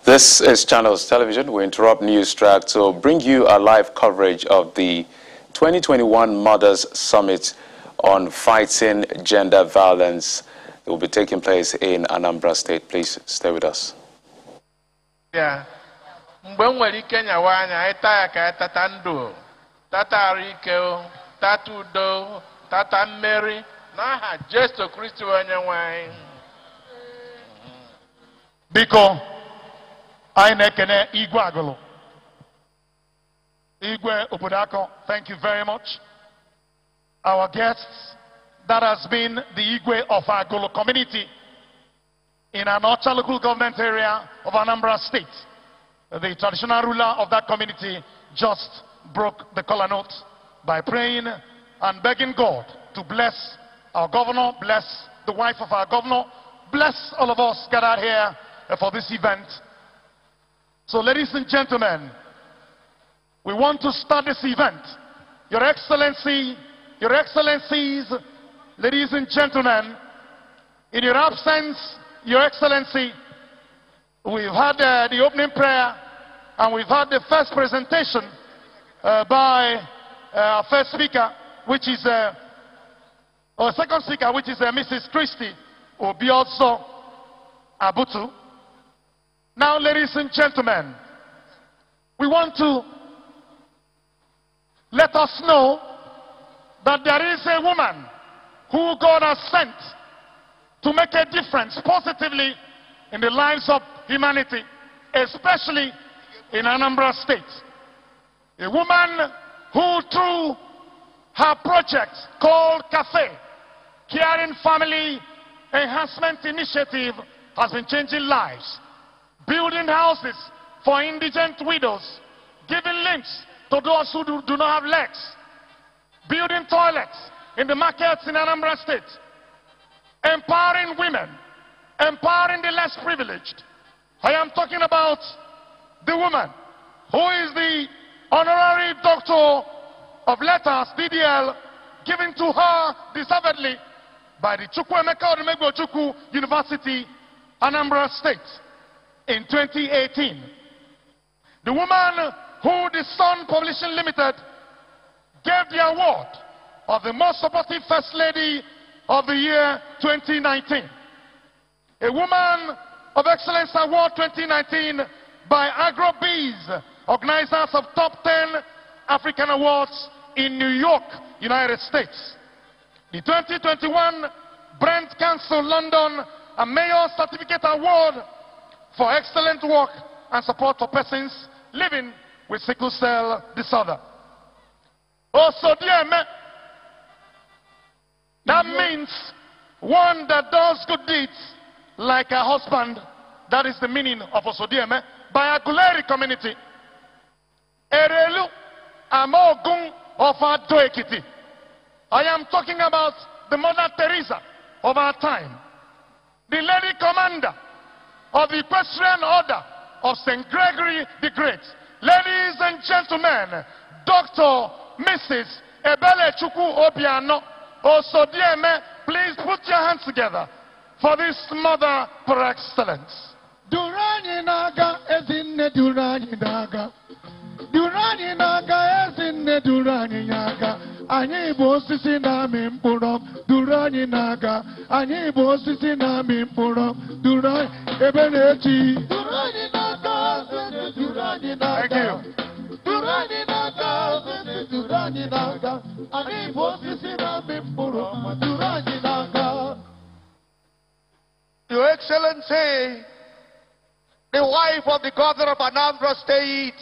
This is Channels Television. We interrupt news track to bring you a live coverage of the 2021 Mothers Summit on fighting gender violence. It will be taking place in Anambra State. Please stay with us. Yeah. Mgbe Kenya wanya ita ka tata ndo tata arikeo tata udo tata mmeri n'aha Jesu Kristo onye nwanyị. Biko anyị na-ekene Igwe Agụlụ. Igwe Obodako, thank you very much. Our guests, that has been the Igwe of Agụlụ community in an Ocha local government area of Anambra State. The traditional ruler of that community just broke the kola note by praying and begging God to bless our governor, bless the wife of our governor, bless all of us gathered here for this event. So ladies and gentlemen, we want to start this event. Your Excellency, Your Excellencies, ladies and gentlemen, in your absence, Your Excellency, we've had the opening prayer and we've had the first presentation by our first speaker, which is, our second speaker, which is Mrs. Christy Obiano Abutu. Now, ladies and gentlemen, we want to let us know that there is a woman who God has sent to make a difference positively in the lives of humanity, especially in Anambra State. A woman who, through her project called CAFE, Caring Family Enhancement Initiative, has been changing lives, building houses for indigent widows, giving limbs to those who do not have legs, building toilets in the markets in Anambra State, empowering women, empowering the less privileged. I am talking about the woman who is the honorary doctor of letters, DDL, given to her deservedly by the Chukwuemeka Odumegwu University, Anambra State, in 2018. The woman who the Sun Publishing Limited gave the award of the most supportive First Lady of the year 2019. A Woman of Excellence Award 2019 by AgroBees, organizers of Top 10 African Awards in New York, United States. The 2021 Brent Council London a Mayor Certificate Award for excellent work and support for persons living with sickle cell disorder. Also, dear men, that means one that does good deeds like a husband. That is the meaning of Osodieme by a Guleri community. Erelu Amogun of Ado Ekiti. I am talking about the Mother Teresa of our time, the Lady Commander of the Equestrian Order of St. Gregory the Great. Ladies and gentlemen, Dr. Mrs. Ebele Obiano, Osodieme, please put your hands together for this mother per excellence. Durani naga ezinne durani naga. Durani naga ezinne durani naga. Anyị bụ osisi na-amị mkpụrụ. Durani naga. Anyị bụ osisi na-amị mkpụrụ. Durani ebe na-echi. Durani naga ezinne durani naga. Thank you. Durani naga ezinne durani naga. Anyị bụ osisi na-amị mkpụrụ. Durani naga. Your Excellency, the wife of the governor of Anambra State,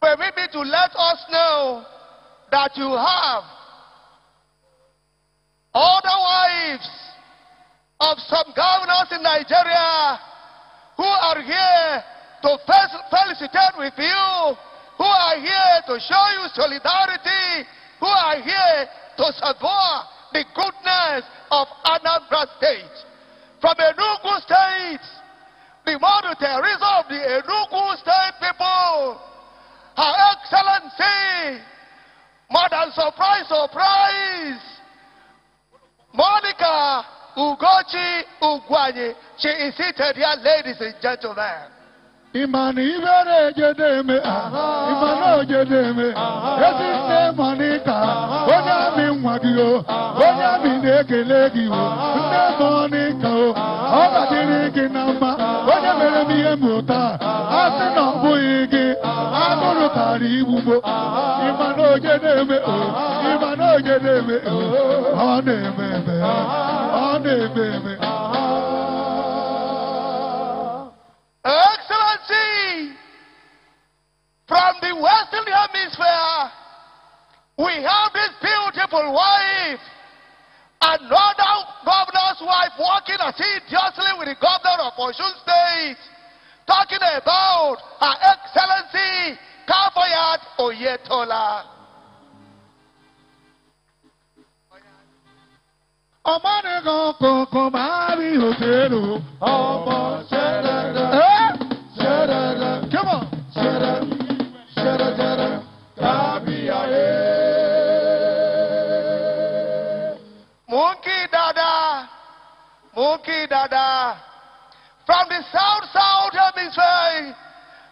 permit me to let us know that you have other wives of some governors in Nigeria who are here to felicitate with you, who are here to show you solidarity, who are here to support the goodness of Anambra State. From Enugu State, the Mother Teresa of the Enugu State people, Her Excellency, Madam Surprise, Surprise, Monica Ugochi Ugwanye. She is seated here, ladies and gentlemen. Imani vere jedeme, imano jedeme. Esi ne monika, onya mi mwagio, onya mi nekelegio, ne monika o. Oga dirigi nama, onya mere mi emuta. Asi no buigi, amuru karibubo. Imano jedeme o, imano jedeme o. Onebebe, onebebe. Excellency, from the Western Hemisphere, we have this beautiful wife, another governor's wife working assiduously with the governor of Osun State, talking about Her Excellency Kafayat Oyetola. Omane go komari hotelu. Omo sherada. Sherada. Come on. Sherada. Kabiyaye. Monkey Dada. From the south hemisphere,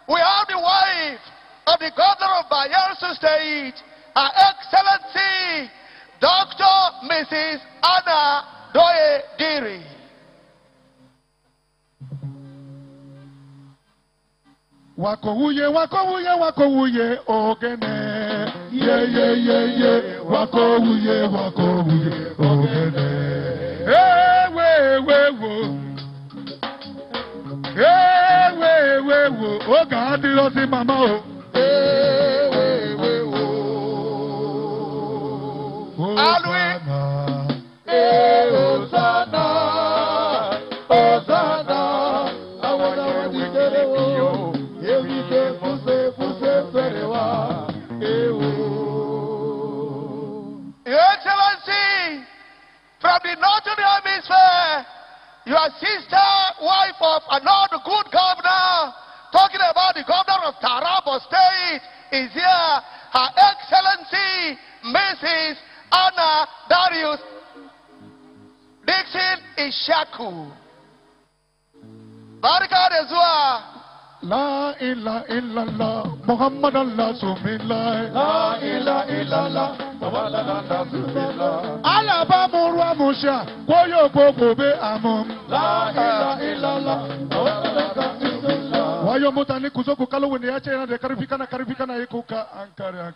we have the wife of the governor of Bayelsa State, Her Excellency Dr. Mrs. Anna Doye Diri. Wakowuye ogene. Ye. Wakowuye ogene. Hey, wo. Oga adiro si mama o. Your Excellency, from the Northern Hemisphere, your sister, wife of another good governor, talking about the governor of Taraba State, is here. Her Excellency, Mrs. Anna Darius Dixon Ishaku. Barika Rezua. La ilaha illallah, Muhammad Rasulullah. La ilaha illallah, Muhammad Rasulullah. Alaba murwa musha, koyo boko be amum. La ilaha illallah, Muhammad Rasulullah. Wayo mutani kuzoku kalo wene yache na de karifika ikuka ankare.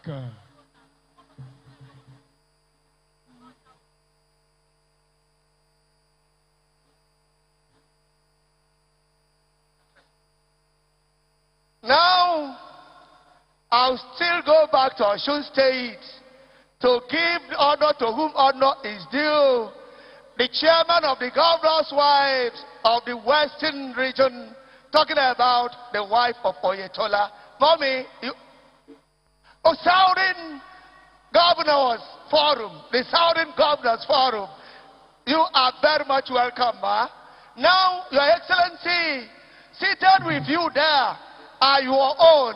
Now, I'll still go back to Osun State to give honor to whom honor is due. The chairman of the governor's wives of the Western region, talking about the wife of Oyetola. Mommy, Southern Governors Forum, the Southern Governors Forum, you are very much welcome, ma. Now, Your Excellency, seated with you there are your own.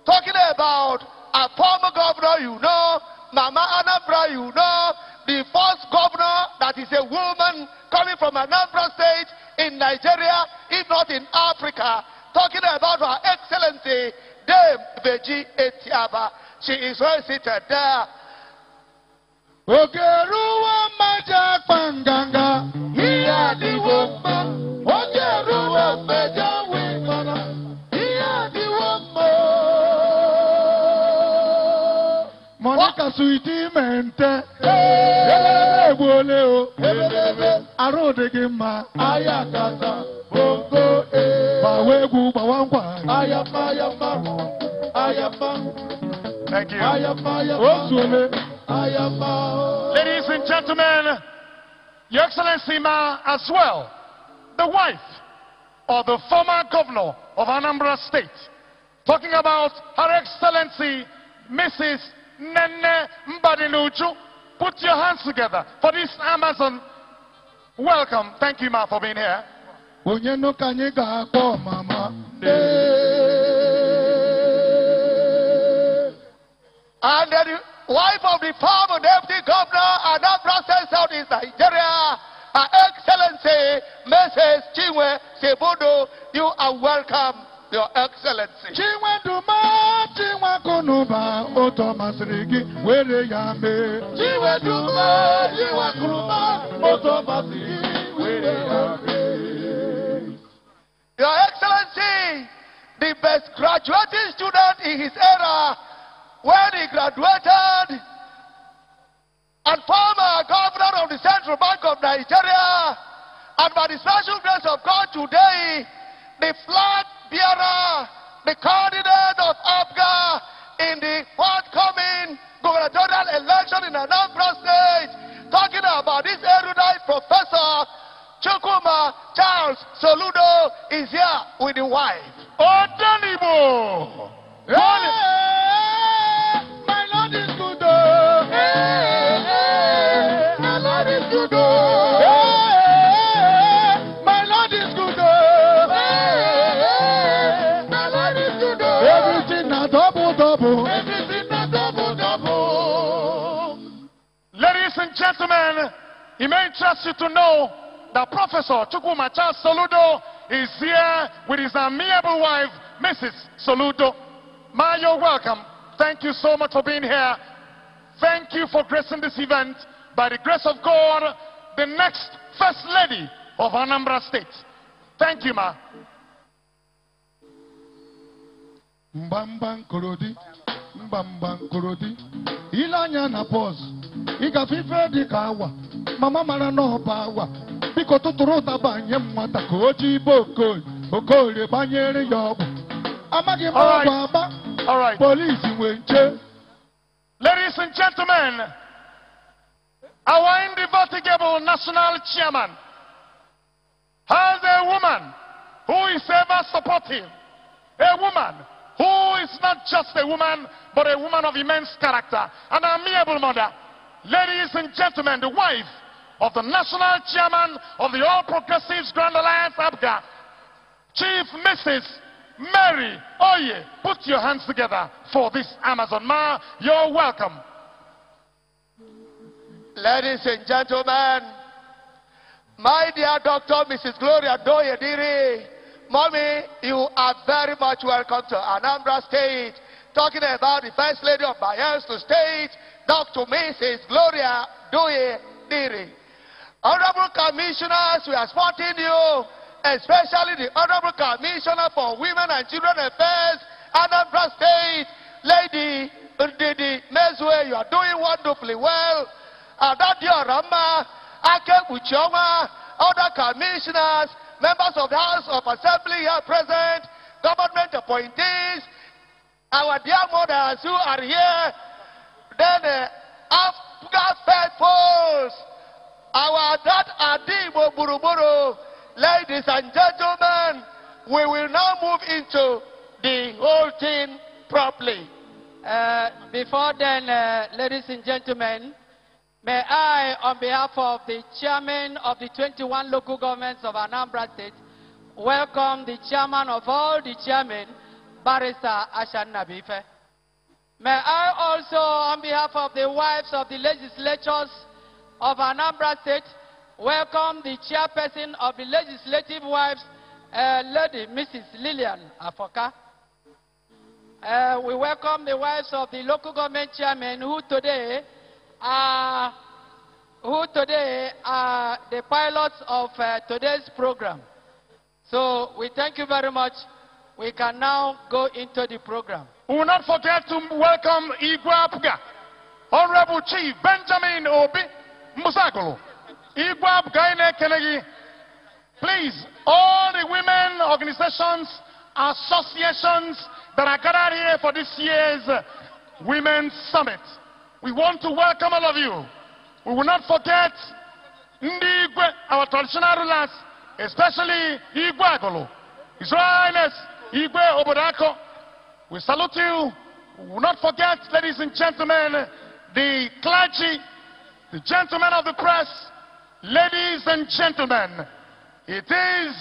Talking about a former governor, you know, Mama Anambra, you know, the first governor that is a woman coming from Anambra State in Nigeria, if not in Africa. Talking about Her Excellency Dame Beji Etiaba. She is well seated there. Ogeruwa maja panganga, hiya di wumba. Ogeruwa maja wimana, hiya di wumba. Monica suiti mente, ebelebe boleo, ebelebe arode gema, ayakata, bongo bawegu bawangwa, ayama. Thank you. Ayama. Ladies and gentlemen, Your Excellency Ma as well, the wife of the former governor of Anambra State, talking about Her Excellency Mrs. Nene Mbadinuju. Put your hands together for this Amazon. Welcome. Thank you, Ma, for being here. And the wife of the former deputy governor of Anambra State, Southeast Nigeria, Her Excellency Mrs. Chinwe Sebodo, you are welcome. Your Excellency. Chiweduma, Chiwakunuba, Otomasrigi, where yame. Chiweduma, Chiwakunuba, Otomasrigi, where yame. Your Excellency, the best graduating student in his era, when he graduated, and former governor of the Central Bank of Nigeria, and by the special grace of God today, the flag bearer, the candidate of APGA in the forthcoming gubernatorial election in Anambra State, talking about this erudite professor, Chukwuma Charles Soludo, is here with the wife. Oh, Danibo! My Lord is good. My Lord is good. My Lord is good. My Lord is good. Everything a double, double. Everything a double, double. Ladies and gentlemen, he may trust you to know that Professor Chukwuma Charles Soludo is here with his amiable wife, Mrs. Soludo. Ma, you're welcome. Thank you so much for being here. Thank you for gracing this event. By the grace of God, the next First Lady of Anambra State. Thank you, Ma. Mbamban Kurodi, Mbamban Kurodi, Ilanya na pause. Iga fife di kawa, Mama mara no power. Biko tuturuta banye mwata koji boko, okole banyere yobu. Amagi baba, all right. Police wenche. Ladies and gentlemen, our indefatigable national chairman has a woman who is ever supportive, a woman who is not just a woman, but a woman of immense character, an amiable mother. Ladies and gentlemen, the wife of the national chairman of the All Progressives Grand Alliance, APGA, Chief Mrs. Mary Oye. Put your hands together for this Amazon. Ma, you're welcome. Ladies and gentlemen, my dear Dr. Mrs. Gloria Doyediri, Mommy, you are very much welcome to Anambra State. Talking about the First Lady of Bayelsa State, Dr. Mrs. Gloria Doyediri. Honorable Commissioners, we are supporting you, especially the Honorable Commissioner for Women and Children Affairs, Anambra State, Lady Ndidi Mezwe. You are doing wonderfully well. Adadio Rama, Ake Uchoma, other commissioners, members of the House of Assembly here present, government appointees, our dear mothers who are here, then Africa faithfuls, our dad Adibo Buruburu. Ladies and gentlemen, we will now move into the whole thing properly. Before then, ladies and gentlemen, may I, on behalf of the chairman of the 21 local governments of Anambra State, welcome the chairman of all the chairmen, Barrister Ashan Nabife. May I also, on behalf of the wives of the legislatures of Anambra State, welcome the chairperson of the legislative wives, Lady Mrs. Lillian Afoka. We welcome the wives of the local government chairmen who today are the pilots of today's program. So we thank you very much. We can now go into the program. We will not forget to welcome Igwe APGA, Honorable Chief Benjamin Obi Musagolo. Igwe APGA Kenegi. Please, all the women organizations, associations that are gathered here for this year's Women's Summit, we want to welcome all of you. We will not forget Igwe, our traditional rulers, especially Igwe Agolo, His Royal Highness Igwe Obodako. We salute you. We will not forget, ladies and gentlemen, the clergy, the gentlemen of the press, ladies and gentlemen. It is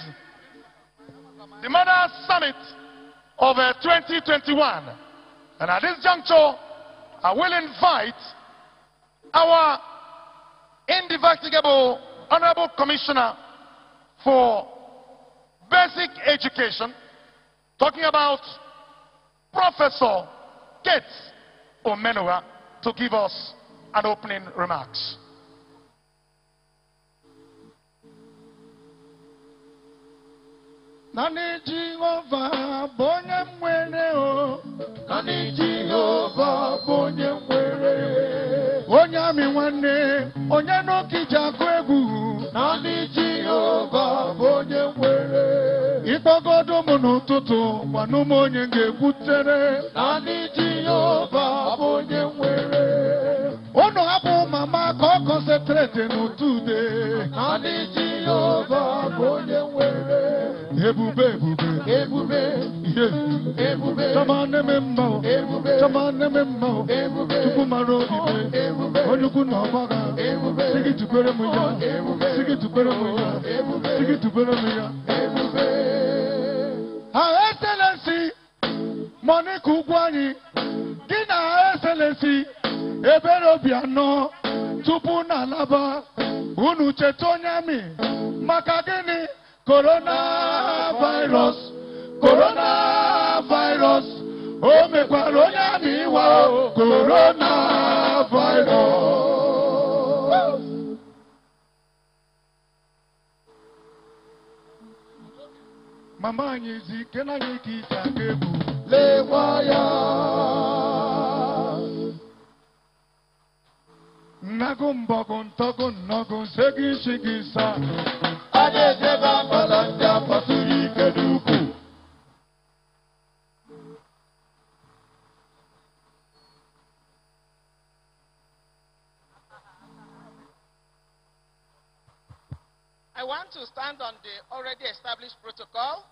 the Mothers Summit of 2021. And at this juncture, I will invite our indefatigable Honorable Commissioner for Basic Education, talking about Professor Gates Omenua, to give us an opening remarks. Nani Jehovah bonye mwere o. Nani Jehovah bonye mwere. Onyami wane, onyano kijaku egwu. Nani Jehovah bonye mwere. Ipogodo monototo, wanumo onye ngebutere. Nani Jehovah bonye mwere. Ono hapo mama ko concentrate no today. Nani Jehovah bonye mwere. Ebube, ebube, ebube, ebube. Tamane memba, ebube. Tamane memba, ebube. Tukumaro ibe, ebube. Onyuku na baga, ebube. Sigi tupere muya, ebube. Sigi tupere muya, ebube. Sigi tupere muya, ebube. Her Excellency, Moni Kugwani, Gina Her Excellency, Ebele Obiano, tupu na laba, unu chetonyami, makagini. Coronavirus, coronavirus, oh me kwaronya miwa, coronavirus. Mama nyizi kena nyiki sakebu lewaya. Nagumbagon tagon nagon segi shigisa. I want to stand on the already established protocol.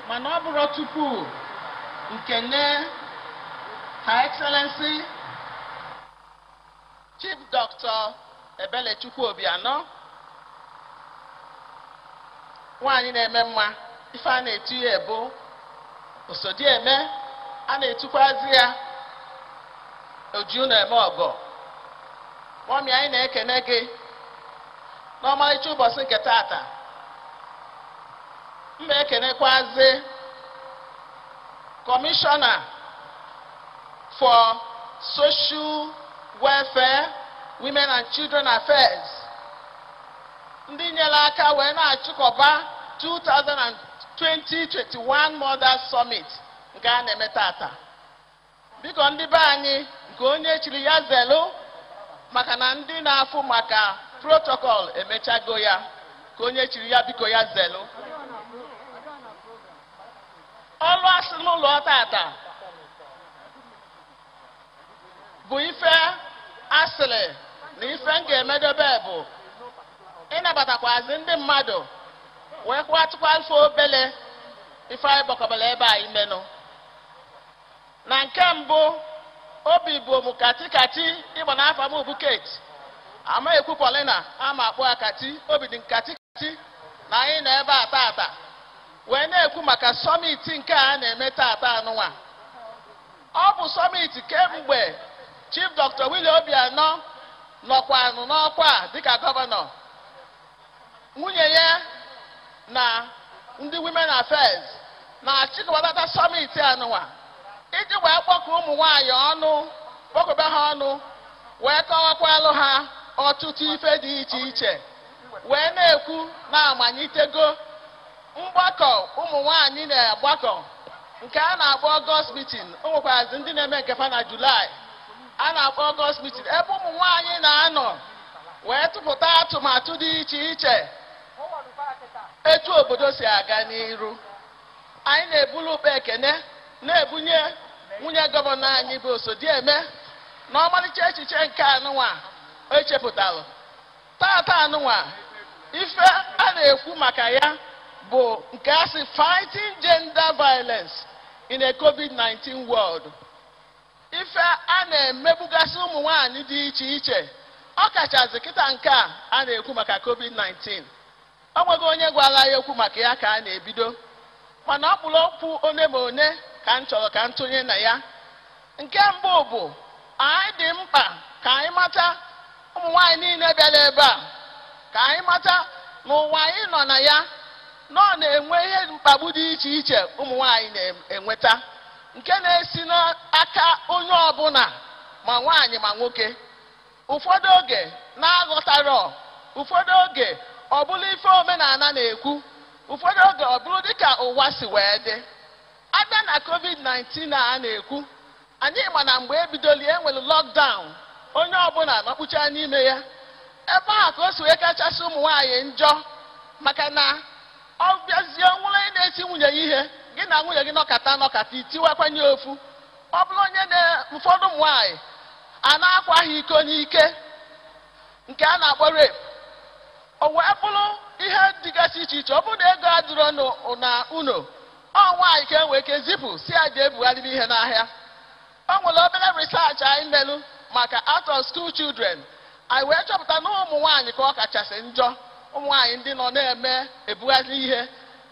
Manoburo tupu nkene Her Excellency Chief Dr. Ebele Obiano. Nwanyị na-eme mma ife a na-etu ya ebo osodi eme a na-etukwazi ya oju na-eme ọgọ. Mọmị anyị na-ekene gị n'ọmarịcha ụbọchị nke taata. Mma ekenekwazi Commissioner for Social Welfare, Women and Children Affairs. Ndị nyere aka wee na-achịkọba 2020-21 Mothers Summit nke a na-eme tata. Biko ndị be anyị nke onye chiri ya zelu maka na ndị na-afụ maka protocol emechago ya ka onye chiri ya biko ya zelu. Ọlụ asị n'ụlọ tata bụ ife asịrị na ife m ga-emedobe bụ ịnabatakwazi ndị mmadụ wee kwatụkwa alfa obele ife anyị gbakọbara ebe a imenụ. Na nke mbụ obi bụ m katikati ịgba n'afọ m bụ Kate ama ekwu Paulina ama akpọ akati obi dị katikati na anyị nọ ebe a tata wee na-ekwu maka summit nke a na-eme tata anụnwa. Ọ bụ summit kemgbe Chief Dr. Obiano nọkwanụ n'ọkwa dịka gọvanọ. Nwunye ya na ndị Women Affairs na-achịkọbata summit anụnwa iji wee kpọkọ ụmụ nwaanyị ọnụ, kpọkọba ha ọnụ, wee kọwakwalụ ha ọtụtụ ife dị iche iche, wee na-ekwu na-amanyitego mgbakọ ụmụ nwaanyị na-agbakọ nke a na-akpọ August meeting. O nwekwazi ndị na-eme nkefa na July a na-akpọ August meeting ebe ụmụ nwaanyị na-anọ wee tụpụta atụmatụ dị iche iche etu obodo si aga n'iru. Anyị na-ebulu ụkpa ekene na-ebunye nwunye gọvanọ anyị bụ Osodieme na ọmarịcha echiche nke anụnwa echepụtalụ tata anụnwa. Ife a na-ekwu maka ya bụ nke a sị fighting gender violence in a COVID-19 world. Ife a na-emegbugasị ụmụ nwaanyị dị iche iche, ọ kachasị kịta nke a na-ekwu maka COVID-19. O nweghị onye gwara ya okwu maka ya ka a na-ebido, mana ọ kpụrụ okwu one ma one ka m chọrọ ka m tụnye na ya. Nke mbụ bụ anyị dị mkpa ka anyị mata ụmụ nwaanyị niile bịara ebe a, ka anyị mata n'ụwa anyị nọ na ya nọ na-enwe ihe mkpagbu dị iche iche ụmụ nwaanyị na-enweta nke na-esi n'aka onye ọbụla ma nwaanyị ma nwoke. Ụfọdụ oge na-aghọtarọ, ụfọdụ oge ọ bụrụ ife omenala na-ekwu, ụfọdụ oge ọ bụrụ dịka ụwa si wee dị. Abịa na COVID-19 a na-ekwu, anyị ma na mgbe ebidoli enwere lockdown, onye ọbụla nọkpụcha n'ime ya. Ebe a ka o si wee kachasị ụmụ nwaanyị njọ, maka na ọ bịazie nwụrụ onye na-eti nwunye ihe, gị na nwunye gị nọkata itiwakwanye ofu. Ọ bụrụ onye ụfọdụ ụmụ nwaanyị a na-akwa ha iko n'ike nke a na-akpọ rape. O wee bụrụ ihe dịgasị iche iche. Ọ bụrụ na ego adịrọ na ụlọ, ọ nwaanyị ka enwee ike zipụ si a ga-ebugharị ihe n'ahịa. O nwere obere research anyị melụ maka out of school children. Anyị wee chọpụta na ụmụ nwaanyị ka ọ kachasị njọ. Ụmụ nwaanyị ndị nọ na-eme ebugharị ihe,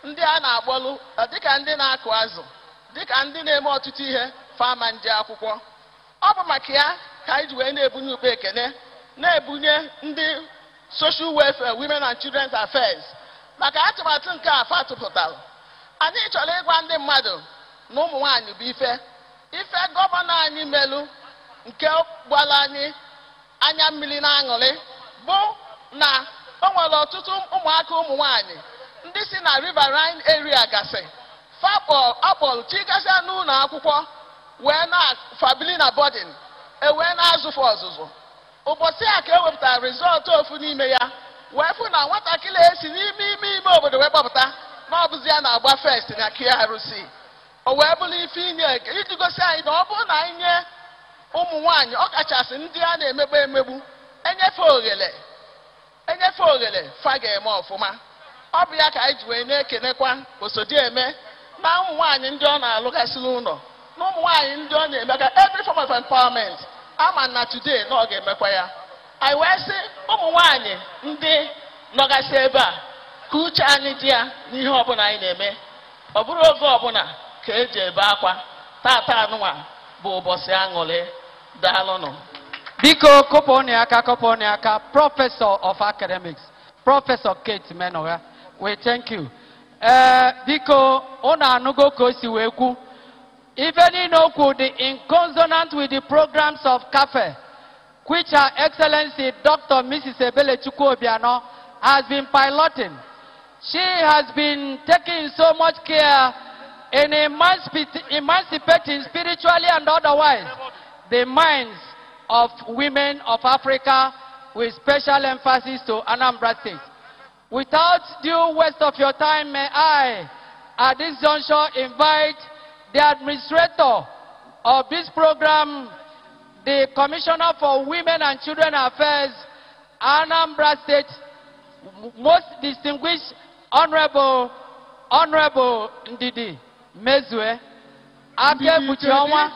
ndị a na-agbọlụ dịka ndị na-akụ azụ, dịka ndị na-eme ọtụtụ ihe fama ndị akwụkwọ. Ọ bụ maka ya ka anyị ji wee na-ebunye ukpe ekene, na-ebunye ndị social welfare, women and children's affairs maka atụmatụ nke afa tụpụtara. Anyị chọrọ ịgwa ndị mmadụ na ụmụ nwaanyị bụ ife gọvanọ anyị melụ nke gbara anyị anya mmiri na aṅụrị bụ na o nwere ọtụtụ ụmụaka ụmụ nwaanyị ndị si na riverine area gasị akpọrọ chigasịa n'ụlọ akwụkwọ wee na-fabili na boarding wee na-azụfụ ọzụzụ. Ụbọchị a ka ewepụtara rizọtụ ofu n'ime ya wee fụ na nwatakịrị esi n'ime obodo wee kpọpụta na ọ bụzi ya na-agba first na KRC. O wee bụrụ ife inye iji gosi anyị na ọ bụrụ na anyị nye ụmụ nwaanyị ọkachasị ndị a na-emegbu emegbu enyefe ohere fa ga-eme ọfụma. Ọ bụ ya ka anyị ji wee na-ekenekwa Osodieme na ụmụ nwaanyị ndị ọ na-alụgasịrị ụlọ, na ụmụ nwaanyị ndị ọ na-eme ka every form of empowerment ama na today na ọ ga-emekwa ya. Anyị wee sị ụmụ nwaanyị ndị nọgasị ebe a ka uche anyị dị ya n'ihe ọbụla anyị na-eme. Ọ bụrụ oge ọbụla ka eji ebe akwa. Tata anụnwa bụ ụbọchị aṅụrị. Daalụnụ. Biko koponu aka, Professor of Academics, Professor Kate Menoga, we thank you. Biko unu anụgo ka o si wee kwu. Even in Oku, in consonant with the programs of CAFE, which Her Excellency Dr. Mrs. Ebele Obiano has been piloting. She has been taking so much care in emancipating spiritually and otherwise the minds of women of Africa, with special emphasis to Anambra State. Without due waste of your time, may I, at this juncture, invite the administrator of this program, the Commissioner for Women and Children Affairs, Anambra State, most distinguished Honorable Ndidi Mezue, Ake Buchioma.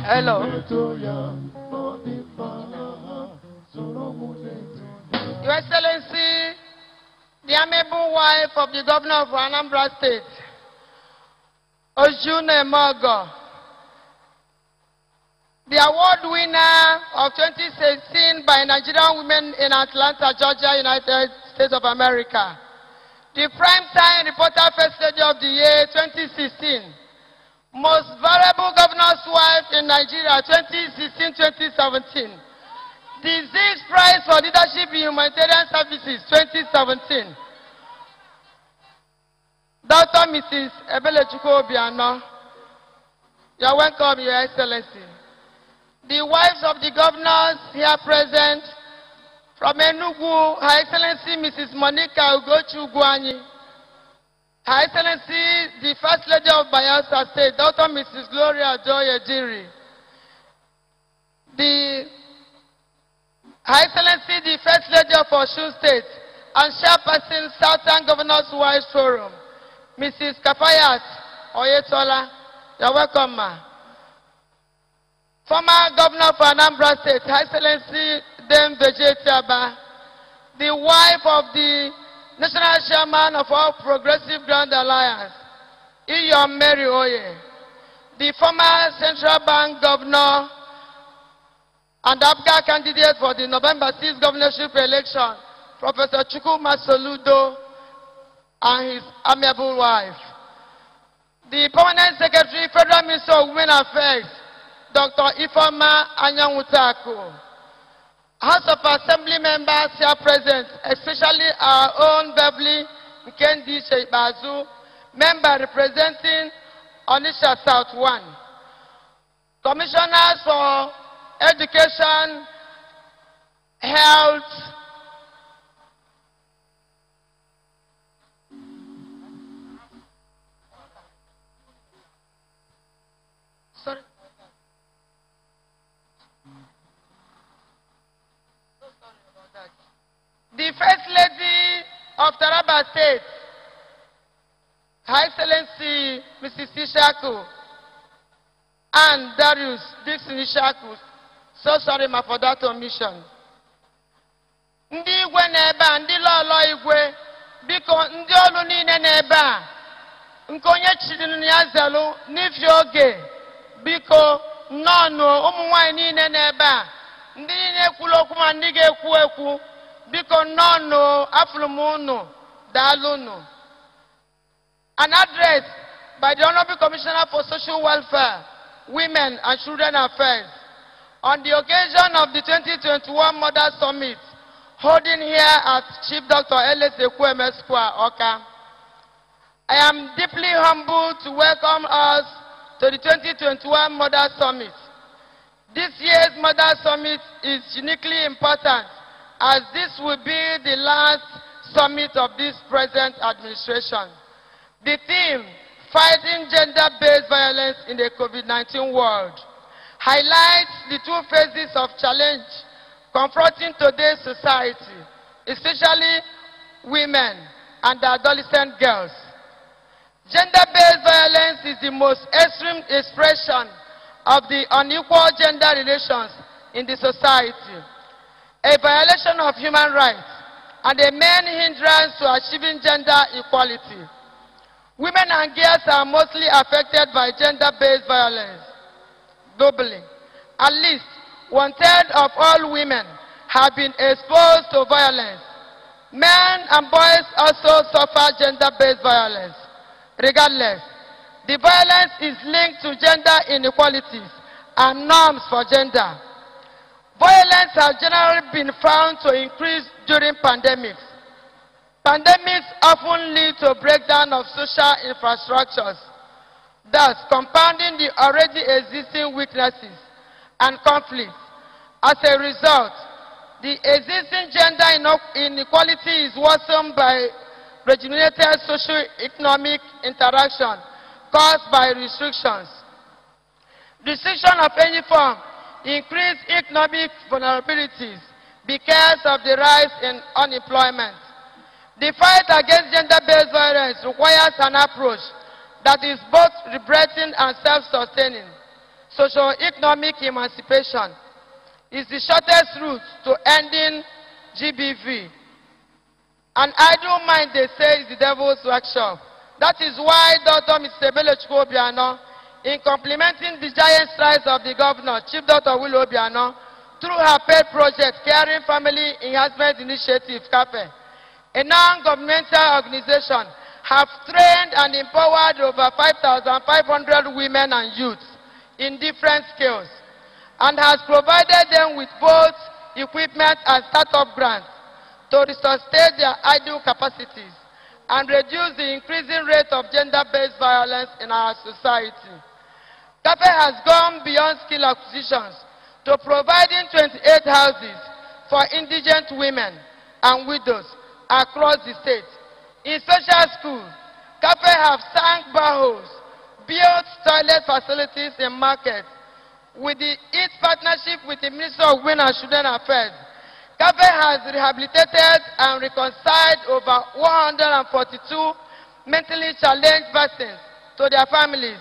Hello. Your Excellency, the amiable wife of the Governor of Anambra State, Ojune Mogo, the award winner of 2016 by Nigerian women in Atlanta, Georgia, United States of America, the Primetime Reporter First Lady of the Year 2016, Most Valuable Governor's Wife in Nigeria 2016-2017, the Ziggs Prize for Leadership in Humanitarian Services 2017, Dr. Mrs. Ebele Obiano, you're welcome, Your Excellency. The wives of the governors here present, from Enugu, Her Excellency Mrs. Monica Ugochu Guanyi, Her Excellency the First Lady of Bayelsa State, Dr. Mrs. Gloria Joy Ejiri, Her Excellency the First Lady of Osun State and Chairperson Southern Governors Wives Forum, Mrs. Kafayat Oyetola. You're welcome, ma. Former Governor for Anambra State, Her Excellency Dame Vejetiaba, the wife of the National Chairman of All Progressive Grand Alliance, Iyom Mary Oye, the former Central Bank Governor and APGA candidate for the November 6th governorship election, Professor Chukwuma Soludo, and his amiable wife. The Permanent Secretary, Federal Minister of Women Affairs, Dr. Ifeoma Anyanwutaku. House of Assembly members here present, especially our own Beverly Nkendi Sheibazu, member representing Onitsha South 1. Commissioners for Education, Health, sorry. The First Lady of Taraba State, Her Excellency Mrs. Ishaku, and Darius Dixon Ishaku. So sorry ma for that omission. Ndị igwe n'ebe a, ndị lọlọ igwe, biko ndị ọrụ niile n'ebe a, nke onye chiri ya zelu n'ifi oge, biko nnọọnụ ụmụ nwanyị niile n'ebe a, ndị niile kwuru okwu ma ndị ga-ekwu ekwu, biko nnọọnụ afụrụ m unu, daalụnụ. An address by the Honorable Commissioner for Social Welfare, Women and Children Affairs on the occasion of the 2021 Mother Summit holding here at Chief Dr. L.S. Ekwueme Square, Oka. I am deeply humbled to welcome us to the 2021 Mother Summit. This year's Mother Summit is uniquely important as this will be the last summit of this present administration. The theme, Fighting Gender-Based Violence in the COVID-19 World, highlights the two phases of challenge confronting today's society, especially women and adolescent girls. Gender-based violence is the most extreme expression of the unequal gender relations in the society, a violation of human rights, and a main hindrance to achieving gender equality. Women and girls are mostly affected by gender-based violence. Globally, at least 1/3 of all women have been exposed to violence. Men and boys also suffer gender-based violence. Regardless, the violence is linked to gender inequalities and norms for gender. Violence has generally been found to increase during pandemics. Pandemics often lead to breakdown of social infrastructures, thus compounding the already existing weaknesses and conflicts. As a result, the existing gender inequality is worsened by rejuvenated socio-economic interaction caused by restrictions. Restriction of any form increase economic vulnerabilities because of the rise in unemployment. The fight against gender-based violence requires an approach that is both liberating and self-sustaining. Socio-economic emancipation is the shortest route to ending GBV. An idle mind, they say, is the devil's workshop. That is why Dr. Mr. Ebele Obiano, in complementing the giant strides of the governor, Chief Dr. Obiano, through her paid project, Caring Family Enhancement Initiative, CAPE, a non-governmental organization, have trained and empowered over 5,500 women and youths in different skills, and has provided them with both equipment and startup grants to sustain their idle capacities and reduce the increasing rate of gender-based violence in our society. CAPE has gone beyond skill acquisitions to providing 28 houses for indigent women and widows across the state. In social schools, CAPE have sank boreholes, built toilet facilities in markets. With its partnership with the Ministry of Women and Children Affairs, CAPE has rehabilitated and reconciled over 142 mentally challenged persons to their families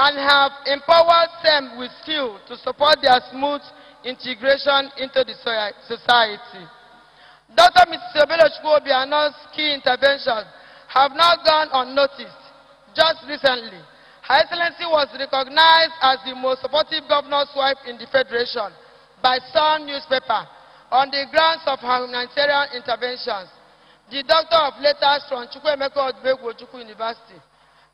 and have empowered them with skill to support their smooth integration into the society. Dr. Mrs. Ebele Obiano's key interventions have not gone unnoticed. Just recently, Her Excellency was recognized as the most supportive governor's wife in the Federation by Sun newspaper on the grounds of her humanitarian interventions. The Doctor of Letters from Chukwuemeka Odubegwu University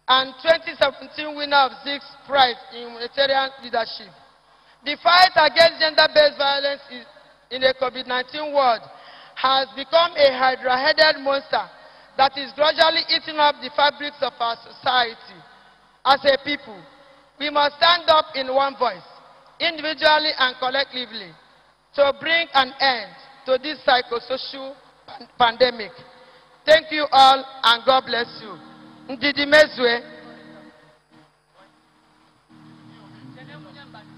and 2017 winner of Zix Prize in Humanitarian Leadership. The fight against gender-based violence in the COVID-19 world has become a hydra-headed monster that is gradually eating up the fabrics of our society. As a people, we must stand up in one voice, individually and collectively, to bring an end to this psychosocial pandemic. Thank you all and God bless you. Ndidi Mezwe.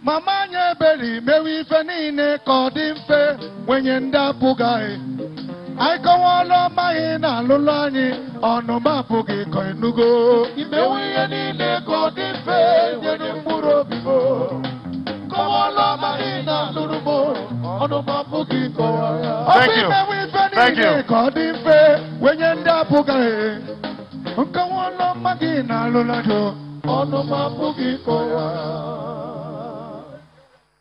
Mama Ebele mewi fenine kodimfe wenye ndapugai. Aikawalo mahina lulani onuma pugi koinugo. Mewi yenine kodimfe yenye mburo bibo. Kawalo mahina lulubo onuma pugi koya. Thank you. Thank you. Kodimfe wenye ndapugai. Kawalo mahina lulani onuma pugi koya.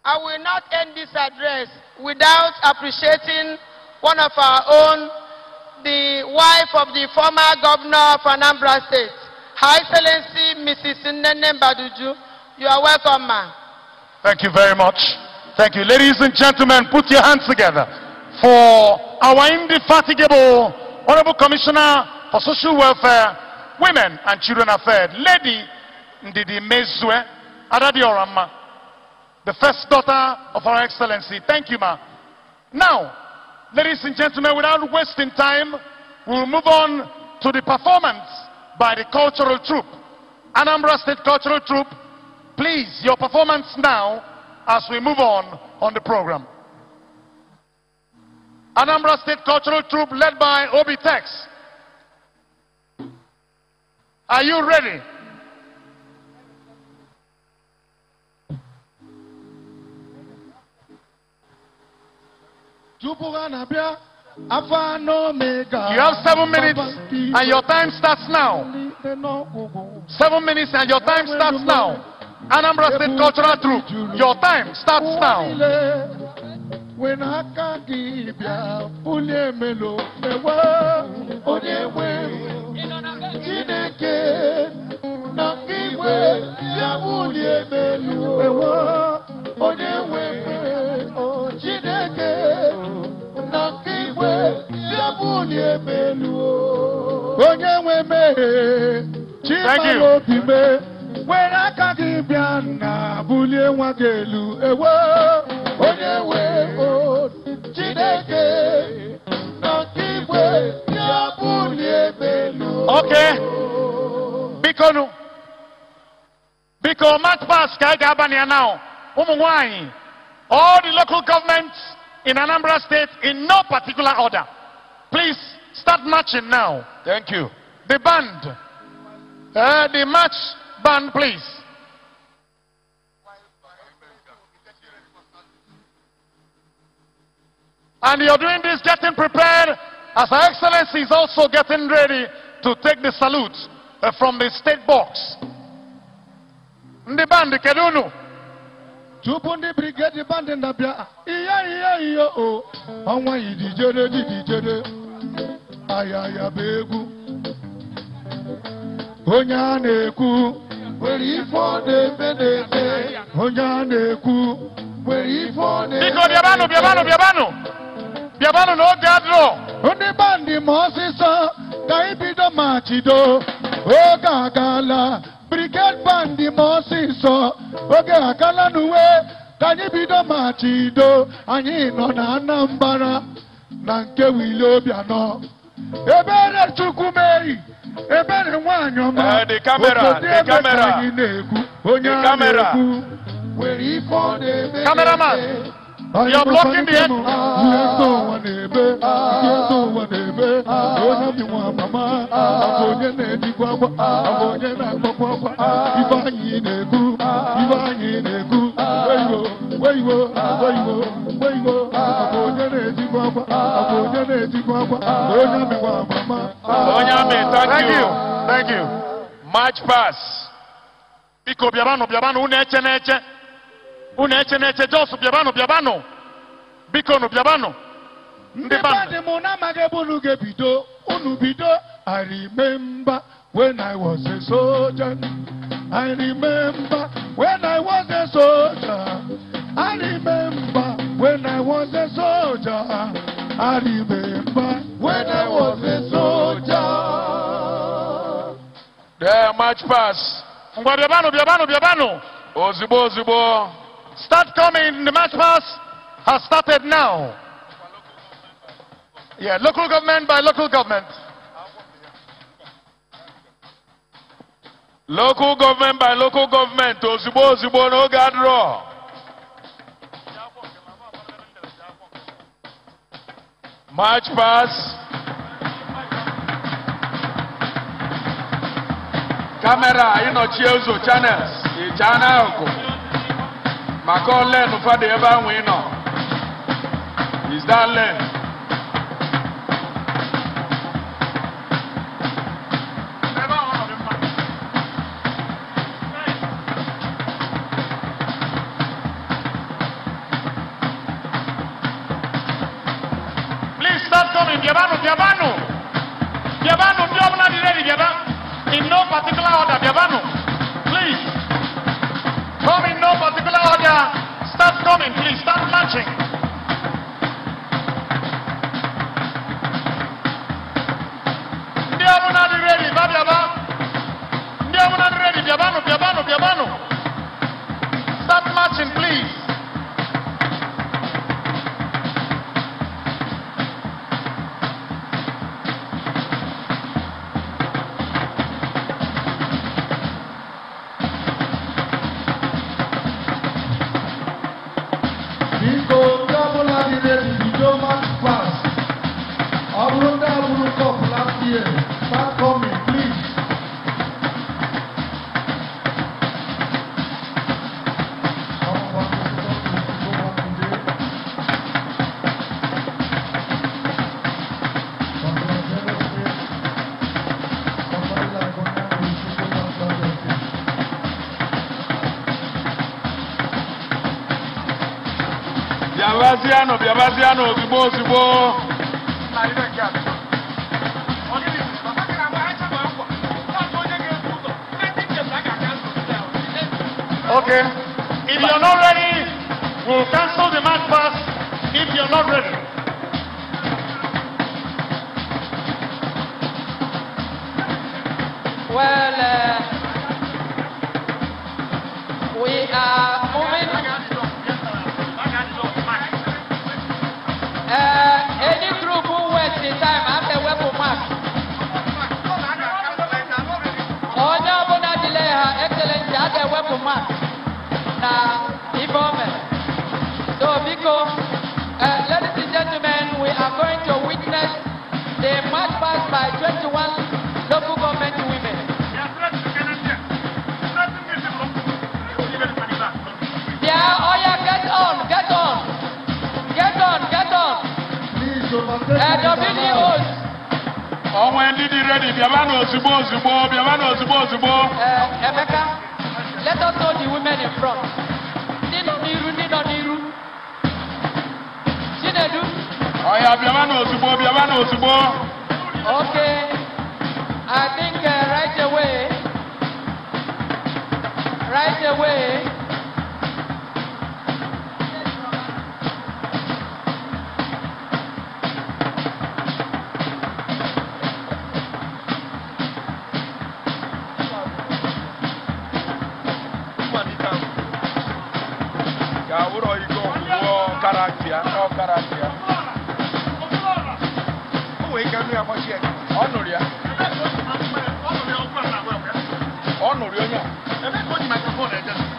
I will not end this address without appreciating one of our own, the wife of the former governor of Anambra State, Her Excellency Mrs. Nnenne Baduju. You are welcome, ma'am. Thank you very much. Thank you. Ladies and gentlemen, put your hands together for our indefatigable Honorable Commissioner for Social Welfare, Women and Children Affairs, Lady Ndidi Mezwe Adadiorama, the first daughter of Our Excellency. Thank you, ma. Now, ladies and gentlemen, without wasting time, we'll move on to the performance by the cultural troupe. Anambra State Cultural Troupe, please, your performance now as we move on the program. Anambra State Cultural Troupe led by Obi Tex. Are you ready? You have 7 minutes and your time starts now. 7 minutes and your time starts now. Anambra State Cultural Troupe, your time starts now. When I can't give ya, Ulemelo, thank you. When I can't give ya, Bully Wagelu, okay. Because match pass Kaigabania now. All the local governments in Anambra State in no particular order. Please start marching now. Thank you. The band. The march band, please. And you're doing this, getting prepared, as Her Excellency is also getting ready to take the salute from the state box. The band, Kedunu. Chupundi brigade band in the Bia. Iya, oh. Awa idijere. Ayaya begu. Onyaneku. Where for the benefit. Onyaneku. Where for the. Biabano no gadro. On the bandi Mosisa. Kaibido machido. O gagala. Brigade bandi Mosiso, oge akala nuwe, kanyibido machido, anyi no na Anambra, na nke wili Obiano. Ebele chukwumeri, ebele nwanyoma. The camera. Cameraman. You're blocking the end. Thank you. March pass. Biko biabano uneche. Uneche Joseph biabano. Biko no biabano. I remember when I was a soldier. I remember when I was a soldier. I remember when I was a soldier. I remember when I was a soldier. There, march pass. Biabano. Ozibo. Start coming. The march pass has started now. Yeah, local government by local government. Local government by local government. Ozibo, no guard draw. March pass. Camera, Chiezo channels. Channel. Macon Len, for the ever winner. Is that Len? Biabano, in no particular order, Biabano. Please. Come in no particular order. Start coming, please. Start marching. Biabano. Start marching, please. Start coming, please. Biavaziano, Zibo. Okay. If you're not ready, we'll cancel the march pass. If you're not ready. Well, we are moving. Any group who waits the time after weapon mark. Delay Her Excellency after weapon mark. So, because, ladies and gentlemen, we are going to witness the march past by 21 local government women. Yeah, oh yeah, get on. WDOs. Oh, when did you ready? Biavano, Zubo. Emeka, let us know the women in front. Nido Niru. Chinedu. Oh yeah, Biavano, Zubo. Okay. I think right away.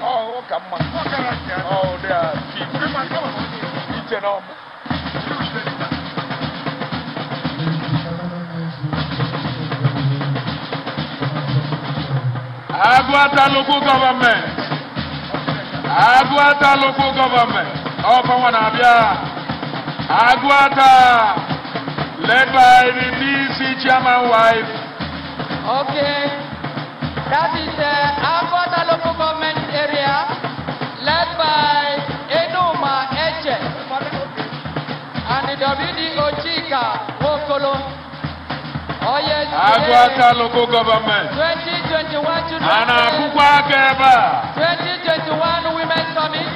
Oh, come on. Oh, they are cheap. Aguata local government. Aguata local government. Opawanabia. Aguata, led by the DC chairman wife. Okay. That is the Aguata local government area, led by Enuma Eche and the WDO Chika Wokolo. Oh yes. Aguata local government. 2021 to 2021 Women's Summit.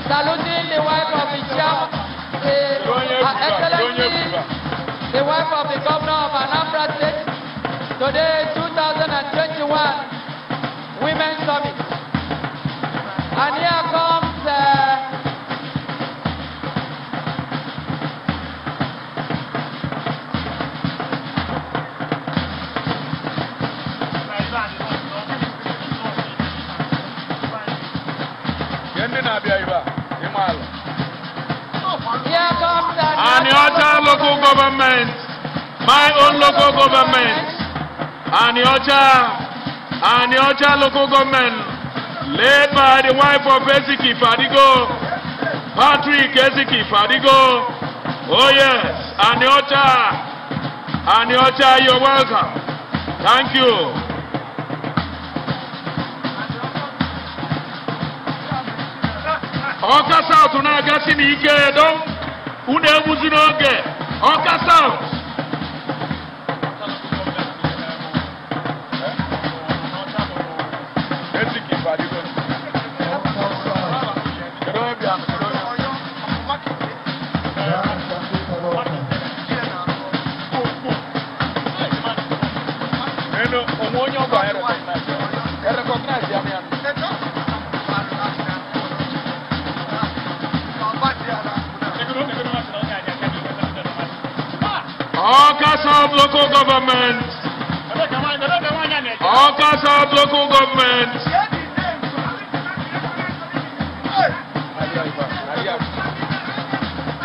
Saluting the wife of the chairman, Excellency, the wife of the governor of Anambra State. Today, 2021 Women's Summit. And here comes Aniocha local government, my own local government. Aniocha local government, led by the wife of Ezeki Fadigo, Patrick Ezeki Fadigo. Oh yes, Aniocha, you're welcome. Thank you. Oka South na gasi ni ike dom une ebuzi n'oge Oka South. Oka South local government. Oka South local government.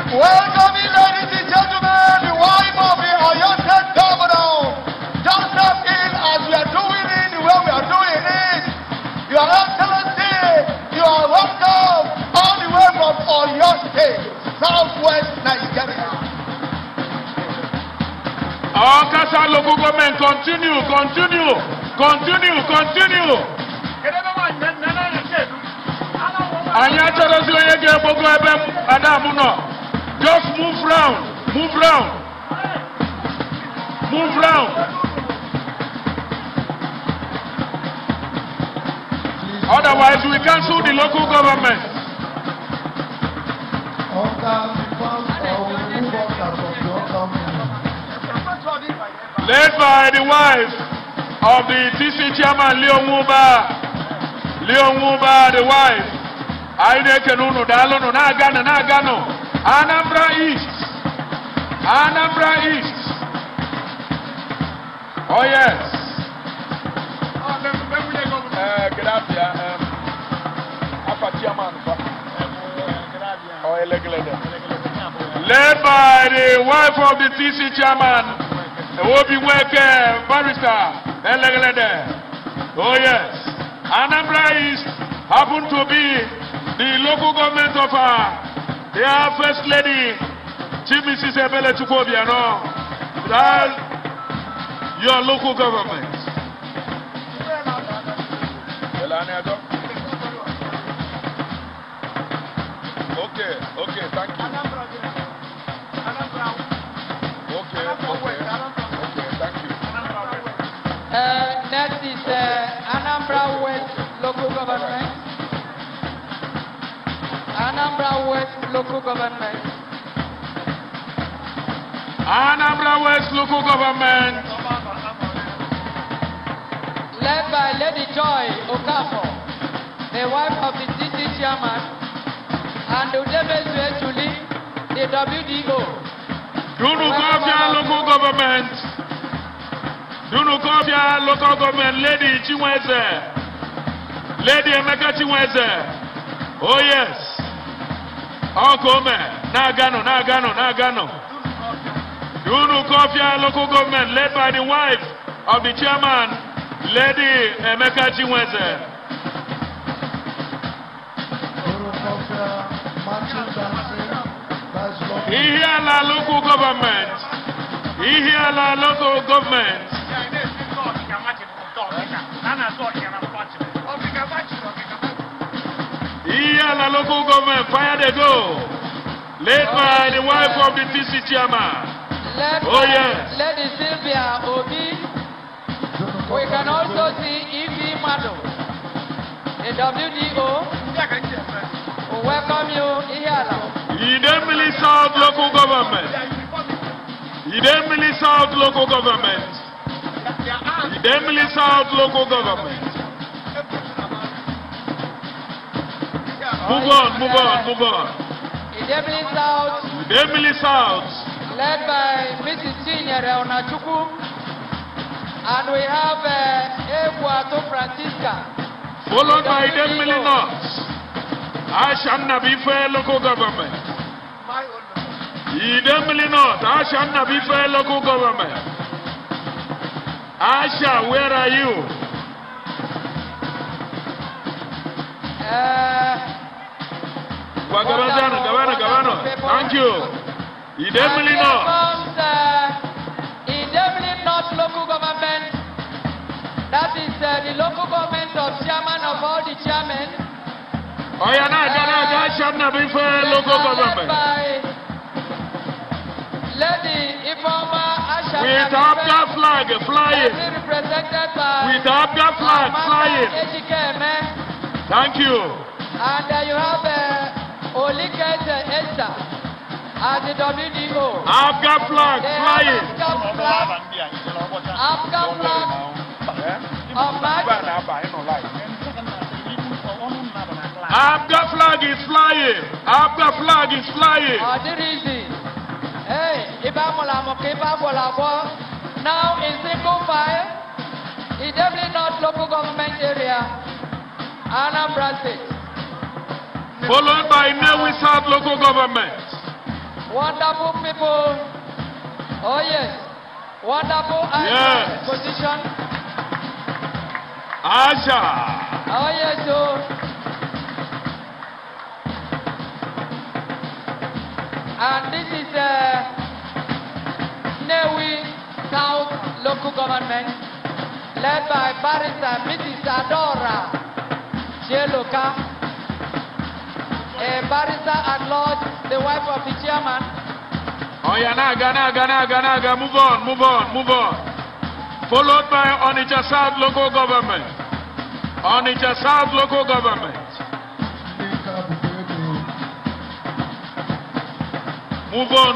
Welcoming, ladies and gentlemen, the wife of the Oyo State Governor. Just step in as we are doing it, the way we are doing it. Your Excellency, you are welcome all the way from Oyo State, Southwest Nigeria. Oka South local government, continue. Just move round. Otherwise, we cancel the local government. Led by the wife of the TC chairman, Leo Muba, the wife. Aine Kenunu, Dalono, Nagano. Anambra East. Oh yes. Led by the wife of the TC chairman, Obi Weke barrister. Oh yes. Anambra East happened to be the local government of their First Lady, Chief Mrs. Ebele Obiano. That's your local government. Okay, thank you. Okay, thank you. Next is Anambra West local government. Anambra West local government. Led by Lady Joy Okafor, the wife of the DC chairman, and Udebezwe Julie, the WDO. Dunukofia local government, Lady Chinweze, Lady Emeka Chinweze. Oh yes. Okome, Nagano. Dunu Kofia local government led by the wife of the chairman, Lady Emeka Chinweze. Ihiala local government. Ihiala local government. Ihiala local government. Fire the go. Led by the wife of the TC chairman. Oh yes. Lady Sylvia Obi. We can also see E.V. Mado. The WDO. We welcome you, Ihiala. Idemili South local government. Idemili South local government. Idemili South local government. Move on. Idemili South. Idemili South. Led by Mrs. Chinyere Onachuku. And we have Ekwato Francisca. Followed by Idemili North. Ashanna Bife local government. Idemili North. Ashanna Bife local government. Asha, where are you? Governor. Thank you. Idemili North. Idemili North local government. That is the local government of chairman of all the chairmen. Ashanna Bife local government. Lady Ifoma Ashanna with Abga flag flying. Represented by with Abga flag flying. Thank you. And you have Oliket Esther at the WDO. Abga flag flying. Abga flag of Abga flag is flying. Abga flag is flying. Hey, now in single file, it definitely not local government area, Anambra State. Followed by Newi South local government. Wonderful people. Oh yes. Wonderful position. Asha. Oh yes, and this is Newi South local government led by Barrister Mrs. Adora Jeloka, a barrister at large, the wife of the chairman. Naga, move on. Followed by Onitsha South local government. Onitsha South local government. Move on.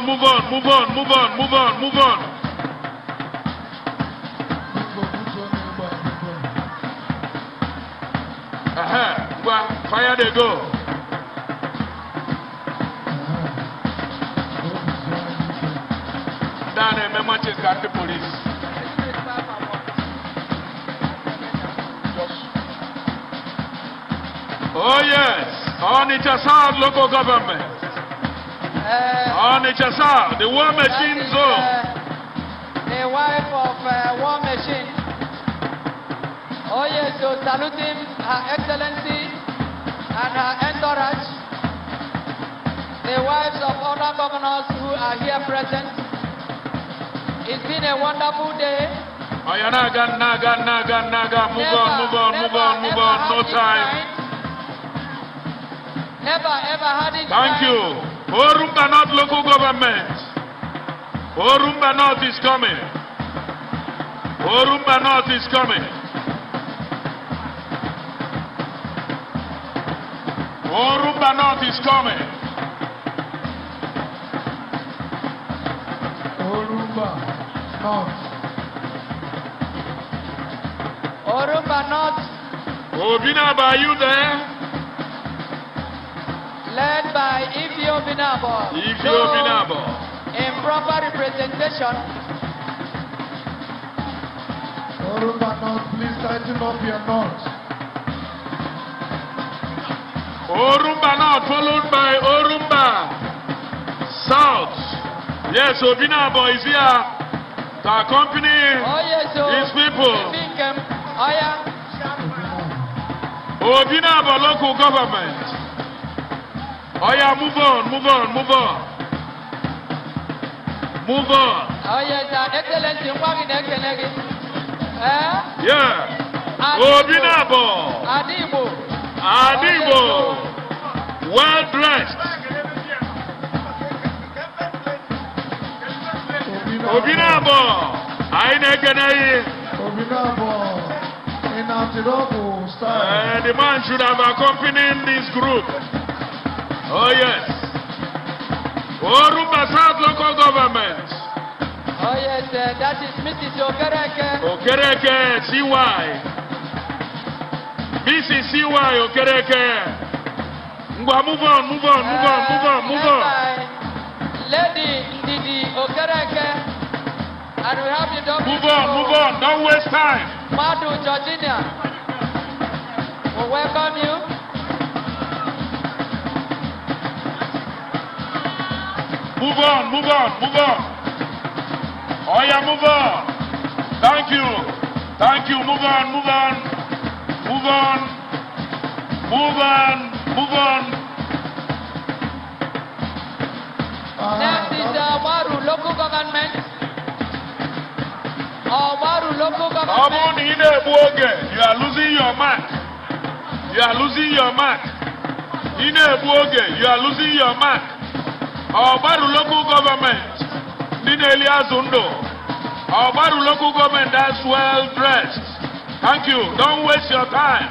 Fire they go. Then Memache got the police. Oh yes, Onitsha South local government. Onitsha South, the war machine zone. The wife of war machine. Oh yes, so saluting Her Excellency and her entourage, the wives of other governors who are here present. It's been a wonderful day. Naga. Move on. No time. Never ever had it. Thank you. Orumba North local government. Orumba North is coming. Orumba North is coming. Orumba North is coming. Orumba North. Orumba North. Obinabo, are you there? Led by Ibinabo. In proper representation. Orumba North, please tighten up your knots. Orumba North, followed by Orumba. South. Yes, Obiano is here to accompany his people. Obiano local government. Oh yeah, move on. Move on. Oh yes, Excellency. Yeah. Obiano. Adibo. Well dressed. Obiano. Obiano. In Untitled style. The man should have accompanied this group. Oh yes. Orumba South local government. Oh yes, that is Mrs. Okereke. Okereke, CY. Mrs. CY Okereke. Move on. Lady Ndidi Okereke. And we have the double. Move on. Don't waste time. Madu Georgina. We welcome you. Move on. Oh yeah, move on. Thank you. Move on. Next is Obaru local government. Obaru local government. You are losing your mark. You are losing your mark. Obaru local government. Nineli Azundo. Obaru local government that's well dressed. Thank you. Don't waste your time.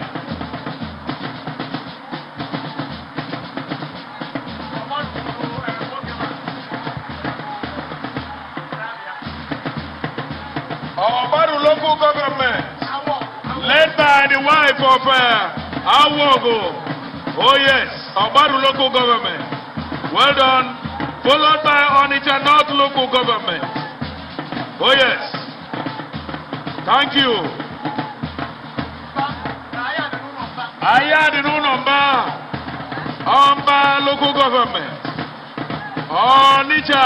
Obaru local government led by the wife of Awogo. Oh yes, Obaru local government. Well done. Followed by Onitsha North local government. Oh yes. Thank you. Omba local government. Onitsha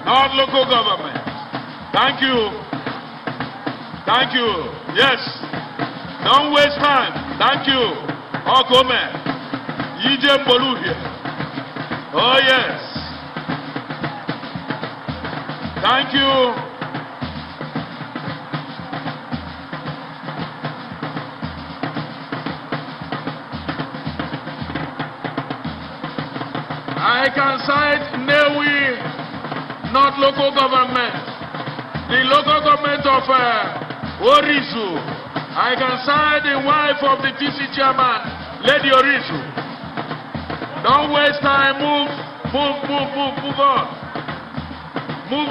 North local government. Thank you. Yes. Don't waste time. Thank you. Okome. Yije Mbolu here. Oh yes. Thank you. I can cite Newi, not local government. The local government of Orizu. I can cite the wife of the TC chairman, Lady Orizu. Don't waste time. Move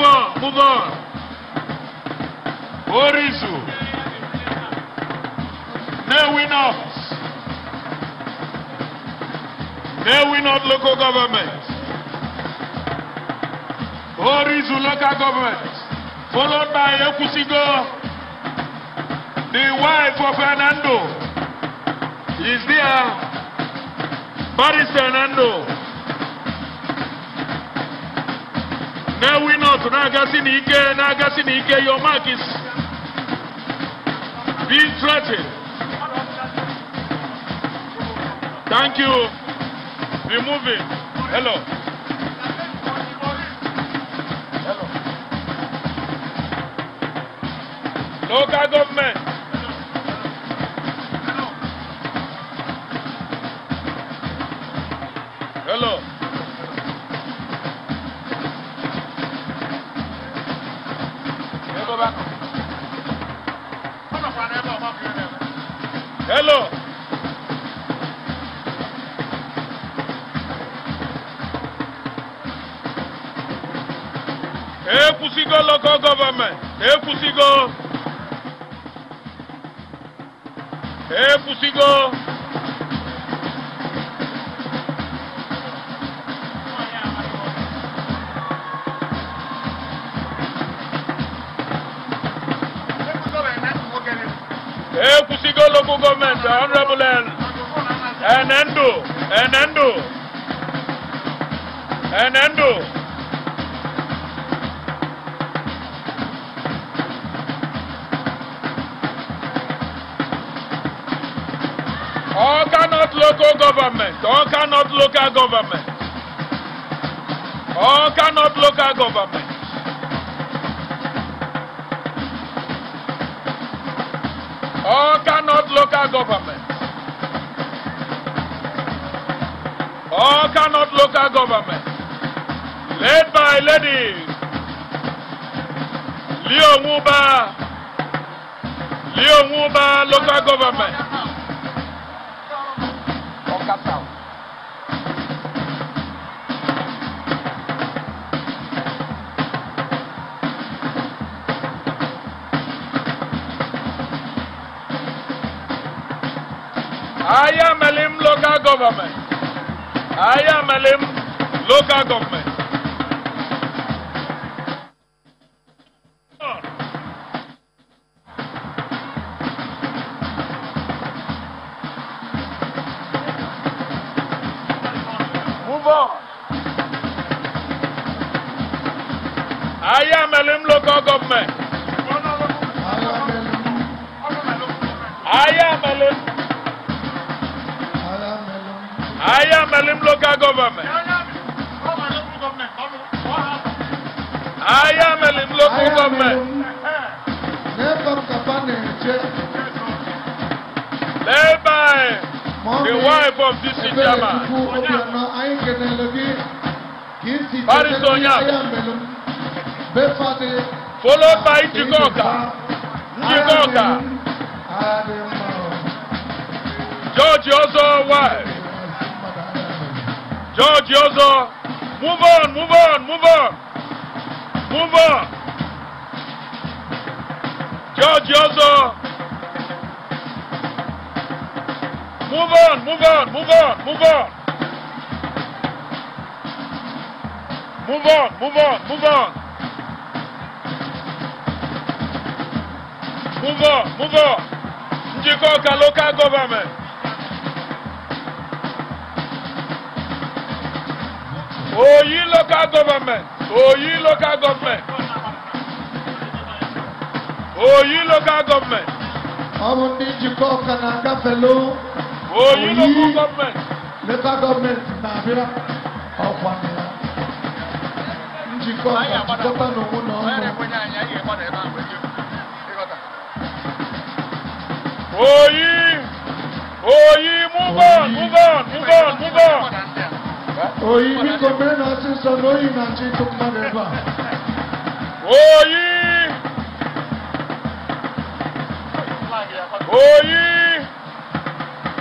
on. Orizu. Newi North local government. Orizu local government. Followed by Ekusigo, the wife of Fernando. Is there? Barrister Fernando. Now we know to Nagasinike, your mark is being threatened. Thank you. Remove it. Hello. Local government. Hello. Hello. Epusigo local government. Epusigo. Epusigo local government. Honorable Enendo. Enendo. All cannot local government. All cannot local government. All cannot local government. All cannot local government. All cannot local government. Led by Lady Leo Muba local government. I am Elim local government. I am Elim local government. Move on. I am Elim local government. I am Elim. I am Elim local government. I am Elim local government. Led by the wife of this Jama. Followed by Jikoka. George also wife. George Yozo, move on. George Yozo, move on. Move on. Njikoka local government. Oyi local government. Oyi local government. Oyi local government. Omundi Jikoka na Gafelo. Oyi local government. Local government na Abia. Okwanira. Njikoka Jikoka no muno. Oyi, move on. Oyi biko mena siso noyi na chito kumadeba.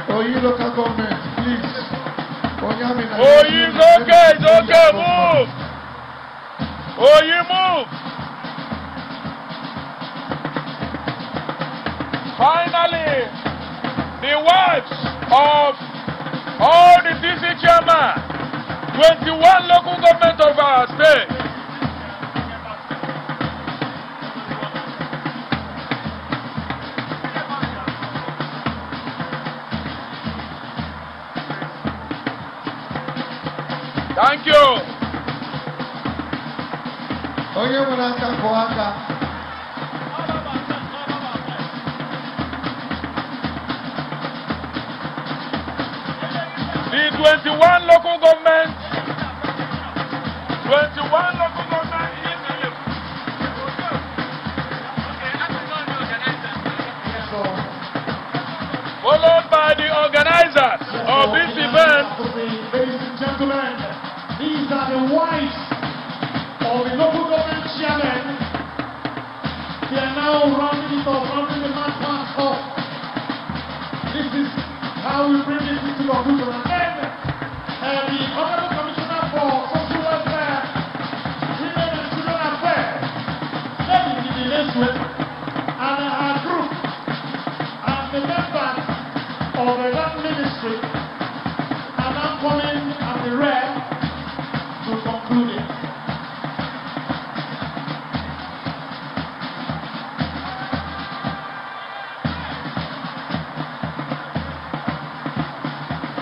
Oyi local government, please. Oyi, it's okay, move. Oyi, move. Finally, the wives of all the DC chairman, 21 local government of our state. Thank you. Oye, Mwanaka Koaka. The 21 local government. Followed by the organizers of this event. Ladies and gentlemen, these are the wives of the local government chairman. They are now rounding the man pass off. This is how we bring it to conclusion. And then the Honorable Commissioner for Social Welfare, Women and Children Affairs, Lady Nidileswe, and her group, and the members of that ministry are now coming at the rear to conclude it.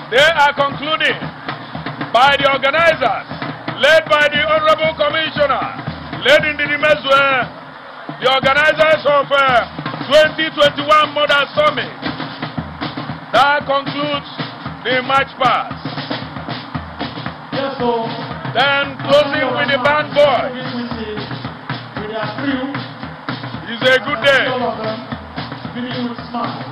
They are concluding by the organizers led by the Honorable Commissioner, led in the Dimezwe, the organizers of 2021 Mother Summit. That concludes the march past. Yes, so Then closing with the band boys. With their crew. It's a good day. All of them filling with smiles.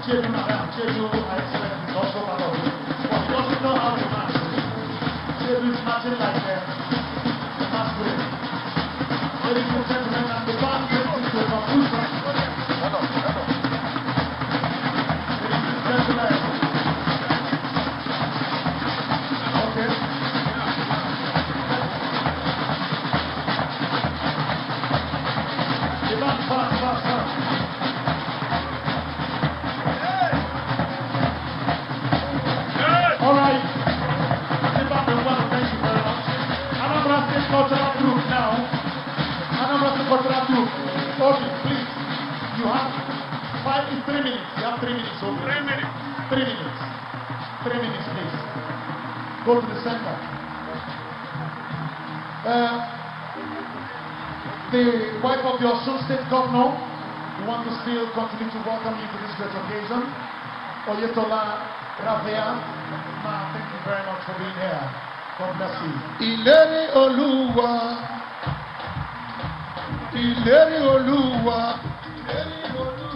Cheering around. Cheering excellence is also part of it. But he doesn't know how to match. Cheering is matching like the masquerade. Ladies and gentlemen, and the band brings it to a conclusion. Ladies and gentlemen. Okay. All right. Thank you very much. Anambra State Cultural Group now. Anambra State Cultural Group. Obi, please. You have 3 minutes. You have 3 minutes. Obi. 3 minutes. 3 minutes. 3 minutes, please. Go to the center. The wife of your Osun State Governor, we want to still continue to welcome you to this great occasion. Oyetola Ravea, ma, thank you very much for being here. God bless you. Ìlérí Olúwa, ìlérí Olúwa, ìlérí Olúwa.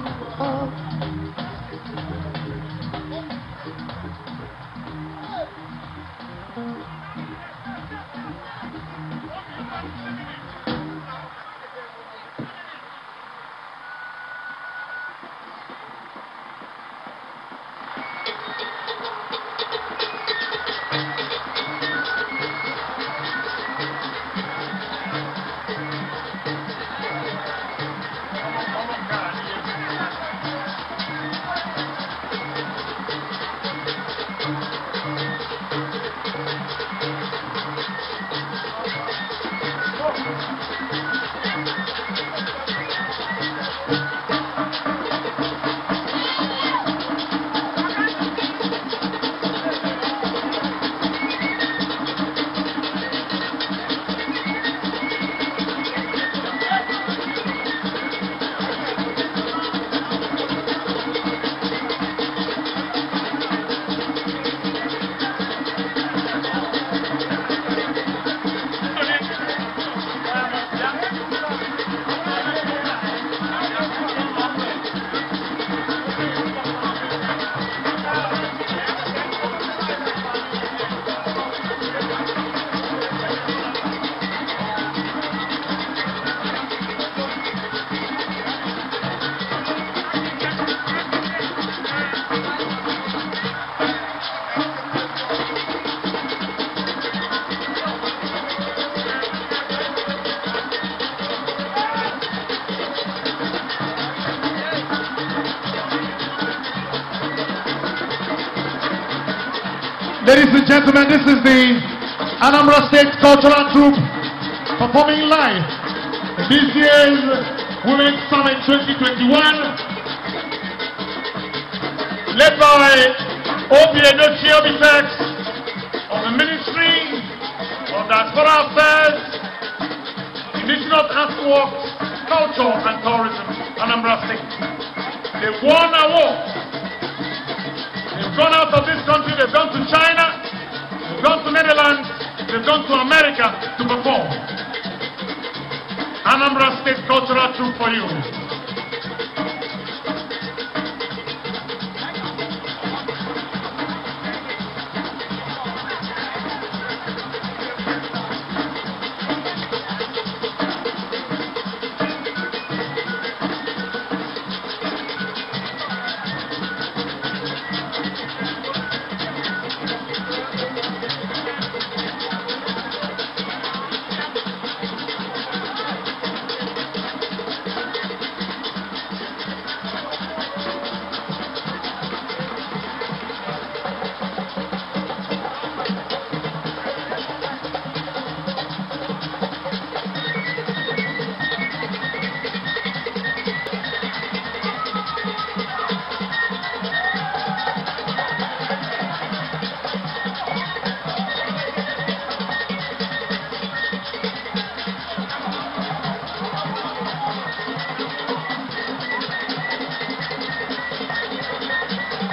Ladies and gentlemen, this is the Anambra State Cultural Group performing live in this year's Women's Summit 2021, led by Obiano of the Ministry of Diaspora Affairs, Indigenous Artworks, Culture and Tourism, Anambra State. They won awards. They've gone out of this country, they've gone to China, they've gone to Netherlands, they've gone to America to perform. Anambra State Cultural Troupe for you.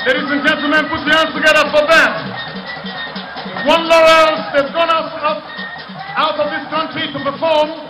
Ladies and gentlemen, put your hands together for them. One laurels, they've gone out of this country to perform.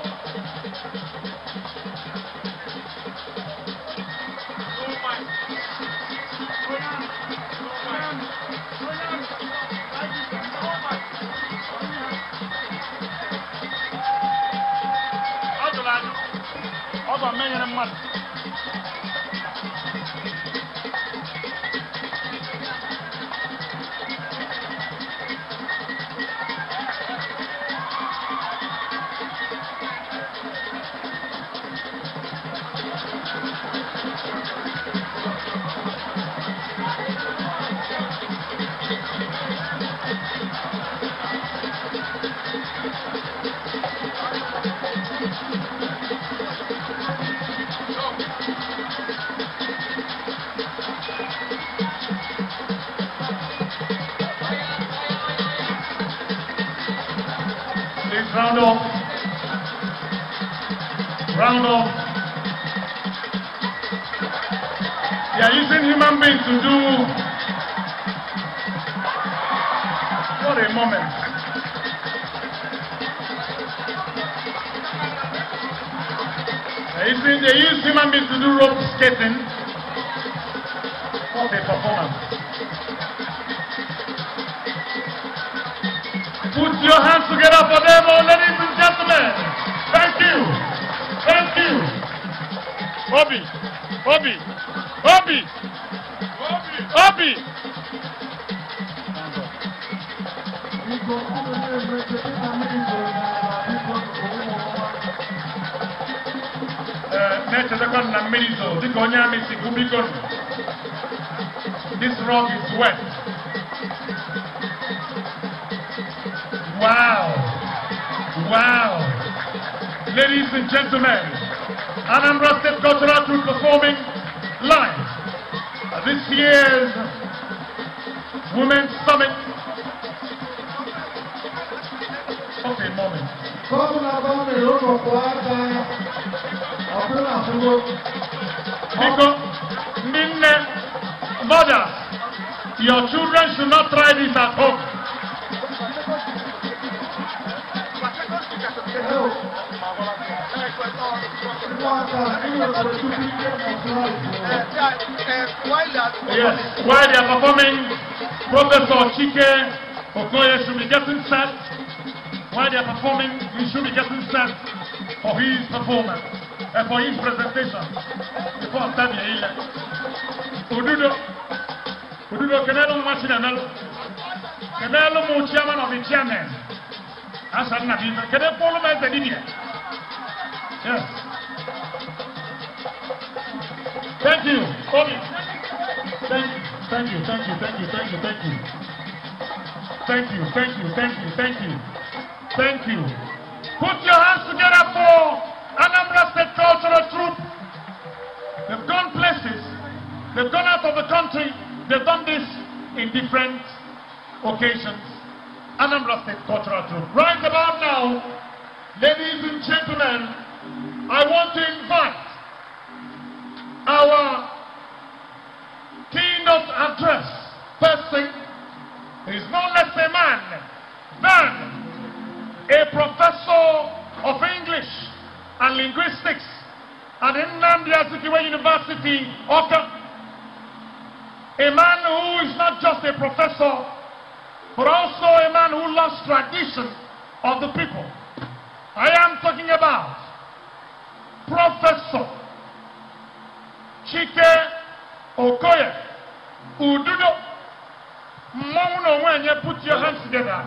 Round off. They are using human beings to do. What a moment. They use human beings to do rope skating. What a performance. Put your hands together for them, ladies and gentlemen. Thank you. Thank you. Obi. This rock is wet. Wow. Ladies and gentlemen, Anambra State Cultural Troupe performing live at this year's Women's Summit. What a moment. Mothers, your children should not try this at home. Yes, while they are performing, Professor Chike Okoye should be getting set. While they are performing, we should be getting set for his performance and for his presentation. Before I'm done here, Ududo Canelo Machinanel, Canelo chairman of the chairman. As I'm not even, can I follow my idea? Yes. Thank you. Obi. Thank you. Put your hands together for Anambra State Cultural Troupe. They've gone places. They've gone out of the country. They've done this in different occasions. Anambra State Cultural Troupe. Right about now, ladies and gentlemen, I want to invite our keynote address person. Is no less a man than a professor of English and linguistics at Nnamdi Azikiwe University, Oka. A man who is not just a professor, but also a man who loves tradition of the people. I am talking about Professor Chike Okoye Ududo. Mono, when you put your hands together.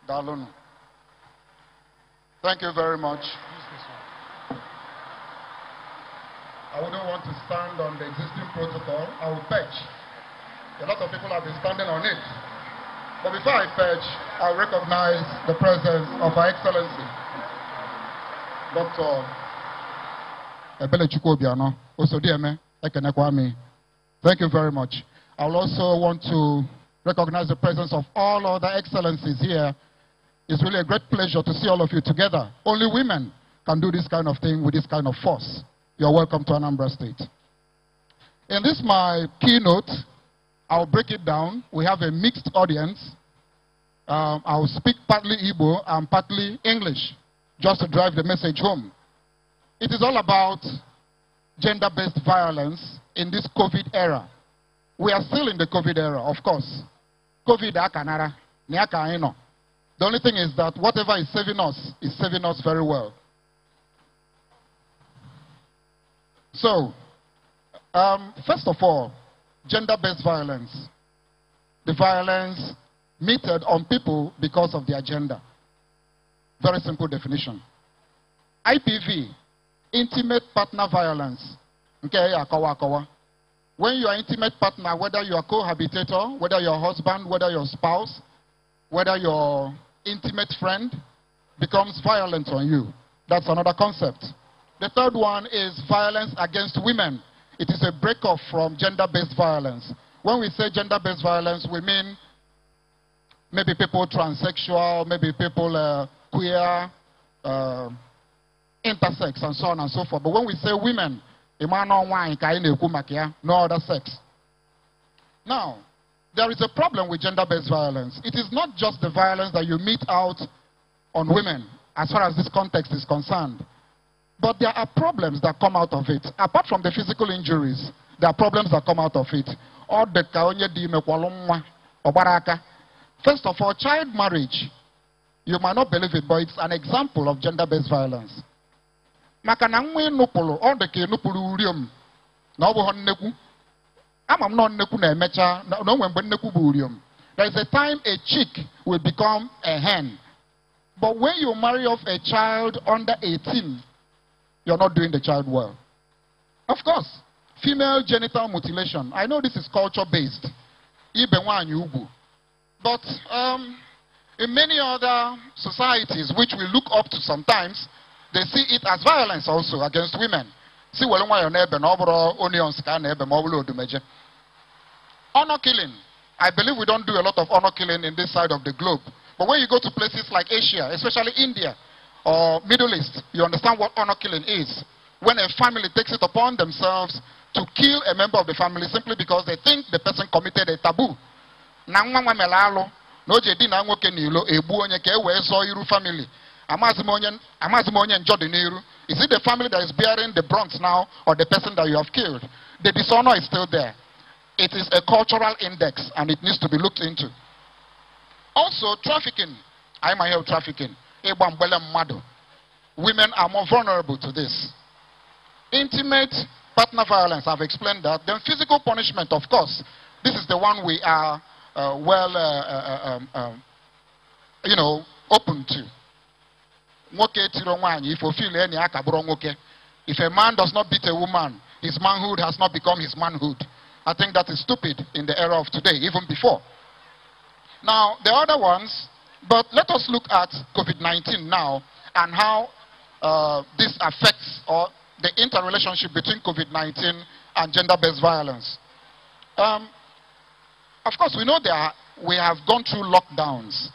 Dalun. Thank you very much. I wouldn't want to stand on the existing protocol. I will fetch. A lot of people have been standing on it. But before I fetch, I recognize the presence of Her Excellency, Dr. Ebele Obiano, also DMA, Ekenekwami. Thank you very much. I will also want to recognize the presence of all other excellencies here. It's really a great pleasure to see all of you together. Only women can do this kind of thing with this kind of force. You're welcome to Anambra State. In this, my keynote, I'll break it down. We have a mixed audience. I'll speak partly Igbo and partly English, just to drive the message home. It is all about gender-based violence in this COVID era. We are still in the COVID era, of course. COVID akanara, niaka ino. The only thing is that whatever is saving us very well. So, first of all, gender-based violence. The violence meted on people because of their gender. Very simple definition. IPV, intimate partner violence. Okay, when you are intimate partner, whether you are cohabitator, whether your husband, whether your spouse, whether your intimate friend becomes violent on you. That's another concept. The third one is violence against women. It is a break-off from gender-based violence. When we say gender-based violence, we mean maybe people transsexual, maybe people queer, intersex, and so on and so forth. But when we say women, no other sex. Now, there is a problem with gender-based violence. It is not just the violence that you mete out on women, as far as this context is concerned. But there are problems that come out of it. Apart from the physical injuries, there are problems that come out of it. First of all, child marriage. You might not believe it, but it's an example of gender-based violence. There is a time a chick will become a hen. But when you marry off a child under 18, you're not doing the child well. Of course, female genital mutilation. I know this is culture-based. But in many other societies, which we look up to sometimes, they see it as violence also against women. Honor killing. I believe we don't do a lot of honor killing in this side of the globe. But when you go to places like Asia, especially India or Middle East, you understand what honor killing is. When a family takes it upon themselves to kill a member of the family simply because they think the person committed a taboo. Family. Is it the family that is bearing the brunt now or the person that you have killed? The dishonor is still there. It is a cultural index and it needs to be looked into. Also, trafficking. I might have trafficking. Women are more vulnerable to this. Intimate partner violence, I've explained that. Then physical punishment, of course. This is the one we are open to. If a man does not beat a woman, his manhood has not become his manhood. I think that is stupid in the era of today, even before. Now, the other ones, but let us look at COVID-19 now and how this affects or the interrelationship between COVID-19 and gender-based violence. Of course, we know we have gone through lockdowns.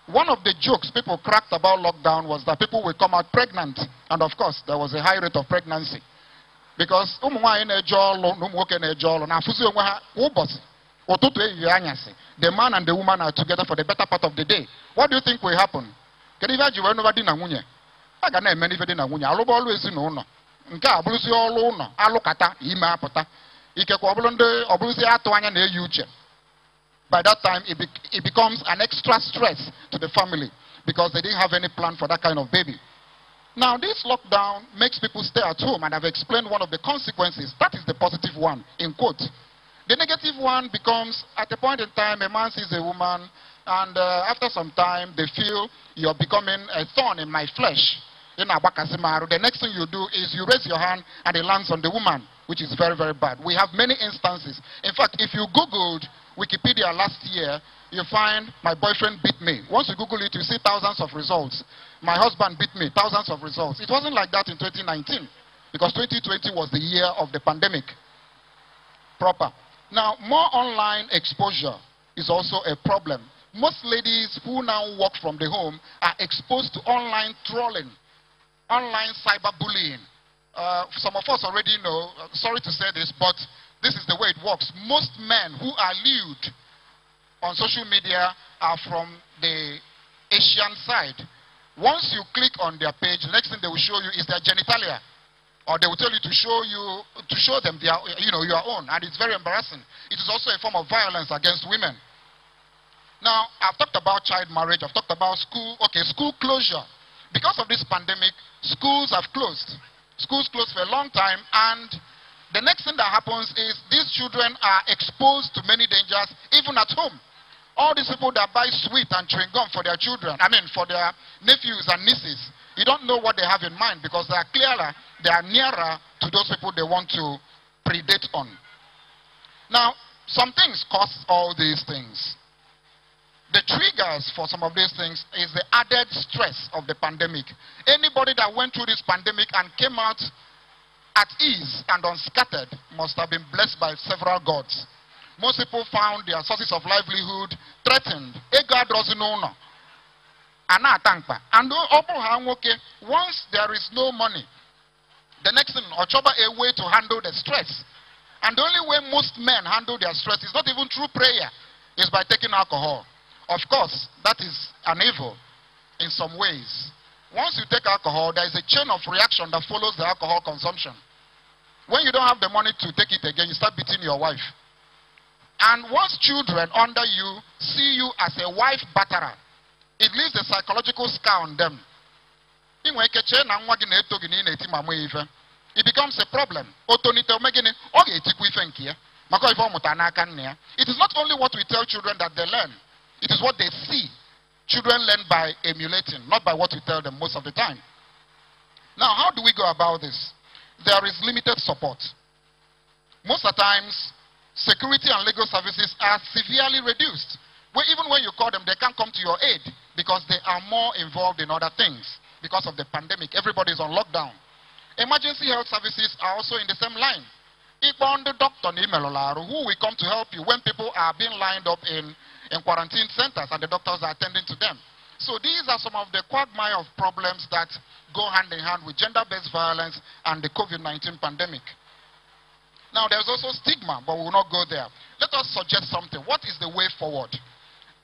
One of the jokes people cracked about lockdown was that people will come out pregnant. And of course, there was a high rate of pregnancy. Because the man and the woman are together for the better part of the day. What do you think will happen? By that time, it becomes an extra stress to the family because they didn't have any plan for that kind of baby. Now, this lockdown makes people stay at home, and I've explained one of the consequences. That is the positive one, in quote. The negative one becomes, at a point in time, a man sees a woman, and after some time, they feel you're becoming a thorn in my flesh. the next thing you do is you raise your hand and it lands on the woman, which is very, very bad. We have many instances. In fact, if you Googled Wikipedia last year, you find my boyfriend beat me. Once you Google it, you see thousands of results. My husband beat me, thousands of results. It wasn't like that in 2019, because 2020 was the year of the pandemic proper. Now, more online exposure is also a problem. Most ladies who now work from the home are exposed to online trolling, online cyberbullying. Some of us already know, sorry to say this, but this is the way it works. Most men who are lewd on social media are from the Asian side. Once you click on their page, the next thing they will show you is their genitalia. Or they will tell you to show them their, your own, and it's very embarrassing. It is also a form of violence against women. Now, I've talked about child marriage, I've talked about school closure. Because of this pandemic, schools have closed. Schools closed for a long time, and the next thing that happens is these children are exposed to many dangers, even at home. All these people that buy sweet and chewing gum for their children, for their nephews and nieces, you don't know what they have in mind, because they are nearer to those people they want to predate on. Now, some things cause all these things. The triggers for some of these things is the added stress of the pandemic. Anybody that went through this pandemic and came out at ease and unscattered must have been blessed by several gods. Most people found their sources of livelihood threatened. And once there is no money, the next thing, Ochoba a way to handle the stress. And the only way most men handle their stress is not even through prayer, is by taking alcohol. Of course, that is an evil in some ways. Once you take alcohol, there is a chain of reaction that follows the alcohol consumption. When you don't have the money to take it again, you start beating your wife. And once children under you see you as a wife batterer, it leaves a psychological scar on them. It becomes a problem. It is not only what we tell children that they learn. It is what they see. Children learn by emulating, not by what we tell them most of the time. Now, how do we go about this? There is limited support. Most of the times, security and legal services are severely reduced. Even when you call them, they can't come to your aid because they are more involved in other things. Because of the pandemic, everybody is on lockdown. Emergency health services are also in the same line. Even the doctor who will come to help you when people are being lined up in quarantine centers and the doctors are attending to them. So these are some of the quagmire of problems that go hand in hand with gender-based violence and the COVID-19 pandemic. Now there's also stigma, but we will not go there. Let us suggest something. What is the way forward?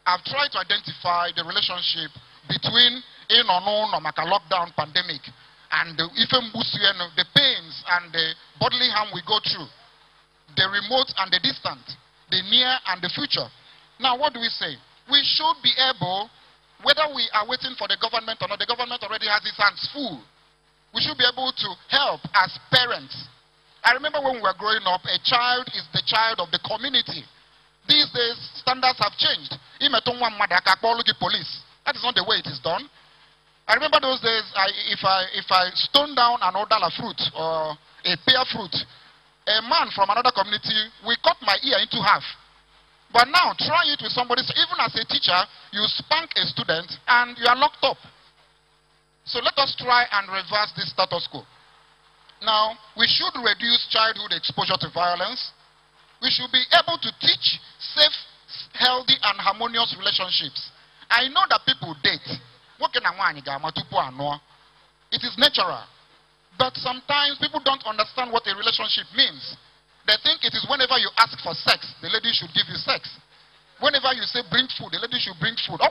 I've tried to identify the relationship between lockdown pandemic and the pains and the bodily harm we go through, the remote and the distant, the near and the future. Now, what do we say? We should be able, whether we are waiting for the government or not, the government already has its hands full. We should be able to help as parents. I remember when we were growing up, a child is the child of the community. These days, standards have changed. Police. That is not the way it is done. I remember those days, if I stone down an odala fruit or a pear fruit, a man from another community will cut my ear into half. But now, try it with somebody, even as a teacher, you spank a student and you are locked up. So let us try and reverse this status quo. Now, we should reduce childhood exposure to violence. We should be able to teach safe, healthy, and harmonious relationships. I know that people date. It is natural. But sometimes people don't understand what a relationship means. They think it is whenever you ask for sex, the lady should give you sex. Whenever you say bring food, the lady should bring food. We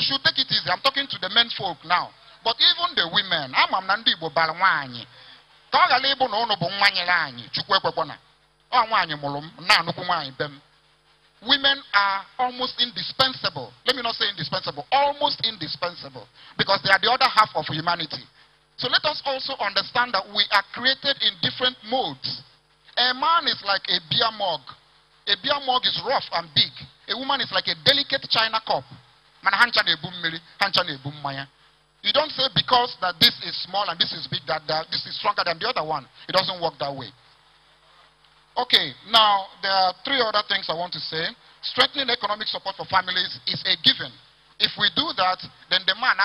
should take it easy. I'm talking to the men folk now. But even the women, women are almost indispensable. Let me not say indispensable, almost indispensable. Because they are the other half of humanity. So let us also understand that we are created in different modes. A man is like a beer mug. A beer mug is rough and big. A woman is like a delicate china cup. You don't say because that this is small and this is big, that this is stronger than the other one. It doesn't work that way. Okay, now there are three other things I want to say. Strengthening economic support for families is a given. If we do that, then the man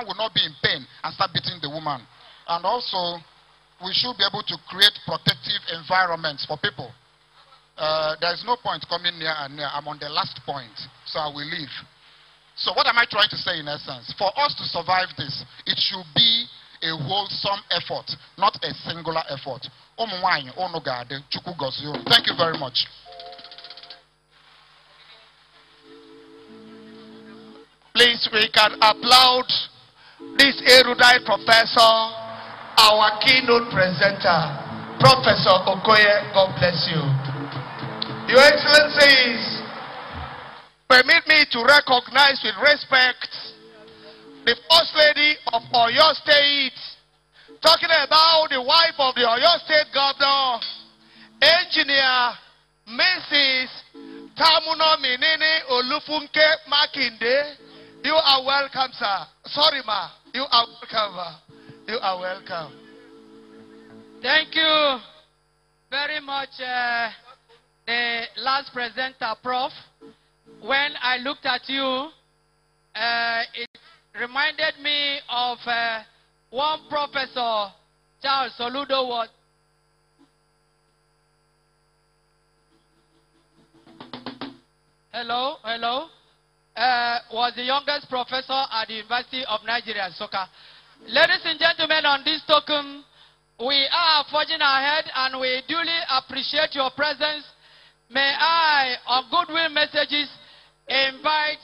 will not be in pain and start beating the woman. And also, we should be able to create protective environments for people. There is no point coming near and near. I'm on the last point, so I will leave. So what am I trying to say in essence? For us to survive this, it should be a wholesome effort, not a singular effort. Thank you very much. Please, we can applaud this erudite professor, our keynote presenter, Professor Okoye. God bless you. Your Excellencies, permit me to recognize with respect the First Lady of Oyo State, talking about the wife of the Oyo State Governor, Engineer Mrs. Tamuno Minini Olufunke Makinde. You are welcome, sir. Sorry, ma. You are welcome, ma. You are welcome. Thank you very much, the last presenter, Prof. When I looked at you, it reminded me of one Professor Charles Soludo was. Hello. Was the youngest professor at the University of Nigeria, Soka. Ladies and gentlemen, on this token, we are forging ahead and we duly appreciate your presence. May I, on goodwill messages, invite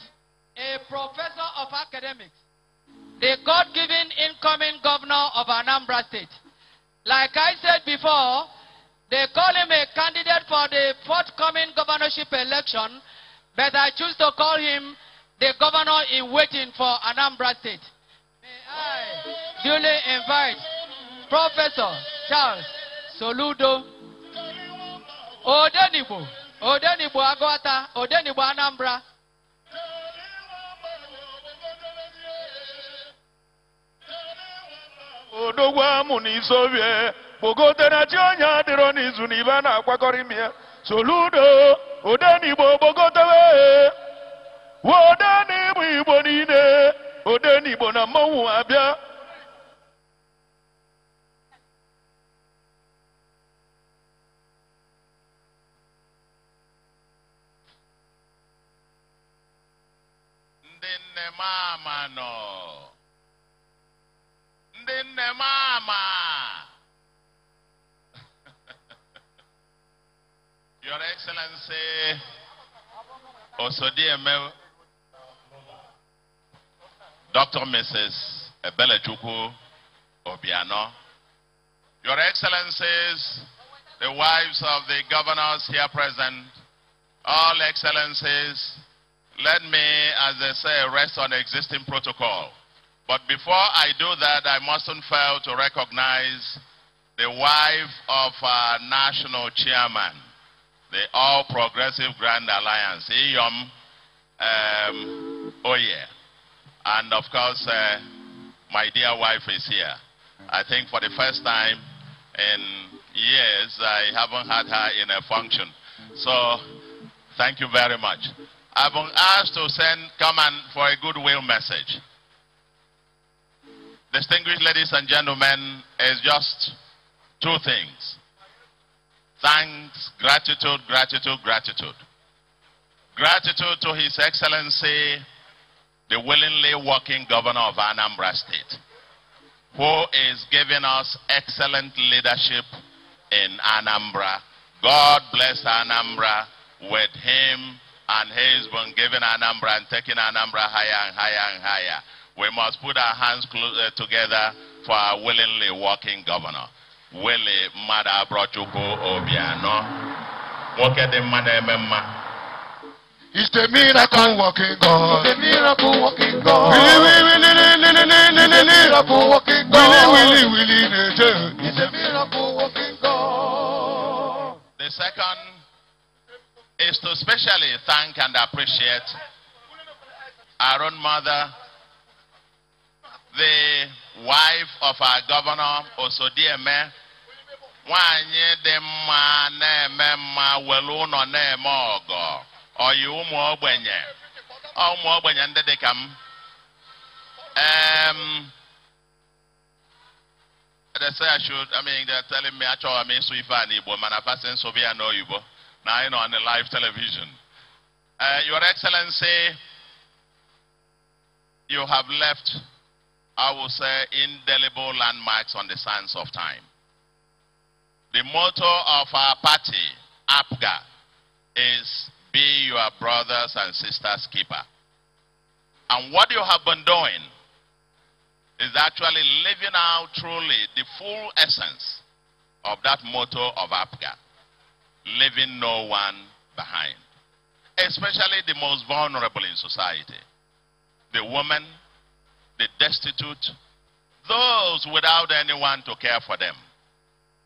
a professor of academics, the God-given incoming governor of Anambra State. Like I said before, they call him a candidate for the forthcoming governorship election, but I choose to call him the governor in waiting for Anambra State. May I duly invite Professor Charles Soludo. Odenibo Agwata, Odenibo Anambra. Odogwa Munisovie, Bogote na Chionya, Deroni Zunivana, Quacorimia, Soludo, Odenibo Bogote. Odenibo Ibonide, Odenibo Namu Abia. Mama no. Ndinne mama. Your Excellency, Osodieme, Dr. Mrs. Ebele Obiano, Your Excellencies, the wives of the governors here present, all Excellencies, let me, as they say, rest on existing protocol. But before I do that, I mustn't fail to recognize the wife of our national chairman, the All Progressive Grand Alliance, Iyom Oye. And of course, my dear wife is here. I think for the first time in years, I haven't had her in a function. So, thank you very much. I've been asked to come for a goodwill message. Distinguished ladies and gentlemen, is just two things. Thanks, gratitude, gratitude, gratitude. Gratitude to His Excellency, the willingly working governor of Anambra State, who is giving us excellent leadership in Anambra. God bless Anambra with him, and he's been giving Anambra and taking Anambra higher and higher and higher. We must put our hands together for our willingly working governor. Willie Mada Brochuko Obiano. It's the miracle working God. It's the miracle working God. Miracle working God. It's a miracle working God. The second is to specially thank and appreciate our own mother, the wife of our governor, Osodieme, Wanye de ma na-eme mma welu ụlọ na-eme ọgọ oyi ụmụ ogbenye ndị dị ka m. They say I should, they're telling me actually I'm in Suifa Igbo, manifesting Obiano Igbo. Now you know on the live television. Your Excellency, you have left, I will say, indelible landmarks on the sands of time. The motto of our party, APGA, is be your brothers and sisters keeper. And what you have been doing is actually living out truly the full essence of that motto of APGA, leaving no one behind, especially the most vulnerable in society, the women, the destitute, those without anyone to care for them.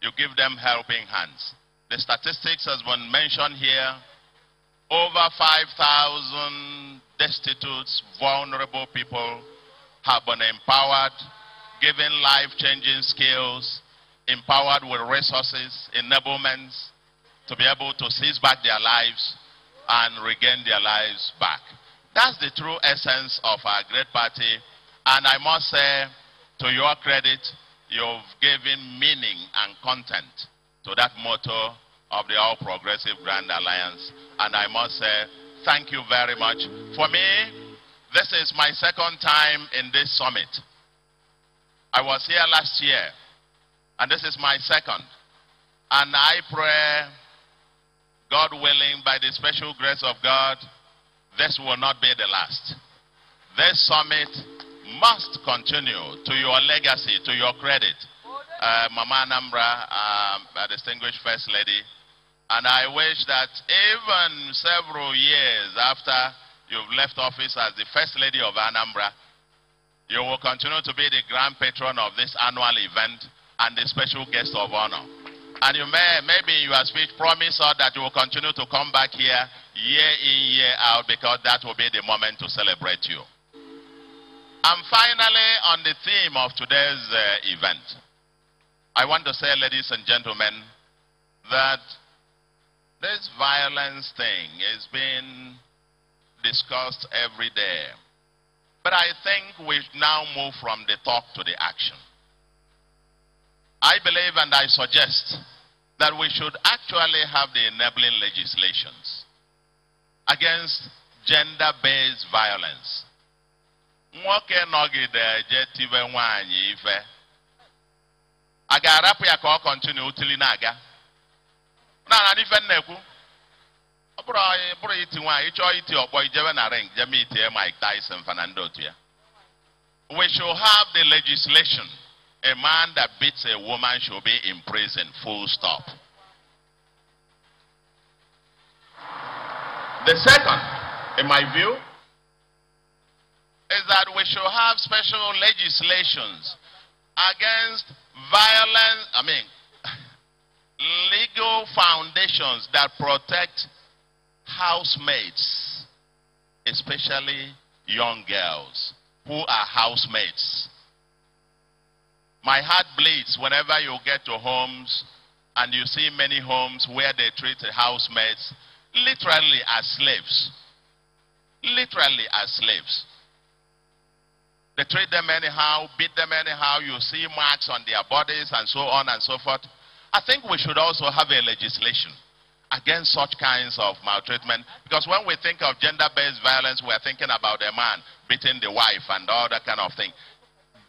You give them helping hands. The statistics has been mentioned here. Over 5,000 destitutes, vulnerable people have been empowered, given life-changing skills, empowered with resources, enablements, to be able to seize back their lives and regain their lives back. That's the true essence of our great party. And I must say, to your credit, you've given meaning and content to that motto of the All Progressive Grand Alliance. And I must say, thank you very much. For me, this is my second time in this summit. I was here last year, and this is my second. And I pray, God willing, by the special grace of God, this will not be the last. This summit must continue to your legacy, to your credit. Mama Anambra, distinguished First Lady. And I wish that even several years after you've left office as the First Lady of Anambra, you will continue to be the grand patron of this annual event and the special guest of honor. And you may, maybe in your speech, promise us that you will continue to come back here year in, year out, because that will be the moment to celebrate you. And finally, on the theme of today's event, I want to say, ladies and gentlemen, that this violence thing is being discussed every day. But I think we now move from the talk to the action. I believe and I suggest that we should actually have the enabling legislations against gender-based violence. Nwoke nọgide je tibe nwaanyị ife. A ga-arapụ ya ka ọ continue utili na-aga. Na ife nnekwu. Ọ bụrụ iti nwaanyị chọọ iti ọkpọ ijebe na ring jeme itie Mike Tyson Fernando otu ya. We should have the legislation. A man that beats a woman should be in prison, full stop. The second, in my view, is that we should have special legislations against violence, legal foundations that protect housemates, especially young girls who are housemates. My heart bleeds whenever you get to homes and you see many homes where they treat the housemates literally as slaves. Literally as slaves. They treat them anyhow, beat them anyhow. You see marks on their bodies and so on and so forth. I think we should also have a legislation against such kinds of maltreatment. Because when we think of gender-based violence, we're thinking about a man beating the wife and all that kind of thing.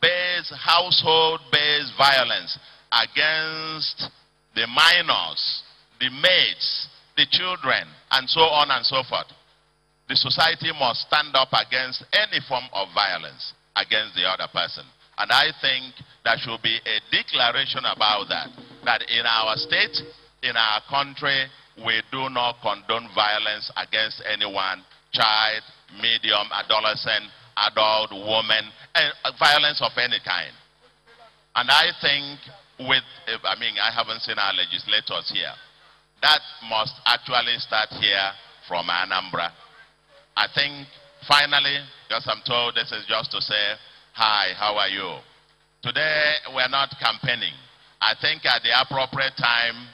Household-based violence against the minors, the maids, the children, and so on and so forth. The society must stand up against any form of violence against the other person. And I think there should be a declaration about that. That in our state, in our country, we do not condone violence against anyone, child, medium, adolescent, adult, woman, and violence of any kind. And I think I haven't seen our legislators here. That must actually start here from Anambra. I think, finally, because I'm told this is just to say, Hi, how are you? Today, we're not campaigning. I think at the appropriate time,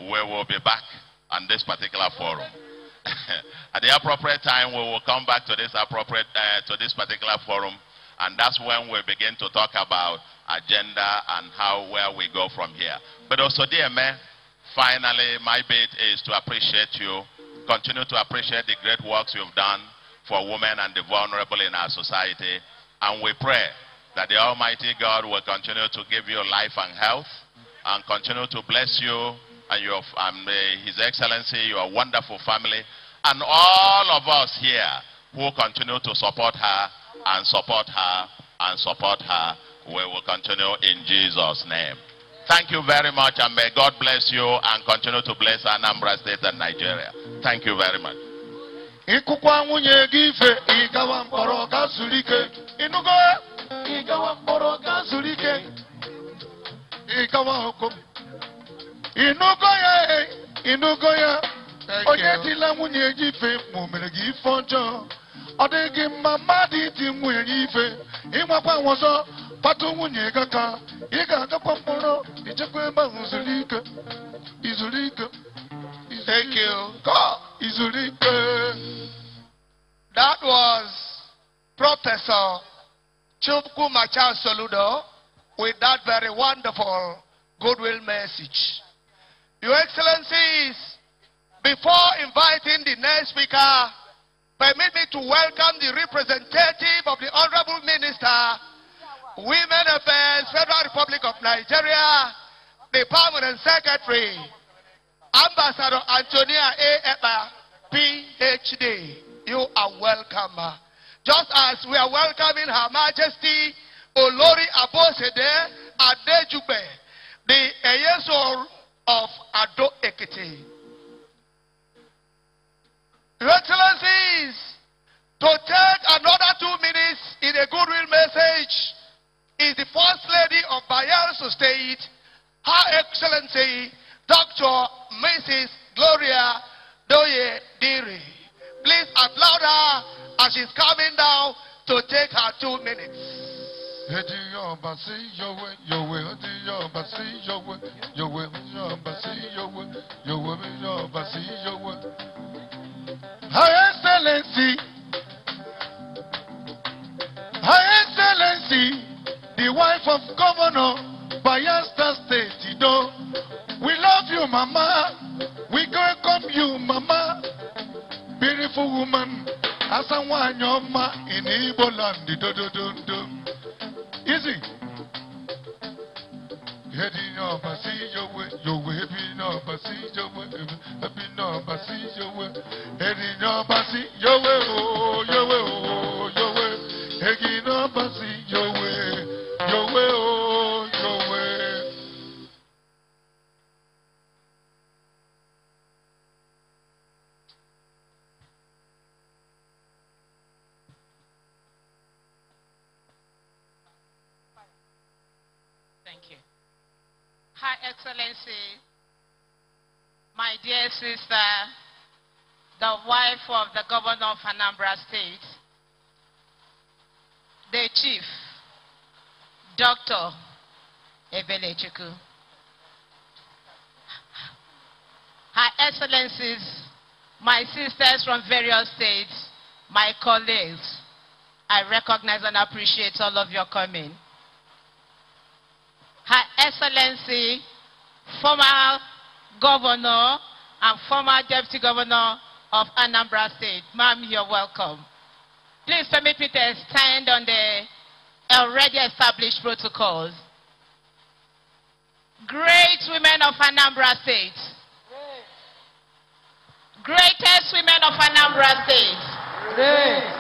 we will be back on this particular forum. At the appropriate time, we will come back to this particular forum, and that's when we begin to talk about agenda and where we go from here. But also, dear man, finally, my bit is to appreciate you, continue to appreciate the great works you've done for women and the vulnerable in our society, and we pray that the Almighty God will continue to give you life and health, and continue to bless you and His Excellency, your wonderful family, and all of us here who continue to support her and support her and support her. We will continue in Jesus' name. Thank you very much, and may God bless you and continue to bless Anambra State and Nigeria. Thank you very much. Ikukwa nwunye gị ife ịgawa mkpọrọ ga zuru ike ịnụgo ịgawa mkpọrọ ga zuru ike ịgawa hukum ịnụgo ya onye dịla nwunye gị ife ma o mere gị ife ọjọọ ọ dị gị mma mmadụ iti nwunye gị ife ịnwakwa nwọzọ kpatụ nwunye gị aka ị ga-agakwa mkpọrọ ichekwa ebe ahụ zuru ike izuru ike. Thank you. God. That was Professor Chukwu Macha Soludo with that very wonderful goodwill message. Your Excellencies, before inviting the next speaker, permit me to welcome the representative of the Honorable Minister, Women Affairs, Federal Republic of Nigeria, the Permanent Secretary, Ambassador Antonia A. Eba, PhD. You are welcome. Just as we are welcoming Her Majesty Olori Abosede Adejugbe, the Eyeso of Ado Ekiti. Your Excellencies, to take another 2 minutes in a goodwill message is the First Lady of Bayelsa State, Her Excellency Dr. Mrs. Gloria Doye Diri. Please applaud her as she's coming down to take her 2 minutes. Her Excellency, the wife of Governor Bayelsa State, we love you, Mama. We welcome you, Mama. Beautiful woman. Asawanyoma in Igbo land. Easy. Heading up, I see your way. Heading up, I see your way. Heading up, I see your way. Heading up, I see your way. Oh, your way, oh, your way. Heading up, I see your way. Your way, oh, your way. Her Excellency, my dear sister, the wife of the Governor of Anambra State, the Chief, Dr. Ebele. Her Excellencies, my sisters from various states, my colleagues, I recognize and appreciate all of your coming. Her Excellency, former Governor and former Deputy Governor of Anambra State, ma'am, you're welcome. Please permit me to stand on the already established protocols. Great women of Anambra State. Greatest women of Anambra State. Great.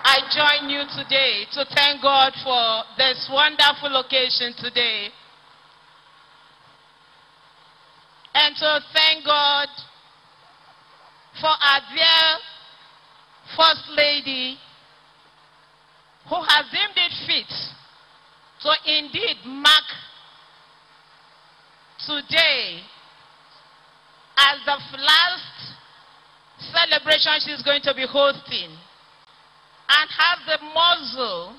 I join you today to thank God for this wonderful occasion today. And to thank God for our dear First Lady who has deemed it fit to indeed mark today as the last celebration she's going to be hosting and has the muzzle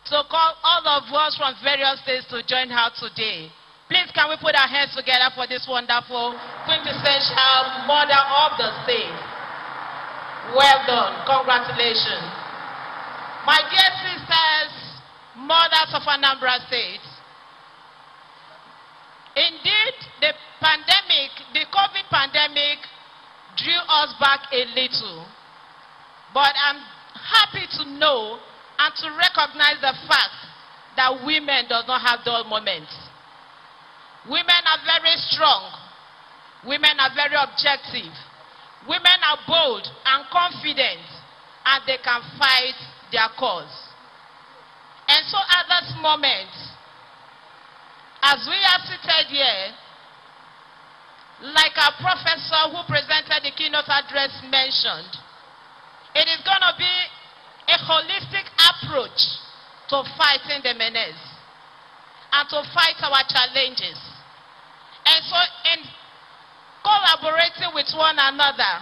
to call all of us from various states to join her today. Please, can we put our hands together for this wonderful quintessential mother of the state? Well done. Congratulations. My dear sisters, mothers of Anambra State, indeed, the COVID pandemic drew us back a little. But I'm happy to know and to recognize the fact that women do not have dull moments. Women are very strong. Women are very objective. Women are bold and confident, and they can fight their cause. And so at this moment, as we are seated here, like our professor who presented the keynote address mentioned, it is going to be a holistic approach to fighting the menace and to fight our challenges. And so in collaborating with one another,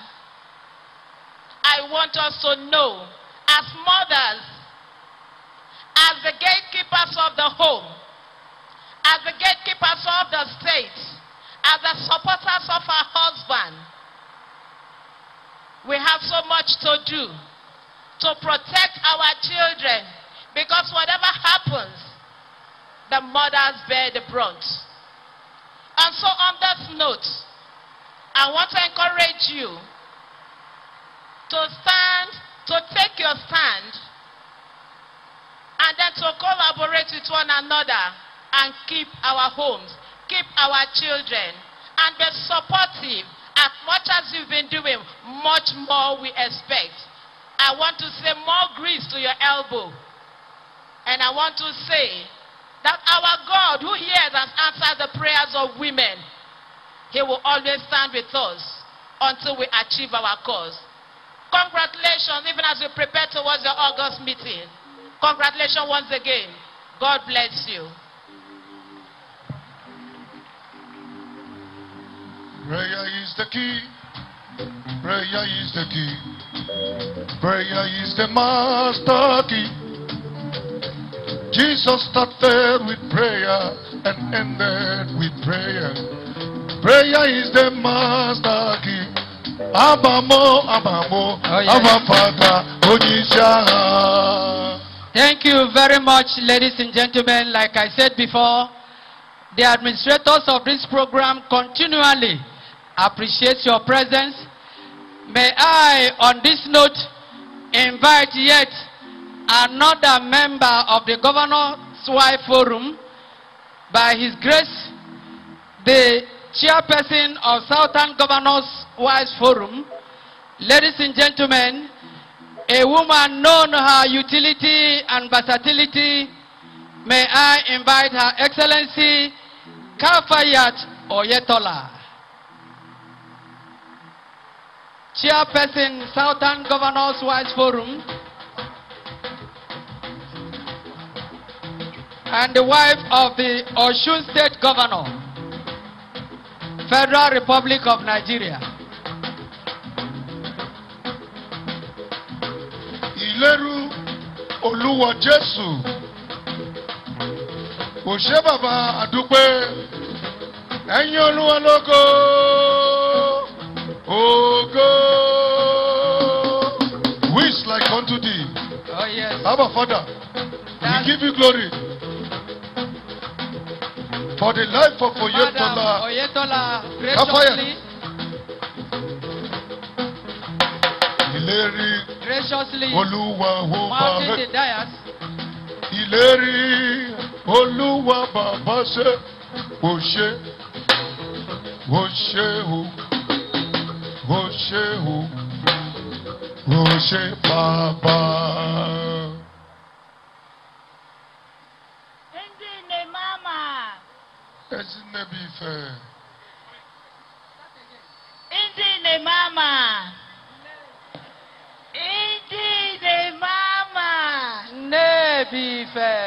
I want us to know, as mothers, as the gatekeepers of the home, as the gatekeepers of the state, as the supporters of our husband, we have so much to do to protect our children, because whatever happens, the mothers bear the brunt. And so on that note, I want to encourage you to take your stand, and then to collaborate with one another and keep our homes, keep our children, and be supportive. As much as you've been doing, much more we expect. I want to say more grease to your elbow. And I want to say that our God, who hears and answers the prayers of women, He will always stand with us until we achieve our cause. Congratulations, even as we prepare towards the August meeting. Congratulations once again. God bless you. Prayer is the key. Prayer is the key. Prayer is the master key. Jesus started with prayer and ended with prayer. Prayer is the master key. Abamo, Abamo, Abba Father, Ojisha. Thank you very much, ladies and gentlemen. Like I said before, the administrators of this program continually appreciate your presence. May I, on this note, invite yet another member of the Governor's Wife Forum, by His Grace, the chairperson of Southern Governor's Wives Forum. Ladies and gentlemen, a woman known her utility and versatility, may I invite Her Excellency Kafayat Oyetola, chairperson, Southern Governors Wives Forum, and the wife of the Osun State Governor, Federal Republic of Nigeria. Ileru Oluwa Jesu. Oshe Baba Adupe. Ẹ̀yin Olúwa lógo. Ogo. Who is like unto thee? Oh yes. Abba Father, we give you glory for the life of Oyetola. Oyetola, graciously, graciously mounting the dais. Ìlérí Olúwa bàbá ṣe, ó ṣe, ó ṣe o, ó ṣe o, ó ṣe bàbá. Ndine mama. Ezine bí ìfẹ́. Ndine mama. Ndine mama. Nebife.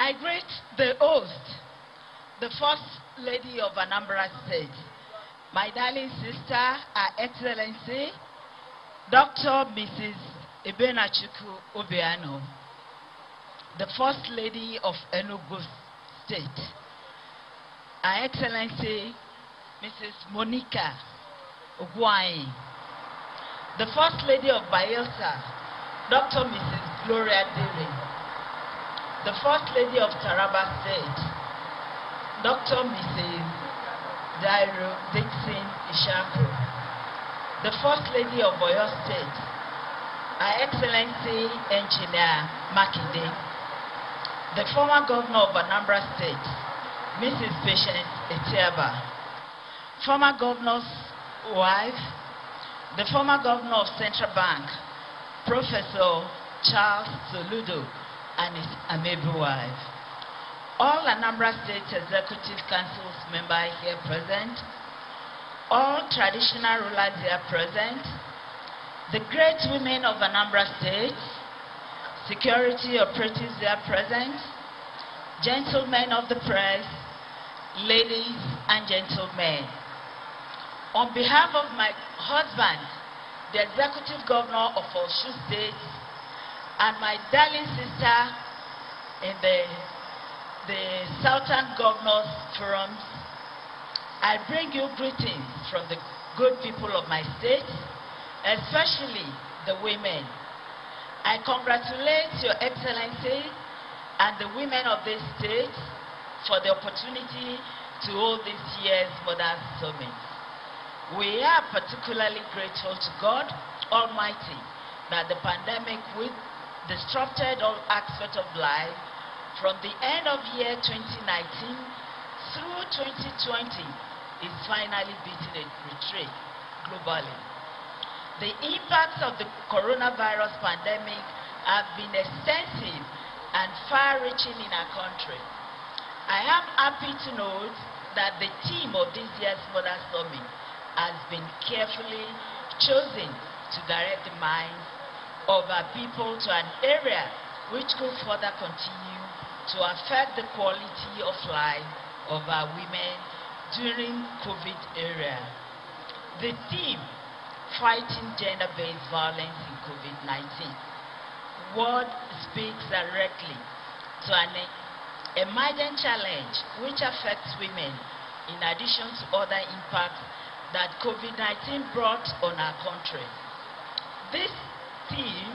I greet the host, the First Lady of Anambra State, my darling sister, Her Excellency, Dr. Mrs. Ebele Obiano, the First Lady of Enugu State, Her Excellency Mrs. Monica Ogwai, the First Lady of Bayelsa, Dr. Mrs. Gloria Dere, the First Lady of Taraba State, Dr. Mrs. Dairo Dixon Ishaku, the First Lady of Oyo State, Her Excellency Engineer Makinde, the former Governor of Anambra State, Mrs. Patience Etiaba, former Governor's wife, the former Governor of Central Bank, Professor Charles Soludo, and his amiable wife. All Anambra State Executive Council's members here present, all traditional rulers here present, the great women of Anambra State, security operatives here present, gentlemen of the press, ladies and gentlemen. On behalf of my husband, the Executive Governor of Osun State, and my darling sister in the Southern Governors Forums, I bring you greetings from the good people of my state, especially the women. I congratulate Your Excellency and the women of this state for the opportunity to hold this year's Mothers Summit. We are particularly grateful to God Almighty that the pandemic which disrupted all aspects of life from the end of year 2019 through 2020 is finally beating a retreat globally. The impacts of the coronavirus pandemic have been extensive and far-reaching in our country. I am happy to note that the theme of this year's Mother Summit has been carefully chosen to direct the minds of our people to an area which could further continue to affect the quality of life of our women during COVID era. The theme, Fighting Gender-Based Violence in COVID-19, word speaks directly to an emergent challenge which affects women in addition to other impacts that COVID-19 brought on our country. This theme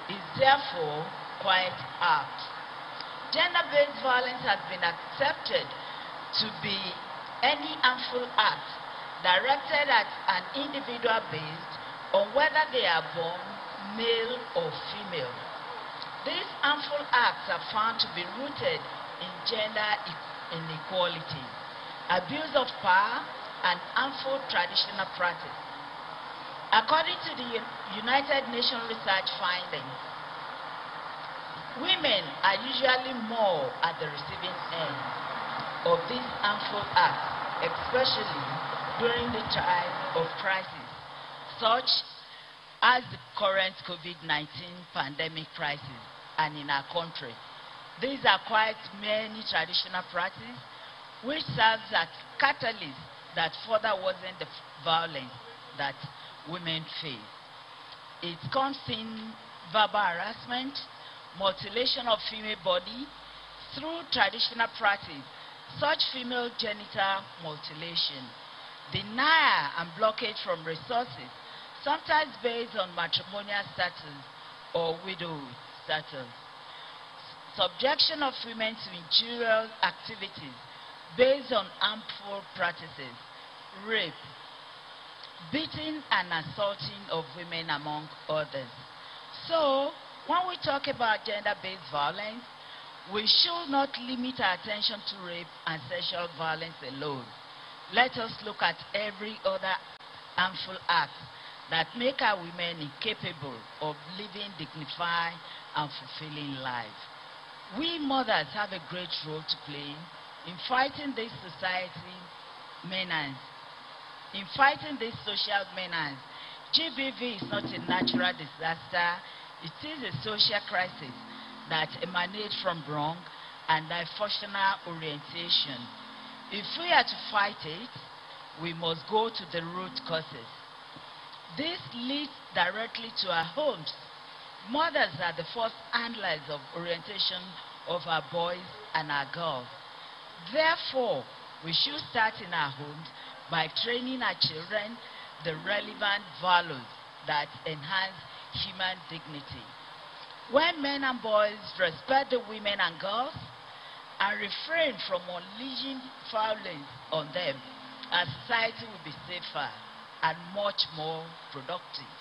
is therefore quite apt. Gender-based violence has been accepted to be any harmful act directed at an individual based on whether they are born male or female. These harmful acts are found to be rooted in gender inequality, abuse of power, and harmful traditional practice. According to the United Nations research findings, women are usually more at the receiving end of these harmful acts, especially during the time of crisis, such as the current COVID-19 pandemic crisis and in our country. These are quite many traditional practices which serves as catalysts that further worsen the violence that women face. It comes in verbal harassment, mutilation of female body through traditional practice, such female genital mutilation, denial and blockage from resources, sometimes based on matrimonial status or widow status, subjection of women to injurious activities based on harmful practices, rape, beating and assaulting of women, among others. So, when we talk about gender-based violence, we should not limit our attention to rape and sexual violence alone. Let us look at every other harmful act that make our women incapable of living dignified and fulfilling life. We mothers have a great role to play in fighting this society menace. In fighting this social menace, GBV is not a natural disaster, it is a social crisis that emanates from wrong and dysfunctional orientation. If we are to fight it, we must go to the root causes. This leads directly to our homes. Mothers are the first handlers of orientation of our boys and our girls. Therefore, we should start in our homes by training our children the relevant values that enhance human dignity. When men and boys respect the women and girls and refrain from unleashing violence on them, our society will be safer and much more productive.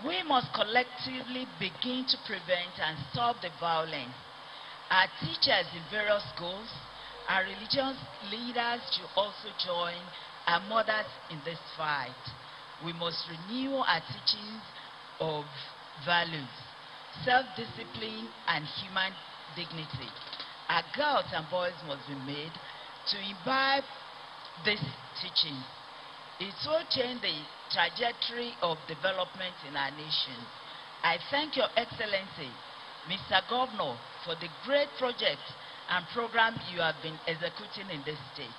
We must collectively begin to prevent and stop the violence. Our teachers in various schools, our religious leaders should also join our mothers in this fight. We must renew our teachings of values, self-discipline, and human dignity. Our girls and boys must be made to imbibe this teaching. It will change the trajectory of development in our nation. I thank Your Excellency, Mr. Governor, for the great projects and programs you have been executing in this state.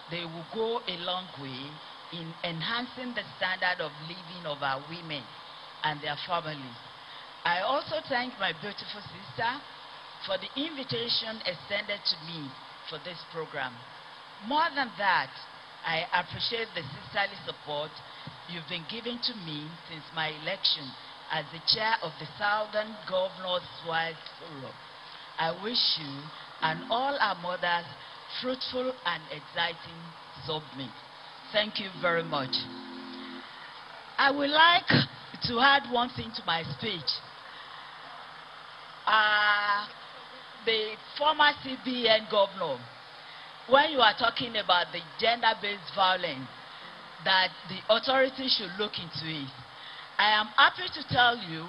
They will go a long way in enhancing the standard of living of our women and their families. I also thank my beautiful sister for the invitation extended to me for this program. More than that, I appreciate the sisterly support you've been giving to me since my election as the chair of the Southern Governors' Wives Forum. I wish you and all our mothers fruitful and exciting summit. Thank you very much. I would like to add one thing to my speech. The former CBN governor, when you are talking about the gender-based violence, that the authorities should look into it. I am happy to tell you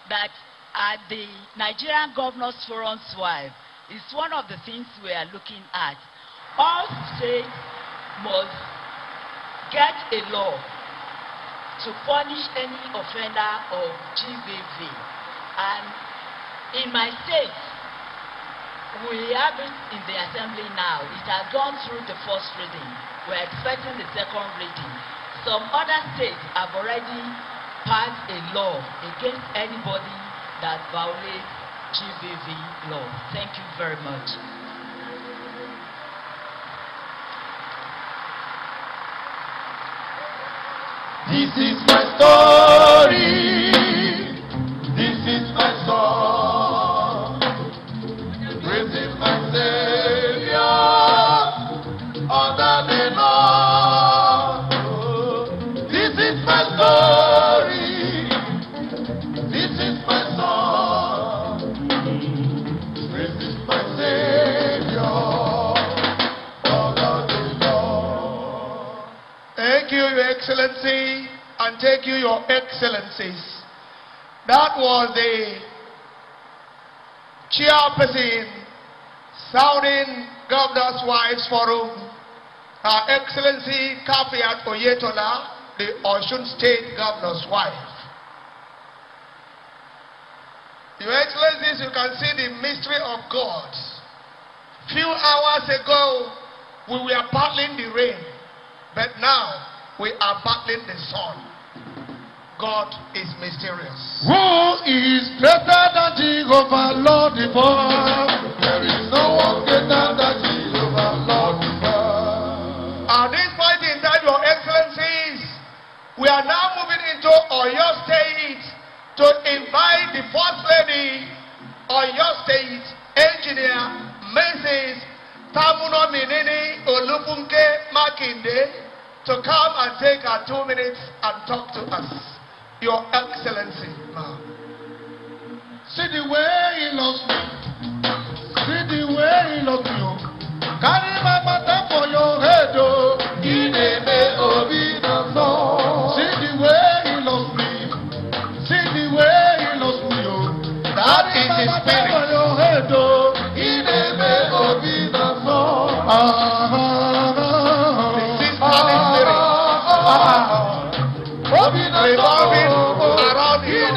that at the Nigerian Governors Forum's wife is one of the things we are looking at. All states must get a law to punish any offender of GBV. And in my state, we have it in the assembly now. It has gone through the first reading. We're expecting the second reading. Some other states have already passed a law against anybody that violates GBV law. Thank you very much. This is my story. This is my song. Praising my Savior under the Lord. This is my story. This is my song. Praising my Savior under the Lord. Thank you, Your Excellency, and thank you, Your Excellencies. That was the chairperson, Southern Governors' Wives Forum, Her Excellency Kafiat Oyetola, the Osun State Governor's wife. Your Excellencies, you can see the mystery of God. Few hours ago, we were battling the rain, but now we are battling the sun. God is mysterious. Who is greater than Jehovah, Lord divine? There is no one greater than Jehovah, Lord divine. At this point in time, Your Excellencies, we are now moving into Oyo State to invite the First Lady, Oyo State Engineer Mrs. Tamuno Minini Olufunke Makinde, to come and take her 2 minutes and talk to us. Your Excellency, ma'am. See the way he loves me. See the way he loves you. Carry my matter for your head, oh. See the way he loves me. See the way he loves me, oh. That is the spirit. For your head, oh. Revolving around you.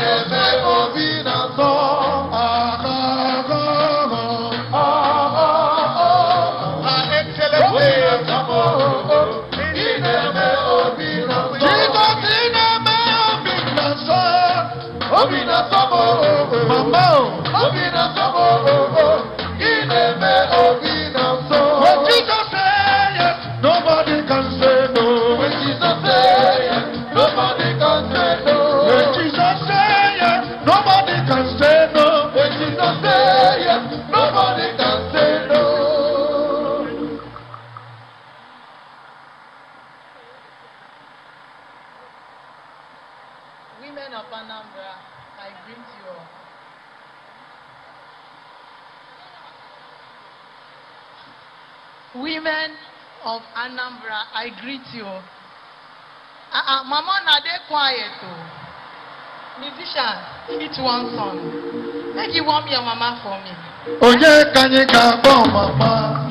Women of Anambra, I greet you. Mama Nade quiet. Musician, hit one song. Make you warm your mama for me. Oye kanyika bo mama.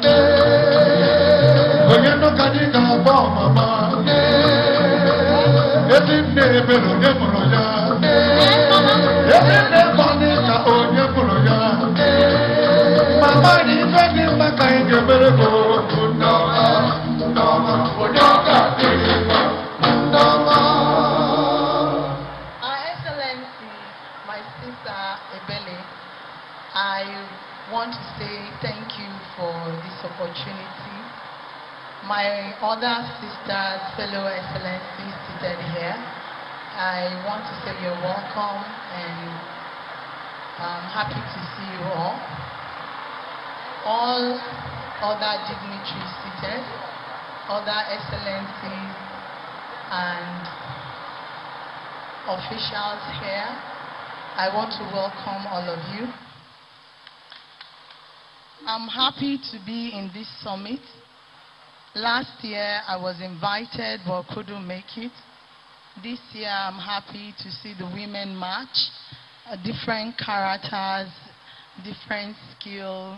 Oye no kanyika bo mama. Ezinne belo nye mulo ya. Ezinne kanyika onye mulo ya. Mama ni feni makai gebere go. Ndoma, ndoma, odoka tiriwa. Ndoma. Excellency, my sister Ebele, I want to say thank you for this opportunity. My other sisters, fellow excellencies seated here, I want to say you're welcome and I'm happy to see you all. All other dignitaries seated, other excellencies and officials here, I want to welcome all of you. I'm happy to be in this summit. Last year I was invited but couldn't make it. This year I'm happy to see the women march, different characters, different skill,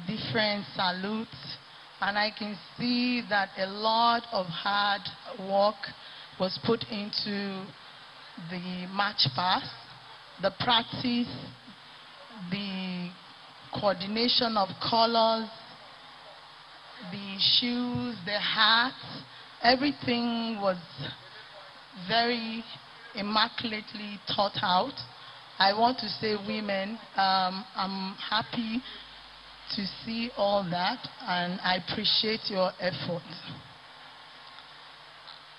different salutes, and I can see that a lot of hard work was put into the march past, the practice, the coordination of colors, the shoes, the hats, everything was very immaculately thought out. I want to say, women, I'm happy to see all that and I appreciate your effort.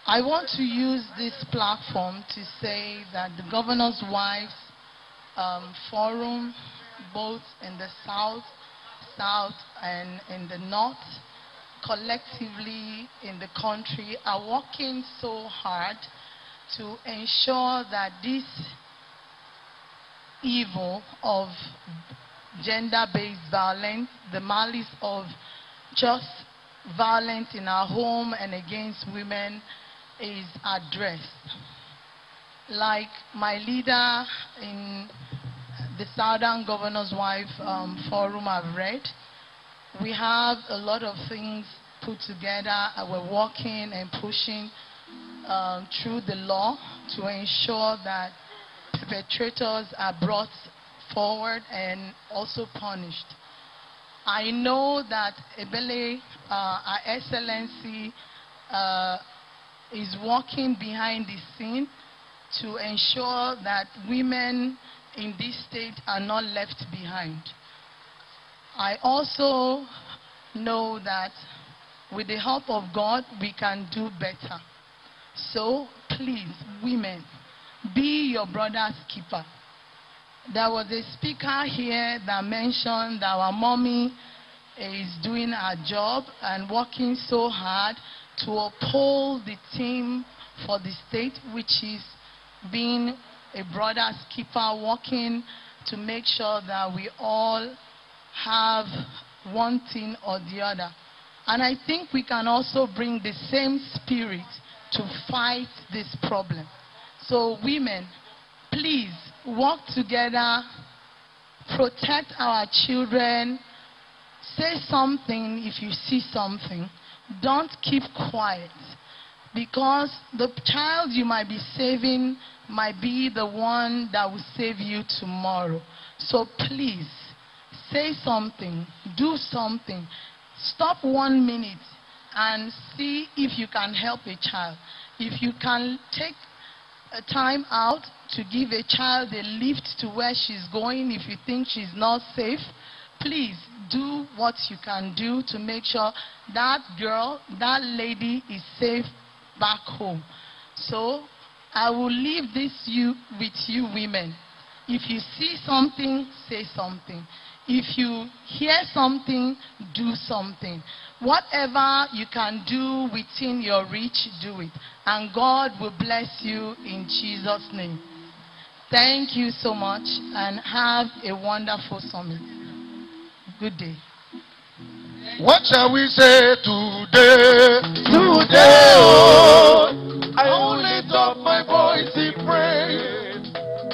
I want to use this platform to say that the Governor's Wives Forum, both in the South and in the North, collectively in the country, are working so hard to ensure that this evil of gender-based violence, the malice of just violence in our home and against women is addressed. Like my leader in the Southern Governor's Wife Forum I've read, we have a lot of things put together. We're working and pushing through the law to ensure that perpetrators are brought forward and also punished. I know that Ebele, our Excellency, is working behind the scene to ensure that women in this state are not left behind. I also know that with the help of God, we can do better. So please, women, be your brother's keeper. There was a speaker here that mentioned that our mommy is doing her job and working so hard to uphold the team for the state, which is being a brother's keeper, working to make sure that we all have one thing or the other. And I think we can also bring the same spirit to fight this problem. So women, please work together, protect our children, say something if you see something. Don't keep quiet, because the child you might be saving might be the one that will save you tomorrow. So please, say something, do something. Stop 1 minute and see if you can help a child. If you can take a time out to give a child a lift to where she's going, if you think she's not safe, please do what you can do to make sure that girl, that lady is safe back home. So I will leave this with you women. If you see something, say something. If you hear something, do something. Whatever you can do within your reach, do it. And God will bless you in Jesus' name. Thank you so much and have a wonderful summit. Good day. What shall we say today? Today, oh, I will lift up my voice in praise.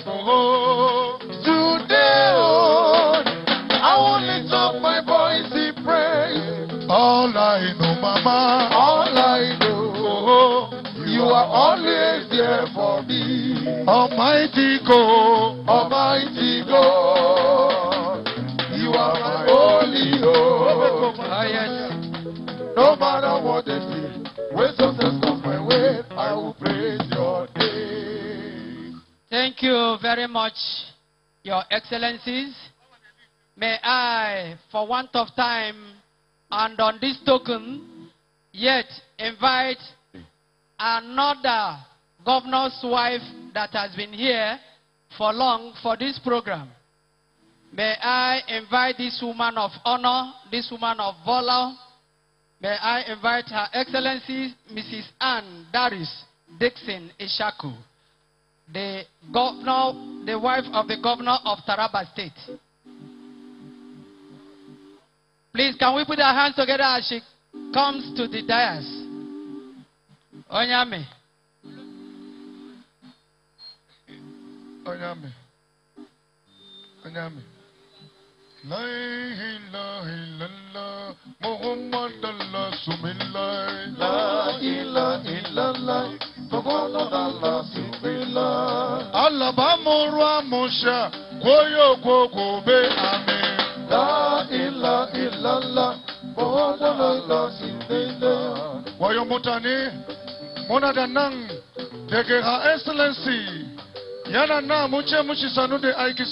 Oh, today, oh, I will lift up my voice in praise. All I know, Mama, all I know, oh, you are always there for me. Almighty God, Almighty God, you are my holy hope. No matter what they say, when success comes my way, I will praise your name. Thank you very much, Your Excellencies. May I, for want of time, and on this token, yet invite another governor's wife that has been here for long for this program. May I invite this woman of honor, this woman of valor. May I invite Her Excellency Mrs. Ann Daris Dixon Ishaku, the governor, the wife of the governor of Taraba State. Please, can we put our hands together as she comes to the dais? Onyame. Onyame. Onyame. La ilaha illallah Muhammad Rasulullah. La ilaha illallah Muhammad Rasulullah. Allah ba morwa mosha koyo kokobe amen. La ilaha illallah Muhammad Rasulullah. Wayo mutani mona danang dege Her Excellency yana na muche muchi sanude aiki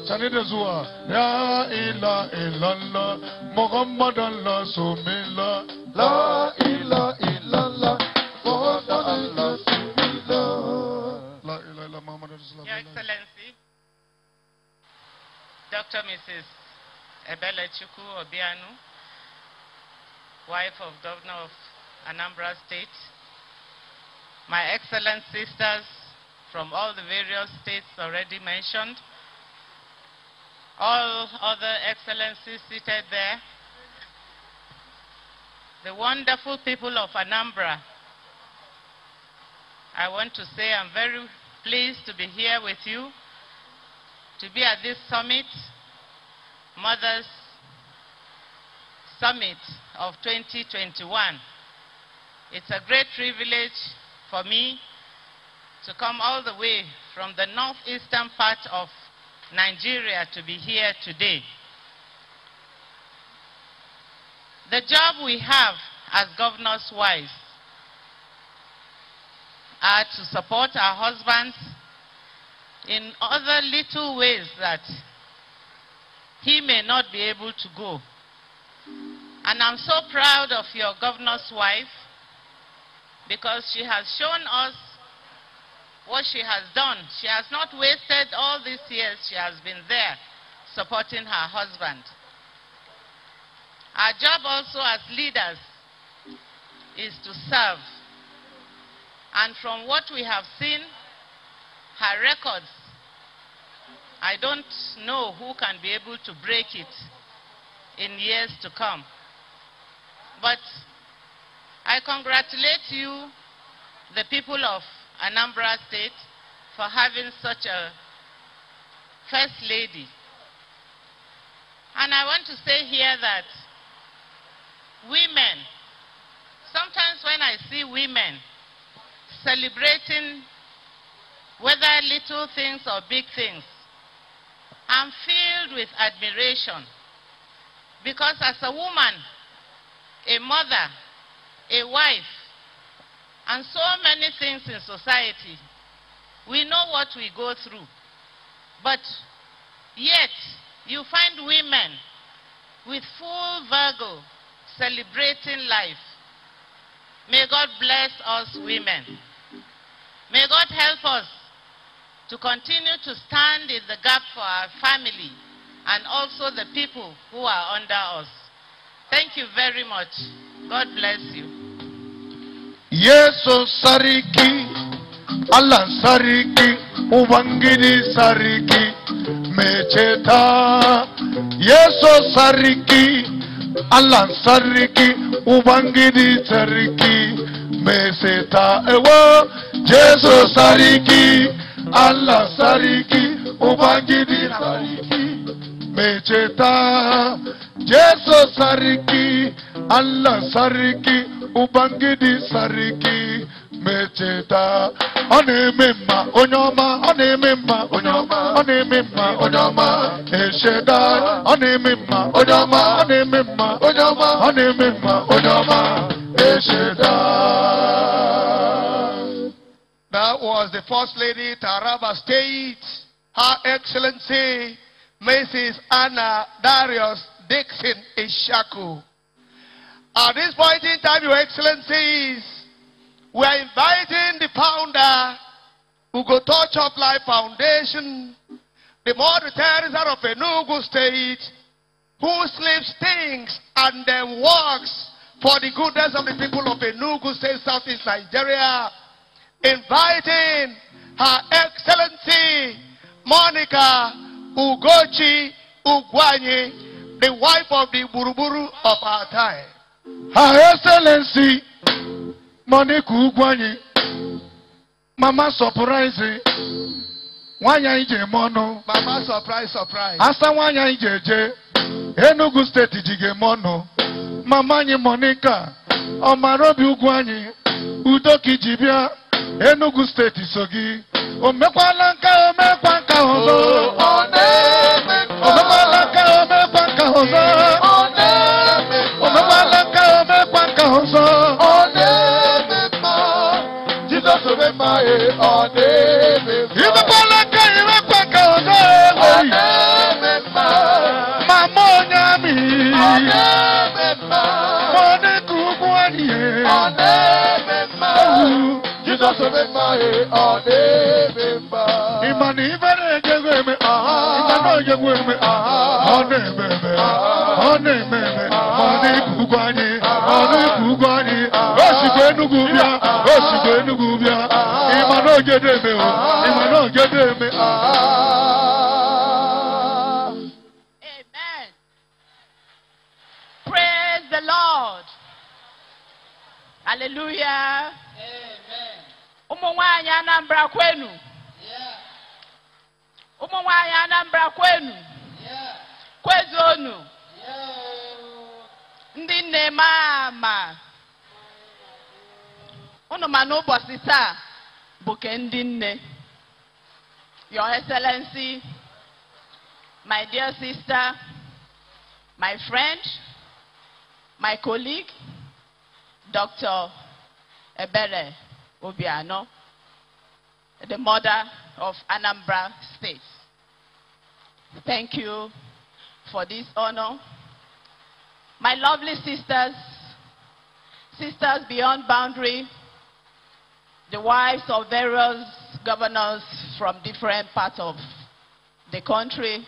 sanude zuwa ya ila illallah Muhammadan Rasulullah. La ila illallah Muhammadan Rasulullah. La ila illallah Muhammadan Rasulullah. Your Excellency, Dr. Mrs. Ebele Obiano, wife of Governor of Anambra State, my excellent sisters from all the various states already mentioned, all other excellencies seated there, the wonderful people of Anambra, I want to say I'm very pleased to be here with you, to be at this summit, Mothers Summit of 2021. It's a great privilege for me to come all the way from the northeastern part of Nigeria to be here today. The job we have as governors' wives are to support our husbands in other little ways that he may not be able to go. And I'm so proud of your governor's wife because she has shown us what she has done. She has not wasted all these years she has been there supporting her husband. Our job also as leaders is to serve. And from what we have seen, her records, I don't know who can be able to break it in years to come. But I congratulate you, the people of Anambra State, for having such a first lady. And I want to say here that women, sometimes when I see women celebrating whether little things or big things, I'm filled with admiration. Because as a woman, a mother, a wife, and so many things in society, we know what we go through. But yet, you find women with full vigor celebrating life. May God bless us women. May God help us to continue to stand in the gap for our family and also the people who are under us. Thank you very much. God bless you. Yeso sariki, Allah sariki, Ubangiji sariki, mecheta. Yeso sariki, Allah sariki ubangiji sariki meseta ewo Jesus sariki Allah sariki ubangiji sariki mecheta Jesus sariki Allah sariki ubangiji sariki mecheta onemema onyoma onemema onyoma onemema onyoma esheda onemema onyoma onemema onyoma onemema onyoma esheda. That was the First Lady Taraba State, Her Excellency Mrs. Anna Darius Dixon Ishaku. At this point in time, Your Excellencies, we are inviting the founder, Ugo Touch of Life Foundation, the mother Teresa of Enugu State, who sleeps, thinks, and then works for the goodness of the people of Enugu State, Southeast Nigeria, inviting Her Excellency Monica Ugochi Ugwanyi, the wife of the Buruburu of our time. Her Excellency Monica Ugwanyi, Mama surprise, Wanya ije mono. Mama surprise, surprise. Asa wanya ijeje, Enugu State jige mono. Mama nye Monica, Omarobi Ugwanyi, Udoki jibia, Enugu State isogi. Omekwalanka hozo. Omekwalanka hozo. Omekwalanka hozo. Jesus remember Amen. Praise the Lord. Hallelujah. Amen. Umwanya Anambra kwenu. Umwanya Anambra kwenu. Kwezonu. Ndi nne mama. Unu manu bosita buke ndi nne. Your Excellency, my dear sister, my friend, my colleague, Dr. Ebele Obiano, the mother of Anambra State. Thank you for this honor. My lovely sisters, sisters beyond boundary, the wives of various governors from different parts of the country,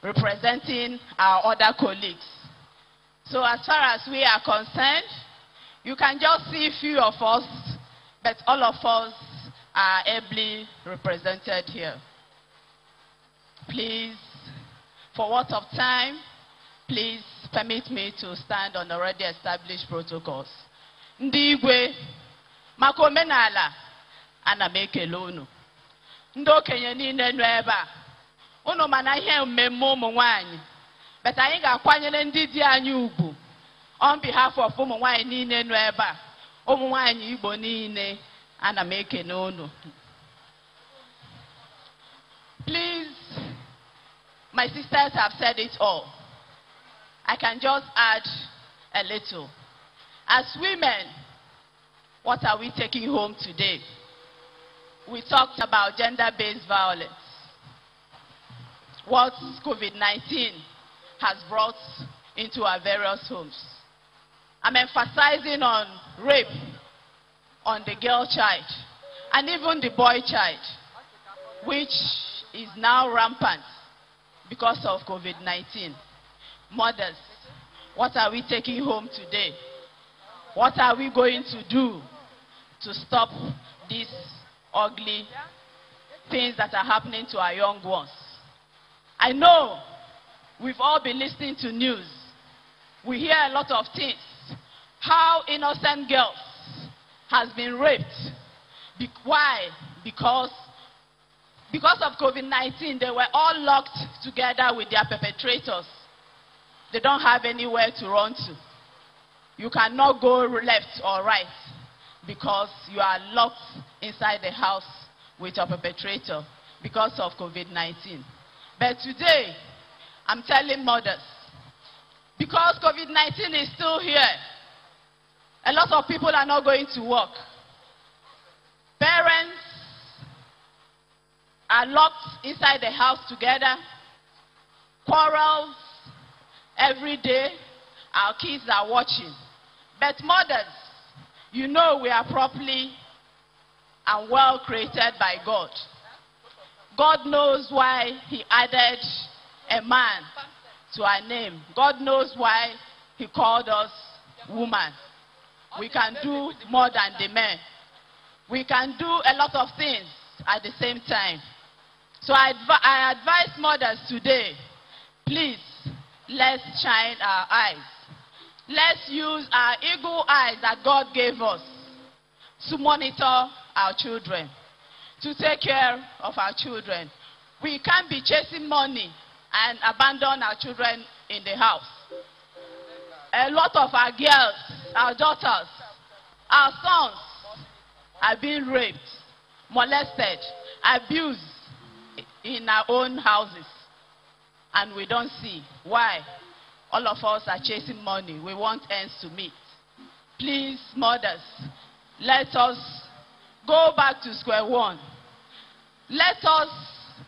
representing our other colleagues. So as far as we are concerned, you can just see few of us, but all of us are ably represented here. Please, for what of time, please permit me to stand on already established protocols. Ndị igwe, maka omenala, ana m ekele unu. Ndị okenye niile nọ ebe a, unu mana ihe mmemme ụmụ nwanyị, but anyị ga-akwanyere ndị di anyị ugwu. On behalf of ụmụ nwanyị niile nọ ebe a, ụmụ nwanyị Igbo niile, ana m ekele unu. Please, my sisters have said it all. I can just add a little. As women, what are we taking home today? We talked about gender-based violence. What COVID-19 has brought into our various homes. I'm emphasizing on rape, on the girl child, and even the boy child, which is now rampant because of COVID-19. Mothers, what are we taking home today? What are we going to do to stop these ugly things that are happening to our young ones? I know we've all been listening to news, we hear a lot of things. How innocent girls has been raped. Why? Because of COVID-19, they were all locked together with their perpetrators. They don't have anywhere to run to. You cannot go left or right because you are locked inside the house with your perpetrator because of COVID-19. But today, I'm telling mothers, because COVID-19 is still here, a lot of people are not going to work. Parents are locked inside the house together, quarrels every day, our kids are watching. But mothers, you know we are properly and well created by God. God knows why he added a man to our name. God knows why he called us woman. We can do more than the men. We can do a lot of things at the same time. So I advise mothers today, please, let's shine our eyes. Let's use our eagle eyes that God gave us to monitor our children, to take care of our children. We can't be chasing money and abandon our children in the house. A lot of our girls, our daughters, our sons are being raped, molested, abused in our own houses. And we don't see why. All of us are chasing money. We want ends to meet. Please, mothers, let us go back to square one. Let us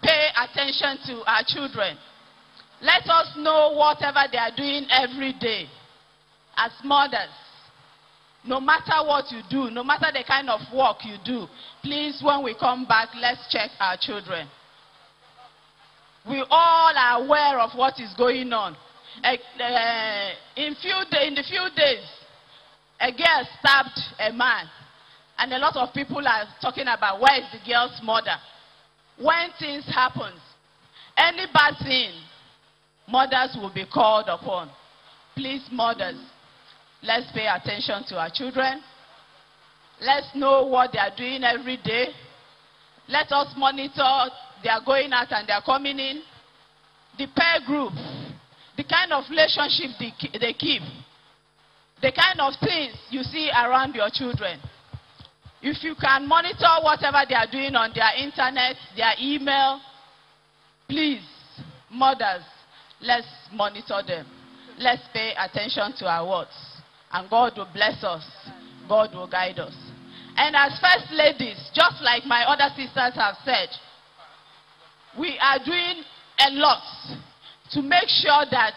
pay attention to our children. Let us know whatever they are doing every day. As mothers, no matter what you do, no matter the kind of work you do, please, when we come back, let's check our children. We all are aware of what is going on. In the few days, a girl stabbed a man, and a lot of people are talking about where is the girl's mother. When things happen, any bad thing, mothers will be called upon. Please, mothers, let's pay attention to our children. Let's know what they are doing every day. Let us monitor their going out and their coming in. The pair group, the kind of relationship they keep, the kind of things you see around your children. If you can monitor whatever they are doing on their internet, their email, please, mothers, let's monitor them. Let's pay attention to our words. And God will bless us. God will guide us. And as first ladies, just like my other sisters have said, we are doing a lot to make sure that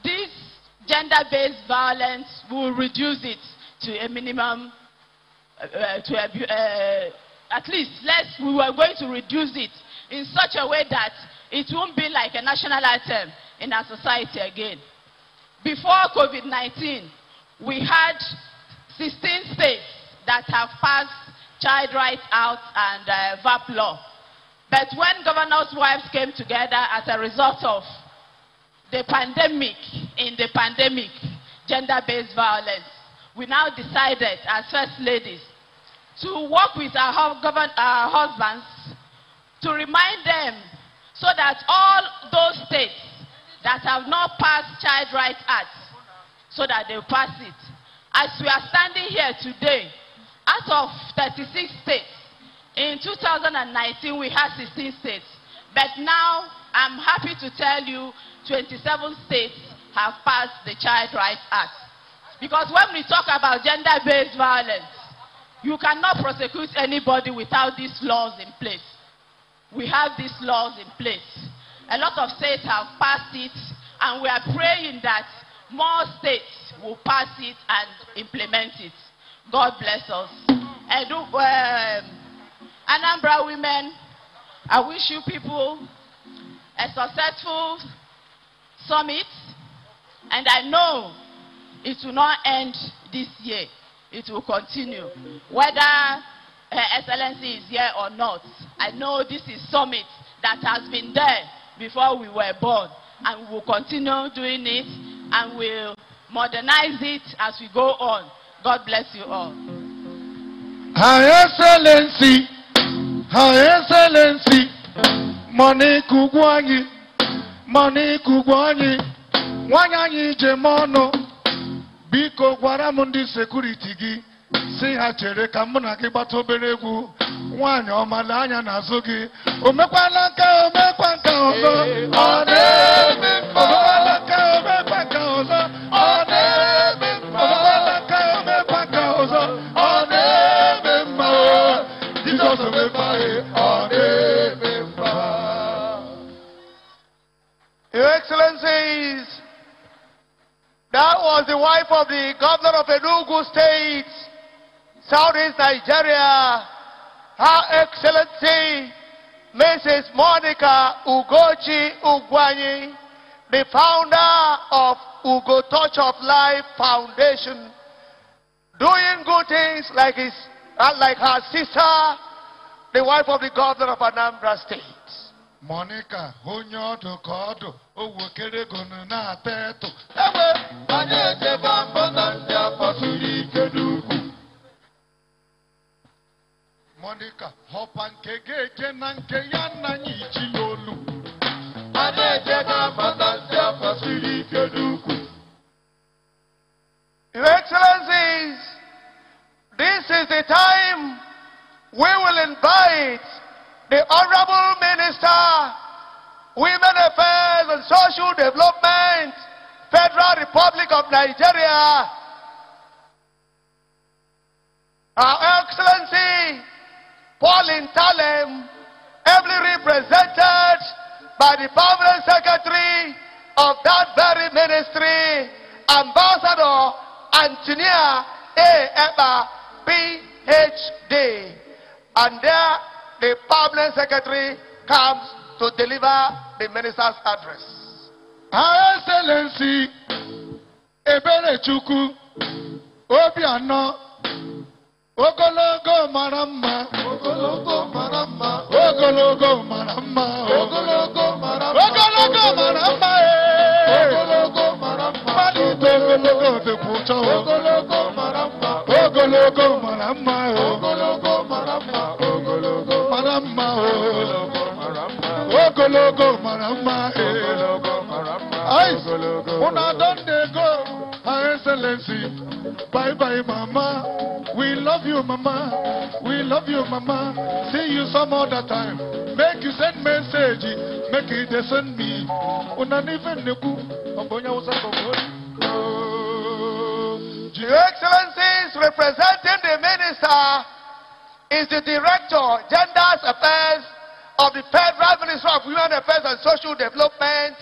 this gender-based violence will reduce it to a minimum, at least we are going to reduce it in such a way that it won't be like a national item in our society again. Before COVID-19, we had 16 states that have passed Child Rights Act and VAP law. But when governors' wives came together as a result of the pandemic, gender-based violence, we now decided as first ladies to work with our husbands to remind them so that all those states that have not passed Child Rights Act, so that they pass it. As we are standing here today, out of 36 states, in 2019 we had 16 states, but now I'm happy to tell you 27 states have passed the Child Rights Act. Because when we talk about gender-based violence, you cannot prosecute anybody without these laws in place. We have these laws in place. A lot of states have passed it, and we are praying that more states will pass it and implement it. God bless us. Anambra women, I wish you people a successful summit, and I know it will not end this year. It will continue. Whether Her Excellency is here or not, I know this is summit that has been there before we were born, and we will continue doing it, and we'll modernize it as we go on. God bless you all. Her Excellency, money kugwanyi, wanyanyi jemono, biko gwaramundi security gi, si ha chere ka mụ na gị gbata obere egwu, nwanyị ọmala anya n'azụ gị, omekwala nka ọzọ, ọ na-eme mma, omekwala nka ọzọ, ọ na-eme mma, omekwala nka ọzọ, ọ na-eme mma, Jizọs omekwaghị, ọ na-eme mma. Your Excellencies, that was the wife of the governor of Enugu State, Southeast Nigeria, Her Excellency, Mrs. Monica Ugochi Ugwanyi, the founder of Ugo Touch of Life Foundation, doing good things like her sister, the wife of the governor of Anambra State. Monica, honyodo kodo, owokere gonu na teto. Monica, hopan kege na nke ya na nyichi lolu. Your Excellencies, this is the time we will invite the Honorable Minister, Women Affairs and Social Development, Federal Republic of Nigeria, Her Excellency, Pauline Talem, ably represented by the Permanent Secretary of that very ministry, Ambassador Antonia A. Eba, PhD. And there, the Permanent Secretary comes to deliver the minister's address. Her Excellency, Ebele Chukwu, Obiano, Ogologo Marama, Ogologo Marama, Ogologo Marama, Ogologo Marama, Ogologo Marama, Ogologo Marama, Ogologo de Pucho, Ogologo Marama, Ogologo Marama, Ogologo Marama, Ogologo Marama, Ogologo Marama, Ogologo Marama, Ogologo. Una donde go, Her Excellency, bye bye Mama. We love you, Mama. We love you, Mama. See you some other time. Make you send message. Make it send me. Your Excellencies, representing the Minister is the Director, Gender Affairs of the Federal Ministry of Women Affairs and Social Development,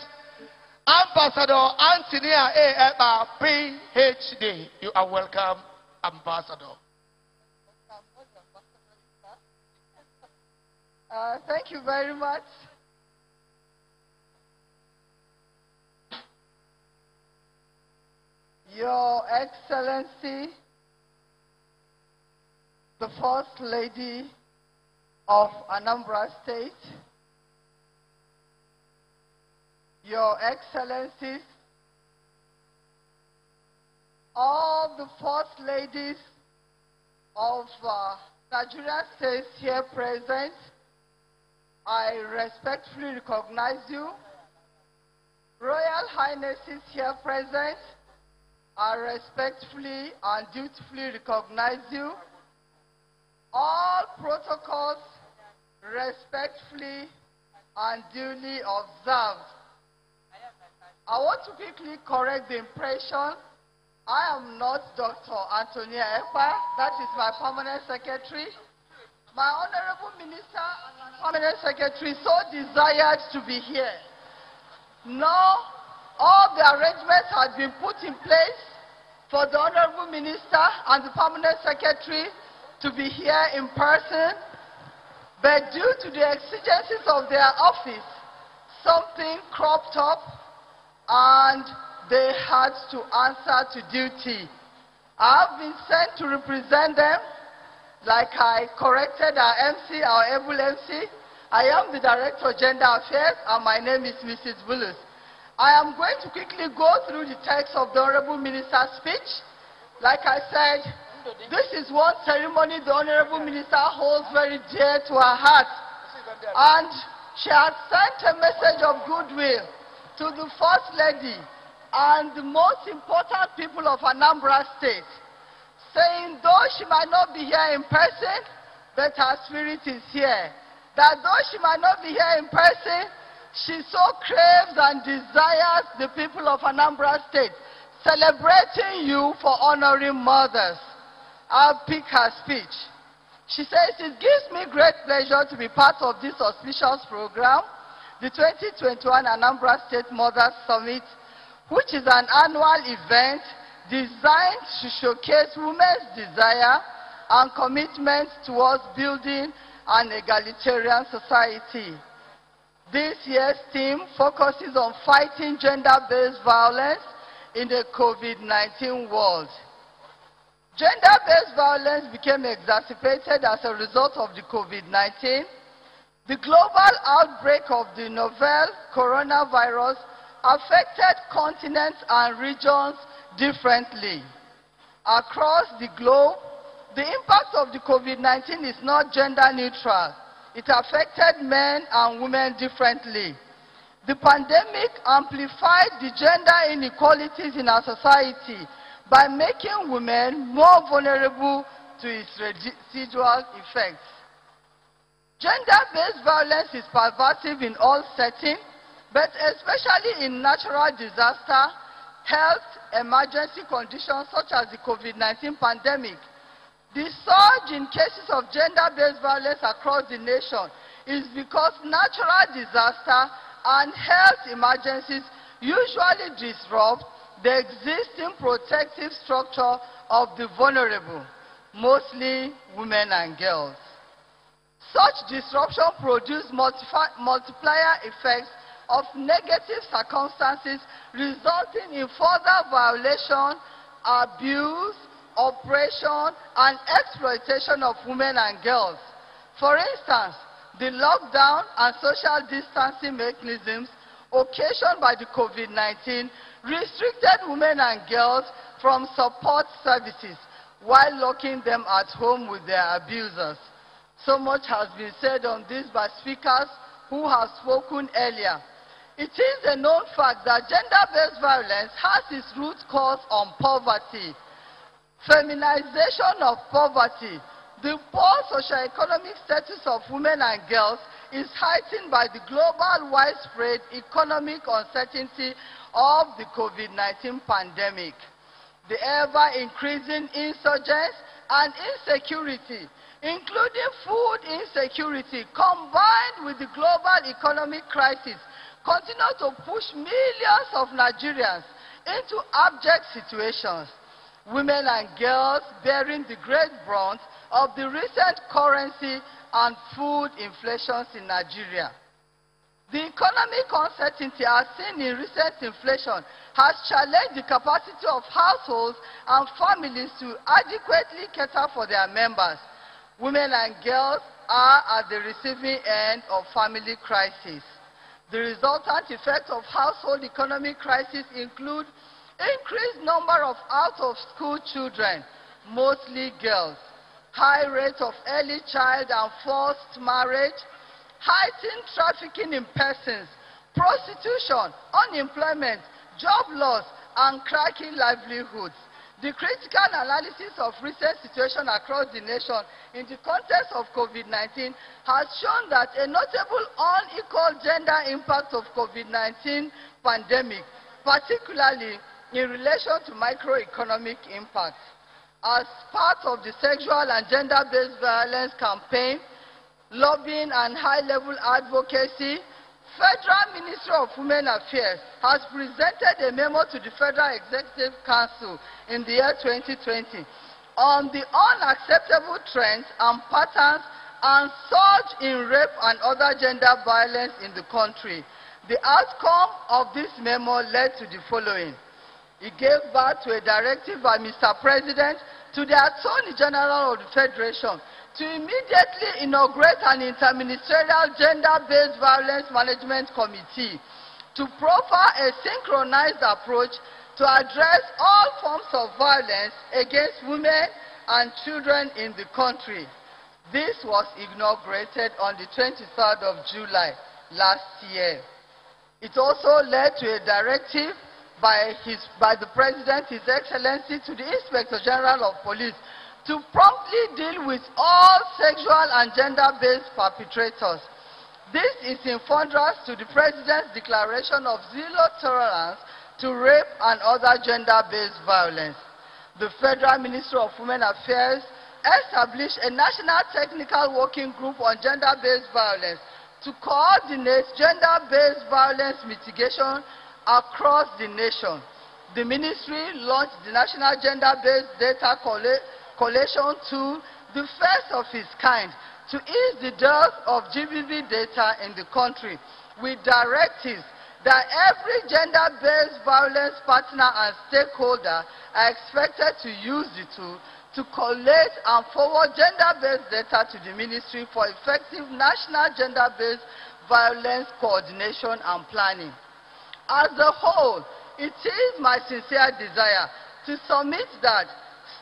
Ambassador Antonia A. Eba, PhD. You are welcome, Ambassador. Thank you very much. Your Excellency, the First Lady of Anambra State, Your Excellencies, all the First Ladies of Nigeria States here present, I respectfully recognize you. Royal Highnesses here present, I respectfully and dutifully recognize you. All protocols respectfully and duly observed. I want to quickly correct the impression. I am not Dr. Antonia Ekpa. That is my permanent secretary. My honorable minister and my permanent secretary so desired to be here. Now, all the arrangements have been put in place for the honorable minister and the permanent secretary to be here in person, but due to the exigencies of their office, something cropped up and they had to answer to duty. I have been sent to represent them, like I corrected our MC, our able MC. I am the Director of Gender Affairs, and my name is Mrs. Bulus. I am going to quickly go through the text of the Honorable Minister's speech. Like I said, this is one ceremony the Honorable Minister holds very dear to her heart. And she has sent a message of goodwill to the First Lady and the most important people of Anambra State, saying though she might not be here in person, but her spirit is here. That though she might not be here in person, she so craves and desires the people of Anambra State, celebrating you for honoring mothers. I'll pick her speech. She says, it gives me great pleasure to be part of this auspicious program, the 2021 Anambra State Mothers Summit, which is an annual event designed to showcase women's desire and commitment towards building an egalitarian society. This year's theme focuses on fighting gender-based violence in the COVID-19 world. Gender-based violence became exacerbated as a result of the COVID-19. The global outbreak of the novel coronavirus affected continents and regions differently. Across the globe, the impact of the COVID-19 is not gender neutral. It affected men and women differently. The pandemic amplified the gender inequalities in our society by making women more vulnerable to its residual effects. Gender-based violence is pervasive in all settings, but especially in natural disaster, health emergency conditions such as the COVID-19 pandemic. The surge in cases of gender-based violence across the nation is because natural disaster and health emergencies usually disrupt the existing protective structure of the vulnerable, mostly women and girls. Such disruption produces multiplier effects of negative circumstances resulting in further violation, abuse, oppression, and exploitation of women and girls. For instance, the lockdown and social distancing mechanisms occasioned by the COVID-19 restricted women and girls from support services while locking them at home with their abusers. So much has been said on this by speakers who have spoken earlier. It is a known fact that gender-based violence has its root cause on poverty. Feminization of poverty. The poor socioeconomic status of women and girls is heightened by the global widespread economic uncertainty of the COVID-19 pandemic. The ever-increasing insurgence and insecurity, including food insecurity, combined with the global economic crisis, continue to push millions of Nigerians into abject situations. Women and girls bearing the great brunt of the recent currency and food inflations in Nigeria. The economic uncertainty as seen in recent inflation has challenged the capacity of households and families to adequately cater for their members. Women and girls are at the receiving end of family crisis. The resultant effects of household economic crisis include increased number of out-of-school children, mostly girls, high rate of early child and forced marriage, heightened trafficking in persons, prostitution, unemployment, job loss, and cracking livelihoods. The critical analysis of recent situation across the nation in the context of COVID-19 has shown that a notable unequal gender impact of COVID-19 pandemic, particularly in relation to microeconomic impact. As part of the sexual and gender-based violence campaign, lobbying and high-level advocacy, Federal Ministry of Women Affairs has presented a memo to the Federal Executive Council in the year 2020 on the unacceptable trends and patterns and surge in rape and other gender violence in the country. The outcome of this memo led to the following. It gave birth to a directive by Mr. President to the Attorney General of the Federation to immediately inaugurate an interministerial gender-based violence management committee to proffer a synchronized approach to address all forms of violence against women and children in the country. This was inaugurated on the 23rd of July last year. It also led to a directive by the President, His Excellency, to the Inspector General of Police to promptly deal with all sexual and gender-based perpetrators. This is in contrast to the President's declaration of zero tolerance to rape and other gender-based violence. The Federal Ministry of Women Affairs established a national technical working group on gender-based violence to coordinate gender-based violence mitigation across the nation. The ministry launched the National Gender-Based Data Collation Tool, the first of its kind, to ease the dearth of GBV data in the country, with directives that every gender-based violence partner and stakeholder are expected to use the tool to collate and forward gender-based data to the ministry for effective national gender-based violence coordination and planning. As a whole, it is my sincere desire to submit that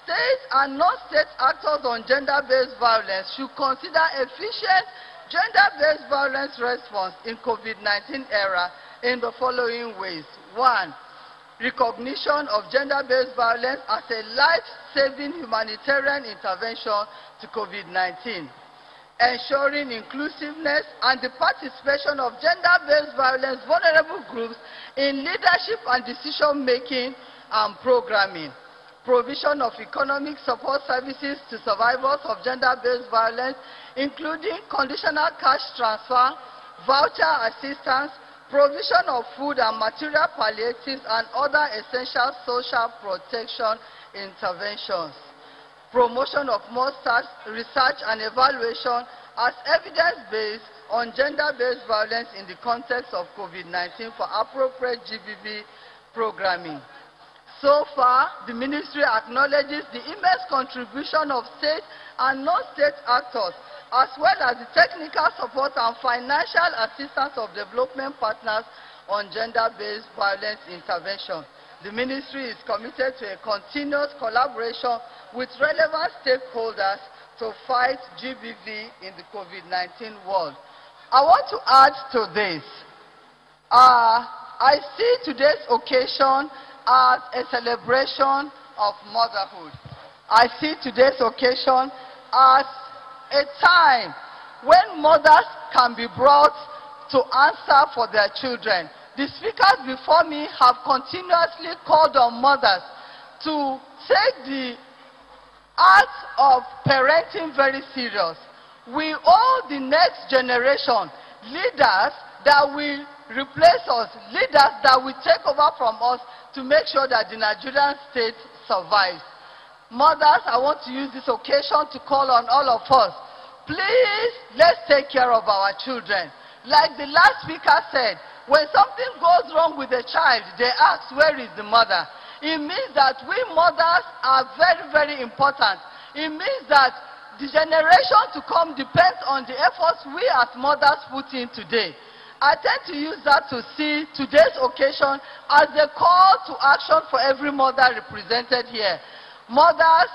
state and non-state actors on gender-based violence should consider efficient gender-based violence response in COVID-19 era in the following ways. 1. Recognition of gender-based violence as a life-saving humanitarian intervention to COVID-19. Ensuring inclusiveness and the participation of gender-based violence vulnerable groups in leadership and decision-making and programming. Provision of economic support services to survivors of gender-based violence, including conditional cash transfer, voucher assistance, provision of food and material palliatives, and other essential social protection interventions. Promotion of more research and evaluation as evidence-based on gender-based violence in the context of COVID-19 for appropriate GBV programming. So far, the ministry acknowledges the immense contribution of state and non-state actors, as well as the technical support and financial assistance of development partners on gender-based violence intervention. The ministry is committed to a continuous collaboration with relevant stakeholders to fight GBV in the COVID-19 world. I want to add to this. I see today's occasion as a celebration of motherhood. I see today's occasion as a time when mothers can be brought to answer for their children. The speakers before me have continuously called on mothers to take the art of parenting very serious. We owe the next generation leaders that will replace us, leaders that will take over from us to make sure that the Nigerian state survives. Mothers, I want to use this occasion to call on all of us. Please, let's take care of our children. Like the last speaker said, when something goes wrong with a child, they ask, where is the mother? It means that we mothers are very, very important. It means that the generation to come depends on the efforts we as mothers put in today. I tend to use that to see today's occasion as a call to action for every mother represented here. Mothers,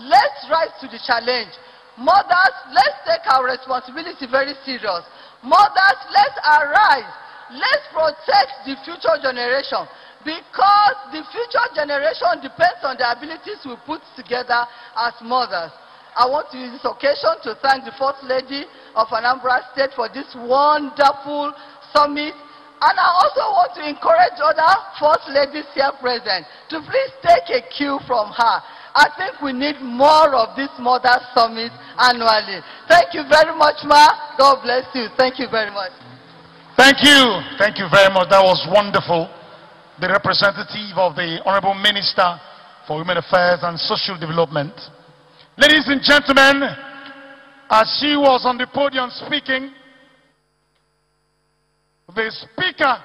let's rise to the challenge. Mothers, let's take our responsibility very serious. Mothers, let's arise. Let's protect the future generation, because the future generation depends on the abilities we put together as mothers. I want to use this occasion to thank the First Lady of Anambra State for this wonderful summit. And I also want to encourage other First Ladies here present to please take a cue from her. I think we need more of this Mother Summit annually. Thank you very much, Ma. God bless you. Thank you very much. Thank you. Thank you very much. That was wonderful. The representative of the Honorable Minister for Women Affairs and Social Development. Ladies and gentlemen, as she was on the podium speaking, the Speaker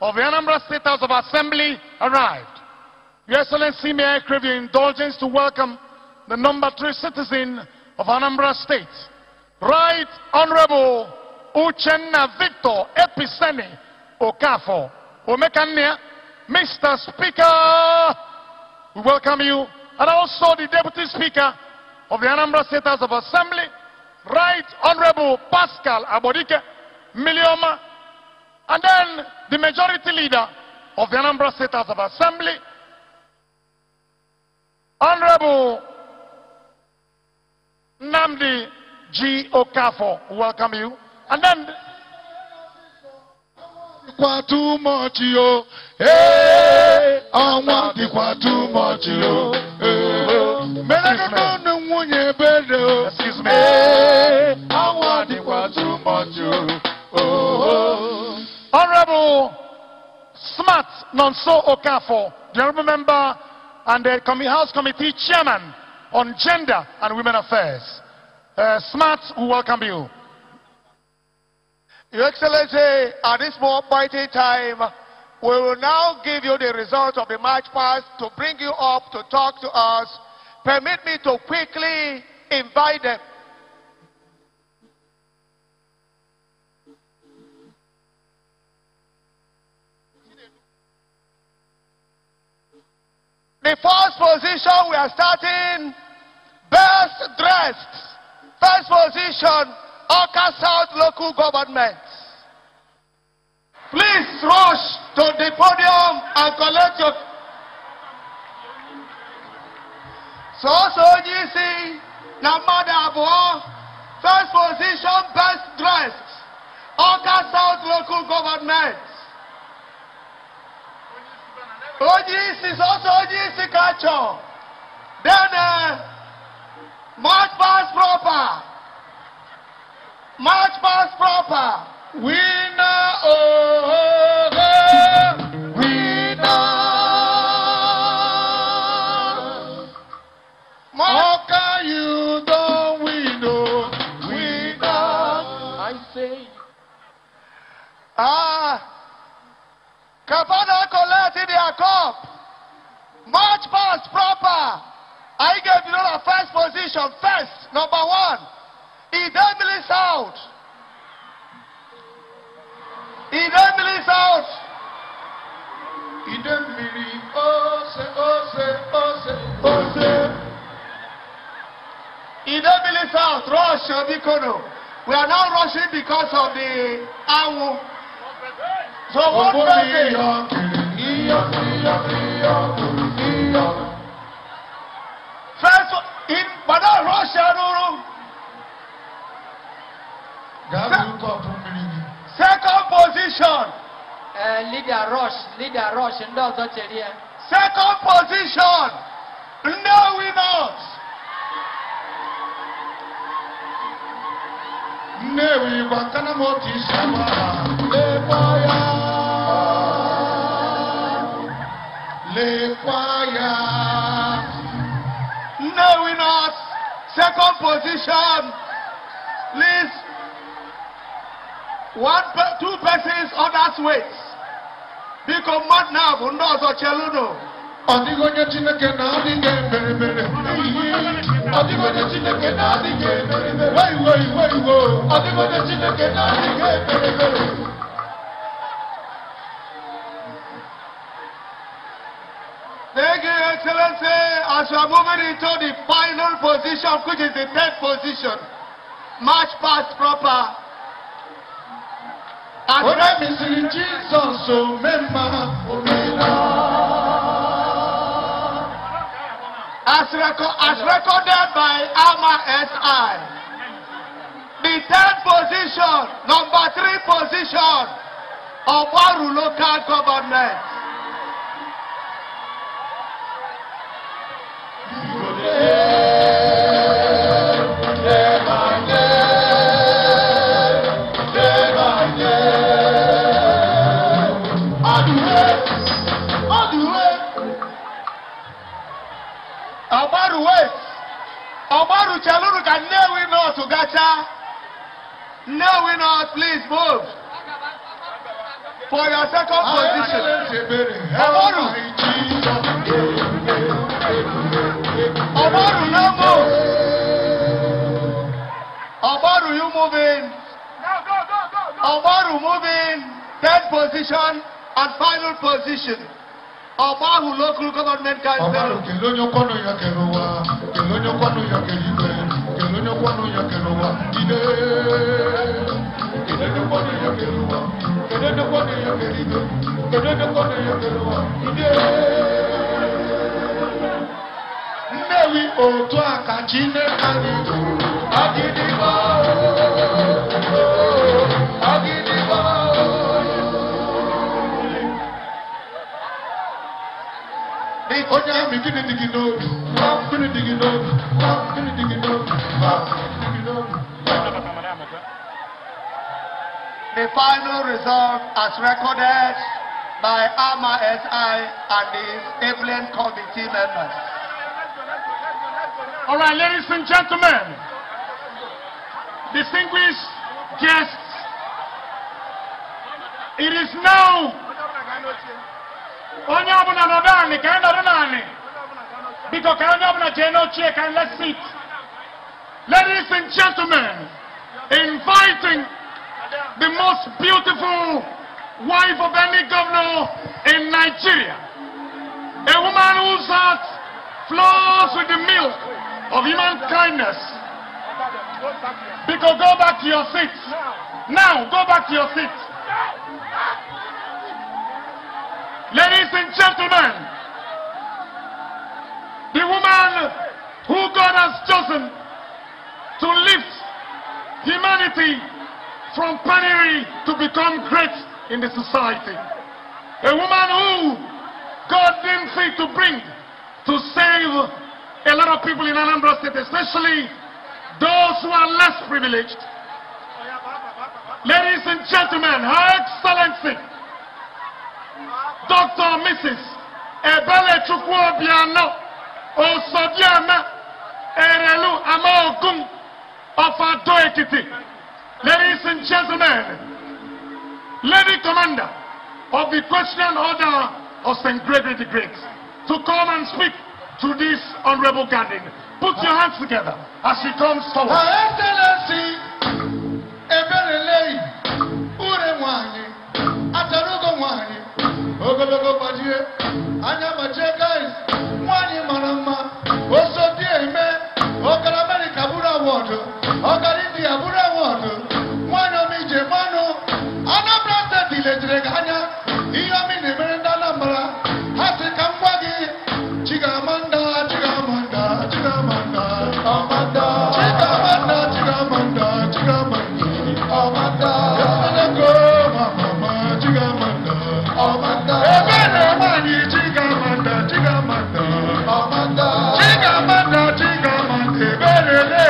of the Anambra State House of Assembly arrived. Your Excellency, may I crave your indulgence to welcome the number 3 citizen of Anambra State, Right Honorable Uchenna Victor Episeni Okafor. Omekania, Mr. Speaker, we welcome you, and also the Deputy Speaker of the Anambra State House of Assembly, Right Honorable Pascal Abodike Milioma, and then the Majority Leader of the Anambra State House of Assembly, Honorable Namdi G. Okafo, welcome you. And then too much, yo. Hey, I want the too much, yo. Excuse me. Hey, I want the too much, yo. Honorable Smart Nonso Okafo, the Honorable Member and the House Committee Chairman on Gender and Women Affairs. Smart, we welcome you. Your Excellency, at this more mighty time, we will now give you the result of the march past to bring you up to talk to us. Permit me to quickly invite them. The first position we are starting, best dressed. First position, Oka South Local Government. Please rush to the podium and collect your... So GC, Namada Abo, first position, best dressed. Oka South Local Government. OGC is also OGC Kacho. Then, March Pass Proper. March Pass Proper. Winner, oh, winner. Oka, you don't win, oh, winner. I say. Kavana collected their cup. March Pass Proper. I gave you the first position. First, number one. Ebele South. Ebele South. Ebele, ose, ose, ose, ose. Ebele South, rush, Obikono. We are now rushing because of the Awu. So one person. First, in Bada Russia, second position. Leader Rush, and those that are here. Second position. No winners. No, we want to know No winners. Second position. Please. Two persons, others wait. Because mad now, who knows what Cheluno? Odigonya Chineke na adige mere mere. Odigonya Chineke na adige mere mere. Wait, go. Odigonya Chineke na adige mere mere. Thank you, Excellency. As we are moving into the final position, which is the third position, march past proper. As recorded by Alma SI, the third position, number 3 position of Waru local government. Obaru Chaluru can no we know to Gacha. No we know, please move. For your second position. Obaru no move. Obaru you moving. Obaru moving. Third position. and final position, Obahu Local Government Council. Newi otu aka Chineke anyị agidigbo agidigbo onye amị gịnị dị gị n'obi gịnị dị gị n'obi gịnị dị gị n'obi The final result as recorded by AMA SI and the Ebele committee members. All right, ladies and gentlemen, distinguished guests, it is now let's sit. Ladies and gentlemen, inviting the most beautiful wife of any governor in Nigeria, a woman whose heart flows with the milk of human kindness. Because go back to your seats. Now, go back to your seats. Ladies and gentlemen, the woman who God has chosen to lift humanity from penury to become great in the society. A woman who God didn't think to bring to save a lot of people in Anambra State, especially those who are less privileged. Ladies and gentlemen, Her Excellency, Dr. Mrs. Ebele Obiano Osodiama Erelu Amaogun of Ado Ekiti. Ladies and gentlemen, Lady Commander of the Equestrian Order of St. Gregory the Great, to come and speak to this honorable gathering. Put your hands together as she comes forward. Her Excellency Ebele Urewani Atarugo Wani Ogologo Bajie Anyamache guys Wani Manama Osodi Eme Ogarameri Kabura Water Ogarindi Abura Water Wano Mije Mano Anambra State Iletreganya Iyomi Nemerenda Nambara Hasi Kamwagi Chigamanda Chigamanda Chigamanda Amanda Chigamanda Chigamanda Chigamanda Amanda Yamanako Mama Chigamanda Amanda Ebele Mani Chigamanda Chigamanda Amanda Chigamanda Chigamanda Ebele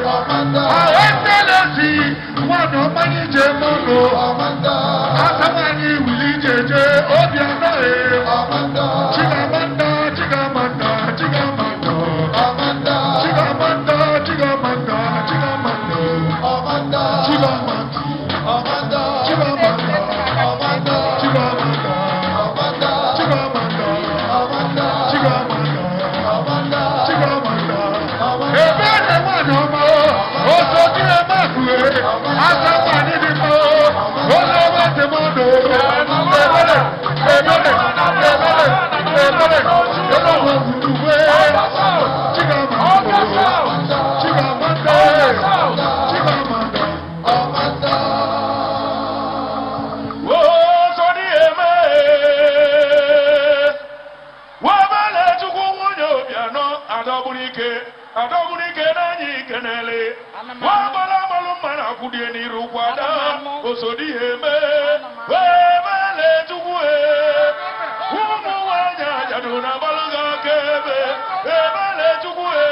Amanda Her Excellency Wano Mani Jemono Amanda Asamani Willie Jeje Obiano Amanda Chigamanda Chigamanda Chigamanda Amanda Chigamanda Chigamanda Chigamanda Amanda Chigamanda Amanda Chigamanda Amanda Chigamanda Amanda Chigamanda Amanda Chigamanda Amanda Chigamanda Ebele Wano Osodi Emakwe Asamani Dimo Olowa Temodo Ebele Ebele Ebele Ebele Olowa Buduwe Chigamanda Chigamanda Chigamanda Amanda Osodi Eme Wabele Chukwunyo Obiano Adobunike Nanyi Kenele Wabala Malumana Kudieni Rukwada Osodi Eme Wabele Chukwe Umuwanya Jaduna Baluga Kebe Ebele Chukwe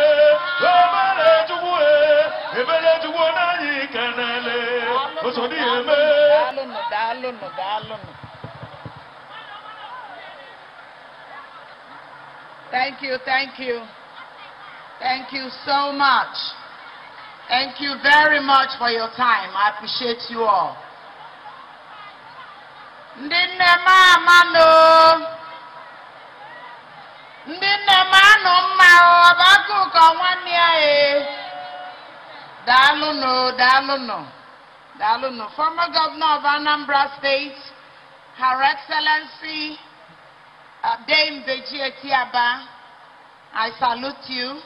Ebele Chukwe Nanyi Kenele Osodi Eme Thank you, thank you. Thank you so much. Thank you very much for your time. I appreciate you all. Ndinne mano mma obaku ka nwanne ya Daluno. Former governor of Anambra State, Her Excellency Dame Beji Etiaba, I salute you.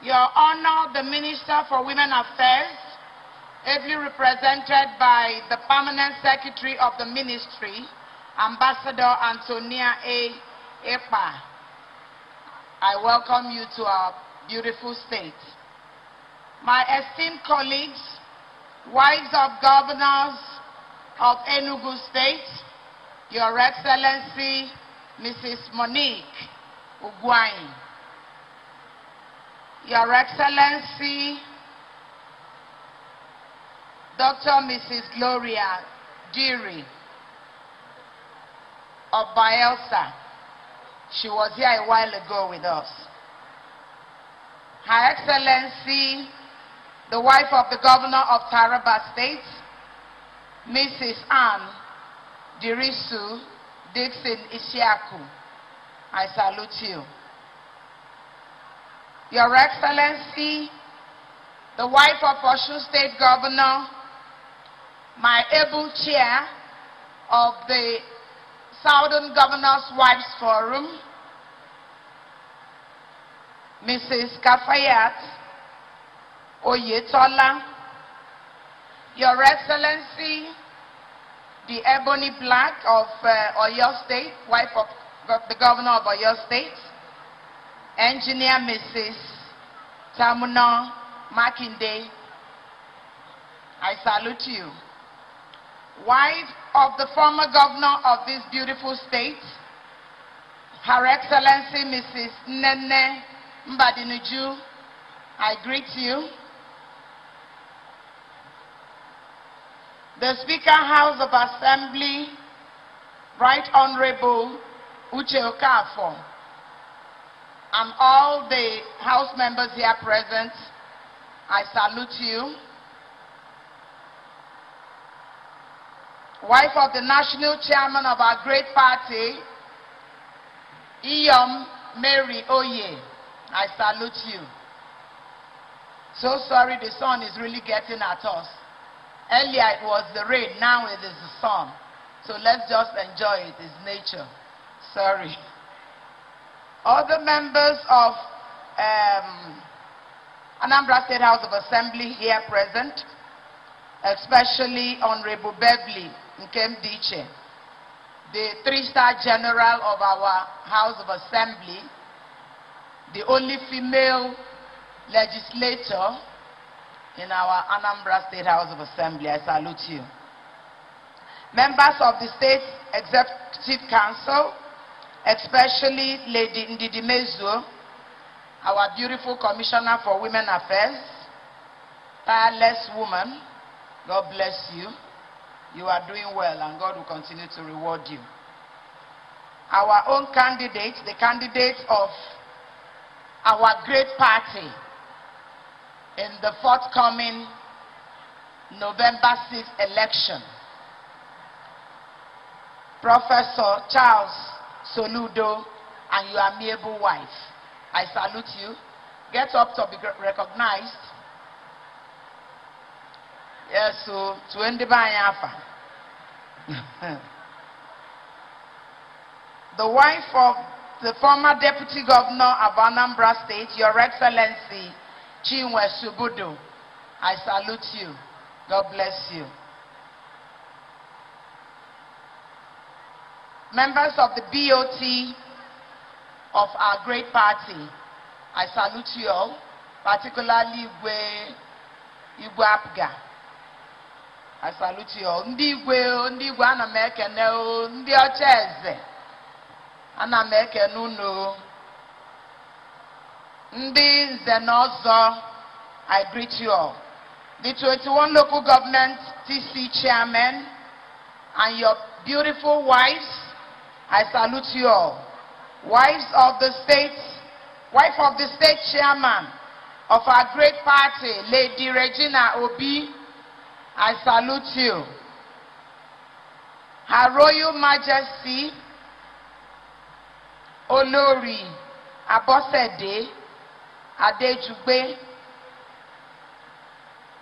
Your Honor, the Minister for Women Affairs, ably represented by the Permanent Secretary of the Ministry, Ambassador Antonia A. Epa, I welcome you to our beautiful state. My esteemed colleagues, wives of governors of Enugu State, Your Excellency Mrs. Monique Ugwuanyi, Your Excellency Dr. Mrs. Gloria Diri of Bayelsa. She was here a while ago with us. Her Excellency, the wife of the Governor of Taraba State, Mrs. Anne Dirisu Dixon Isiaku, I salute you. Your Excellency, the wife of Osun State Governor, my able chair of the Southern Governors' Wives Forum, Mrs. Kafayat Oyetola, Your Excellency, the Ebony Black of Oyo State, wife of the Governor of Oyo State, Engineer Mrs. Tamuno Makinde, I salute you. Wife of the former governor of this beautiful state, Her Excellency Mrs. Nene Mbadinuju, I greet you. The Speaker House of Assembly, Right Honorable Uche Okafor, and all the House members here present, I salute you. Wife of the National Chairman of our great party, Iyom Mary Oye, I salute you. So sorry, the sun is really getting at us. Earlier it was the rain, now it is the sun. So let's just enjoy it, it's nature. Sorry. Other members of Anambra State House of Assembly here present, especially Honorable Beverly Nkemdiche, the 3-star general of our House of Assembly, the only female legislator in our Anambra State House of Assembly. I salute you. Members of the State Executive Council, especially Lady Ndidi Mezuo, our beautiful Commissioner for Women Affairs, tireless woman, God bless you. You are doing well and God will continue to reward you. Our own candidates, the candidates of our great party in the forthcoming November 6th election, Professor Charles Soludo and your amiable wife, I salute you. Get up to be recognized. Yes, so to end the the wife of the former Deputy Governor of Anambra State, Your Excellency Chinwe Subudu, I salute you. God bless you. Members of the BOT of our great party, I salute you all, particularly Igwe Apga. I salute you all. Ndi Igwe ana m ekene o, ndị ọcha eze ana m ekene unu. Ndi nze na ọzọ, I greet you all. The 21 local government TC chairmen and your beautiful wives, I salute you all. Wife of the state chairman of our great party, Lady Regina Obi, I salute you. Her Royal Majesty, Olori Abosede Adejugbe,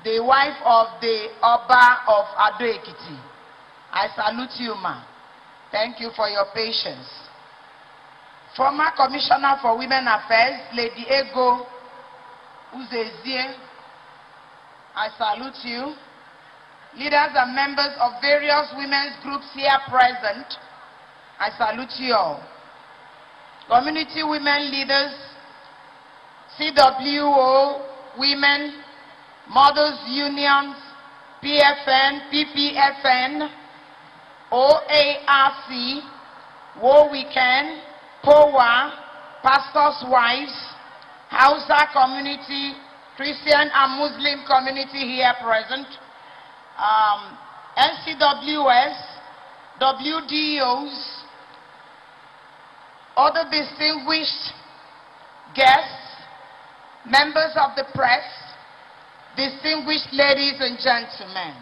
the wife of the Oba of Ado Ekiti, I salute you, ma. Thank you for your patience. Former Commissioner for Women Affairs, Lady Ego Uzezie, I salute you. Leaders and members of various women's groups here present, I salute you all. Community women leaders, CWO, women, mothers unions, PFN, PPFN, OARC, War Weekend, POWA, pastors' wives, Hausa community, Christian and Muslim community here present, NCWS, WDOs, other distinguished guests, members of the press, distinguished ladies and gentlemen.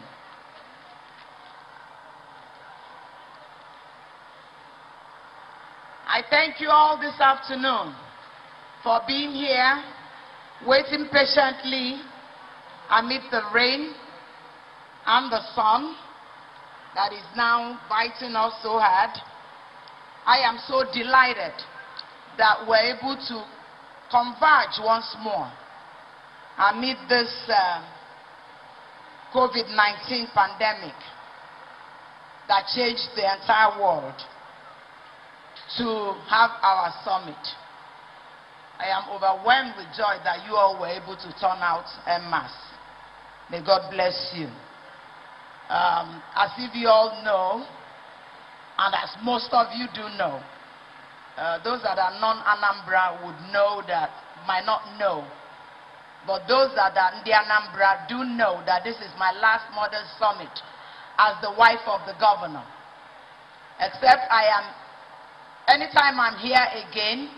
I thank you all this afternoon for being here, waiting patiently amid the rain and the sun that is now biting us so hard. I am so delighted that we're able to converge once more amid this COVID-19 pandemic that changed the entire world, to have our summit. I am overwhelmed with joy that you all were able to turn out en masse. May God bless you. As if you all know, and as most of you do know, those that are non-Anambra would know that, might not know, but those that are in the Anambra do know that this is my last Mothers Summit as the wife of the governor. Except anytime I'm here again,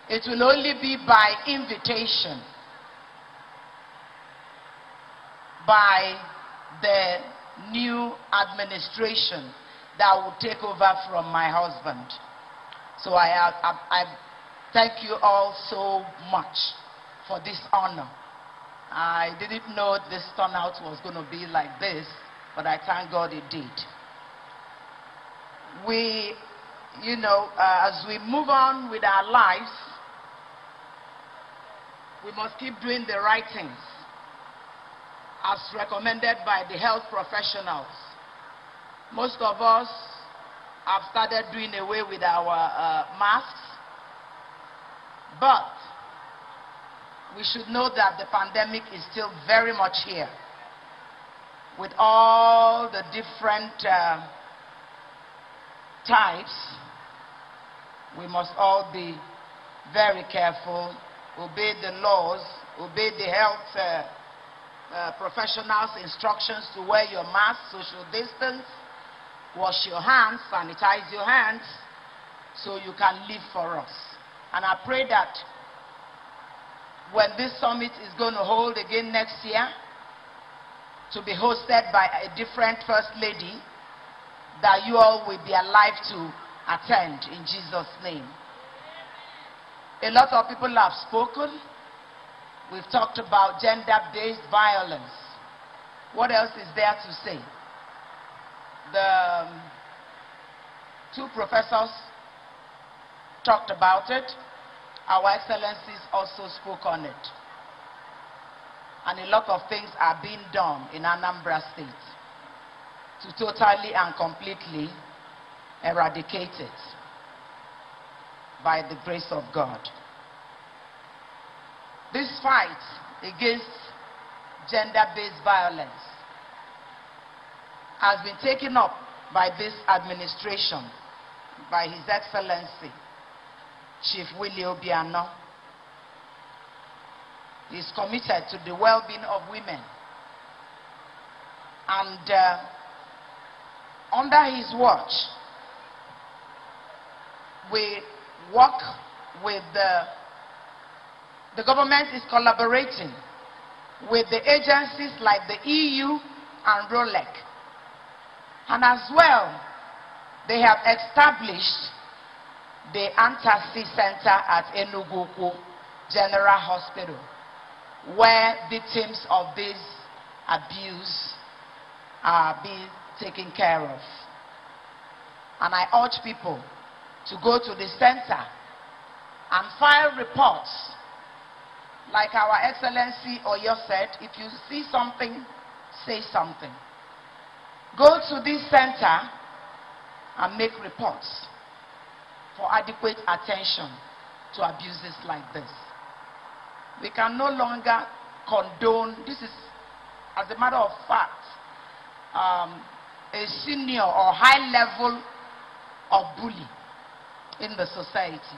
it will only be by invitation by the new administration that will take over from my husband. So I thank you all so much for this honor. I didn't know this turnout was going to be like this, but I thank God it did. We, you know, as we move on with our lives, we must keep doing the right things as recommended by the health professionals. Most of us have started doing away with our masks, but we should know that the pandemic is still very much here with all the different types. We must all be very careful, obey the laws, obey the health professionals' instructions to wear your mask, social distance, wash your hands, sanitize your hands, so you can live for us. And I pray that when this summit is going to hold again next year, to be hosted by a different First Lady, that you all will be alive to attend in Jesus' name. A lot of people have spoken. We've talked about gender-based violence. What else is there to say? The two professors talked about it. Our Excellencies also spoke on it. And a lot of things are being done in Anambra State to totally and completely eradicate it by the grace of God. This fight against gender-based violence has been taken up by this administration, by His Excellency, Chief Willie Obiano. He is committed to the well-being of women. And under his watch, we work with the government is collaborating with the agencies like the EU and ROLEC. And as well, they have established the Antasi Center at Enugu General Hospital, where victims of this abuse are being taken care of. And I urge people to go to the center and file reports. Like our Excellency Oyo said, if you see something, say something. Go to this center and make reports for adequate attention to abuses like this. We can no longer condone, this is, as a matter of fact, a senior or high level of bully in the society.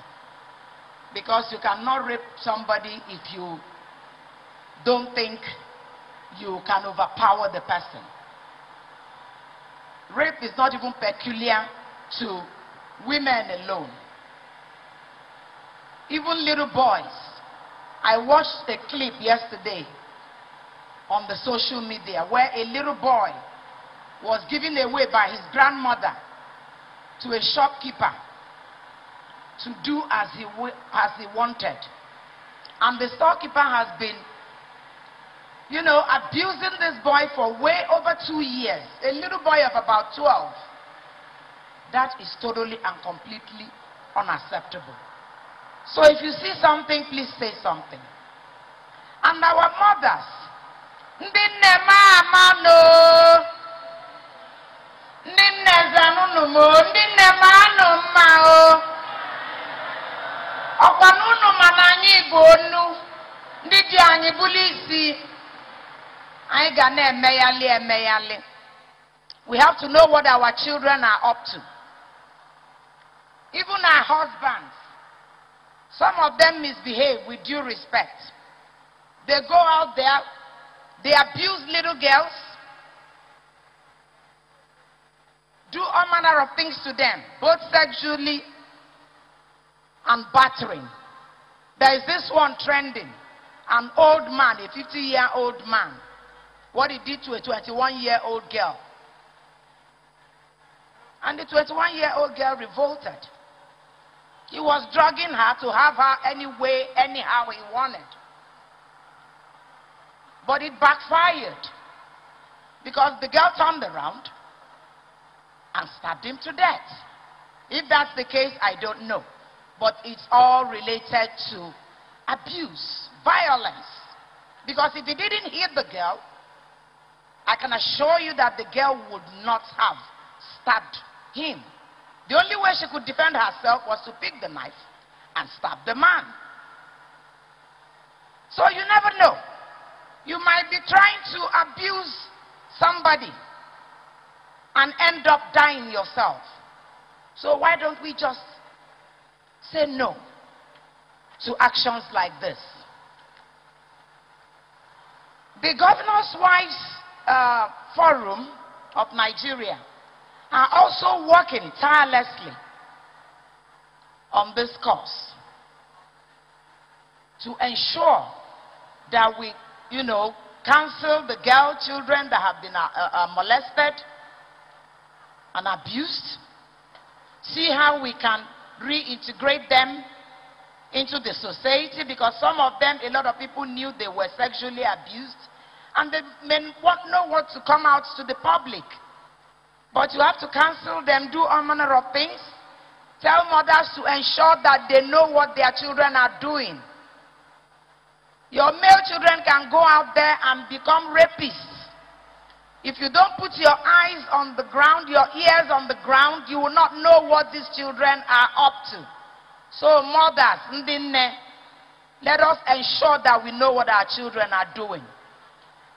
Because you cannot rape somebody if you don't think you can overpower the person. Rape is not even peculiar to women alone. Even little boys. I watched a clip yesterday on the social media where a little boy was given away by his grandmother to a shopkeeper to do as he wanted. And the storekeeper has been, abusing this boy for way over 2 years. A little boy of about 12. That is totally and completely unacceptable. So if you see something, please say something. And our mothers, ndị nne mama no, ndị nne zanunu mo, ndị nne mano ma o. Okwanunu mananyi gonu, ndị ji anyị bulisi. Anyị ga na emeyali. We have to know what our children are up to. Even our husbands. Some of them misbehave with due respect. They go out there, they abuse little girls, do all manner of things to them, both sexually and battering. There is this one trending, an old man, a 50-year-old man, what he did to a 21-year-old girl. And the 21-year-old girl revolted. He was drugging her to have her anyway, anyhow he wanted. But it backfired because the girl turned around and stabbed him to death. If that's the case, I don't know. But it's all related to abuse, violence. Because if he didn't hit the girl, I can assure you that the girl would not have stabbed him. The only way she could defend herself was to pick the knife and stab the man. So you never know. You might be trying to abuse somebody and end up dying yourself. So why don't we just say no to actions like this? The Governor's Wives Forum of Nigeria are also working tirelessly on this cause to ensure that we, counsel the girl children that have been molested and abused, see how we can reintegrate them into the society, because some of them, a lot of people knew they were sexually abused and they may not know what to come out to the public. But you have to counsel them, do all manner of things. Tell mothers to ensure that they know what their children are doing. Your male children can go out there and become rapists. If you don't put your eyes on the ground, your ears on the ground, you will not know what these children are up to. So mothers, ndinne, let us ensure that we know what our children are doing.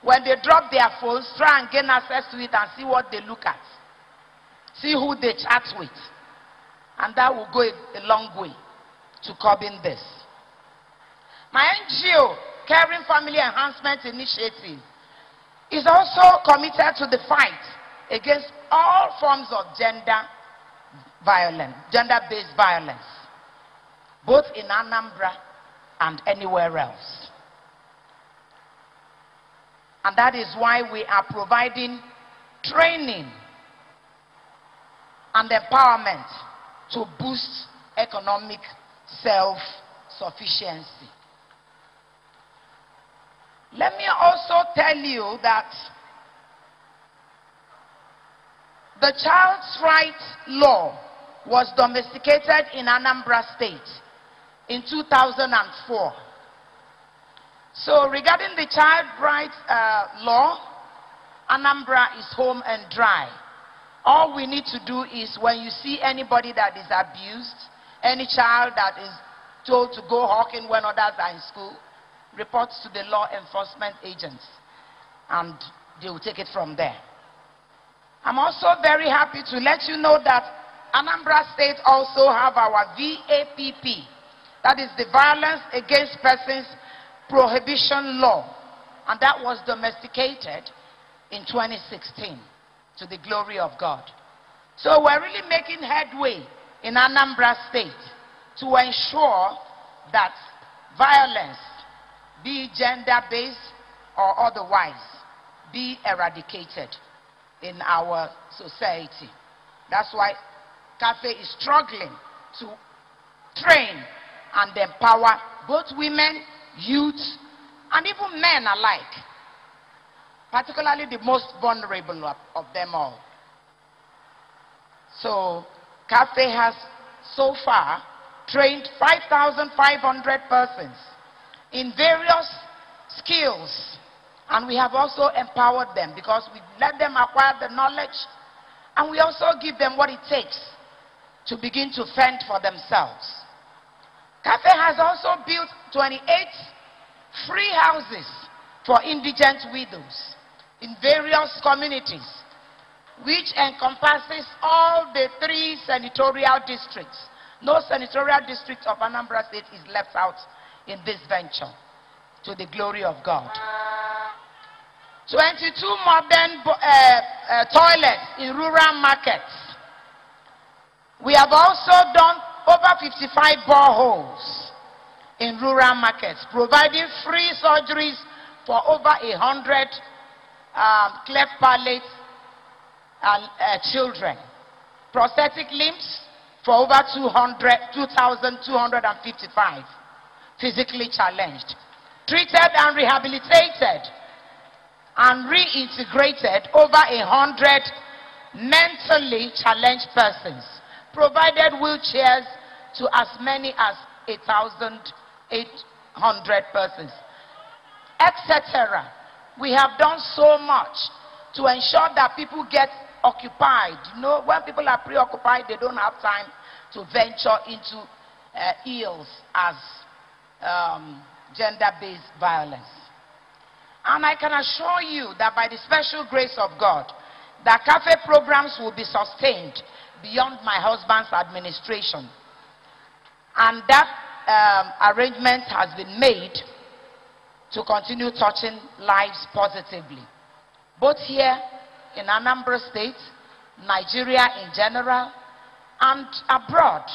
When they drop their phones, try and gain access to it and see what they look at. See who they chat with. And that will go a long way to curbing this. My NGO, Caring Family Enhancement Initiative, is also committed to the fight against all forms of gender-based violence, both in Anambra and anywhere else. And that is why we are providing training and empowerment to boost economic self-sufficiency. Let me also tell you that The child's rights law was domesticated in Anambra State in 2004. So regarding the child rights law, Anambra is home and dry. All we need to do is when you see anybody that is abused, any child that is told to go hawking when others are in school, reports to the law enforcement agents and they will take it from there. I'm also very happy to let you know that Anambra State also have our VAPP, that is the Violence Against Persons Prohibition Law, and that was domesticated in 2016 to the glory of God. So we're really making headway in Anambra State to ensure that violence, be gender-based or otherwise, be eradicated in our society. That's why CAFE is struggling to train and empower both women, youth, and even men alike, particularly the most vulnerable of them all. So CAFE has so far trained 5,500 persons in various skills, and we have also empowered them because we let them acquire the knowledge, and we also give them what it takes to begin to fend for themselves. CAFE has also built 28 free houses for indigent widows in various communities, which encompasses all the 3 senatorial districts. No senatorial district of Anambra State is left out in this venture, to the glory of God. 22 modern toilets in rural markets. We have also done over 55 boreholes in rural markets, providing free surgeries for over 100 cleft palate children, prosthetic limbs for over 2,255 physically challenged, treated and rehabilitated and reintegrated over 100 mentally challenged persons, provided wheelchairs to as many as 1,800 persons, etc. We have done so much to ensure that people get occupied. You know, when people are preoccupied, they don't have time to venture into ills as gender-based violence. And I can assure you that by the special grace of God, the CAFE programs will be sustained beyond my husband's administration. And that arrangement has been made to continue touching lives positively, both here in Anambra State, Nigeria in general, and abroad,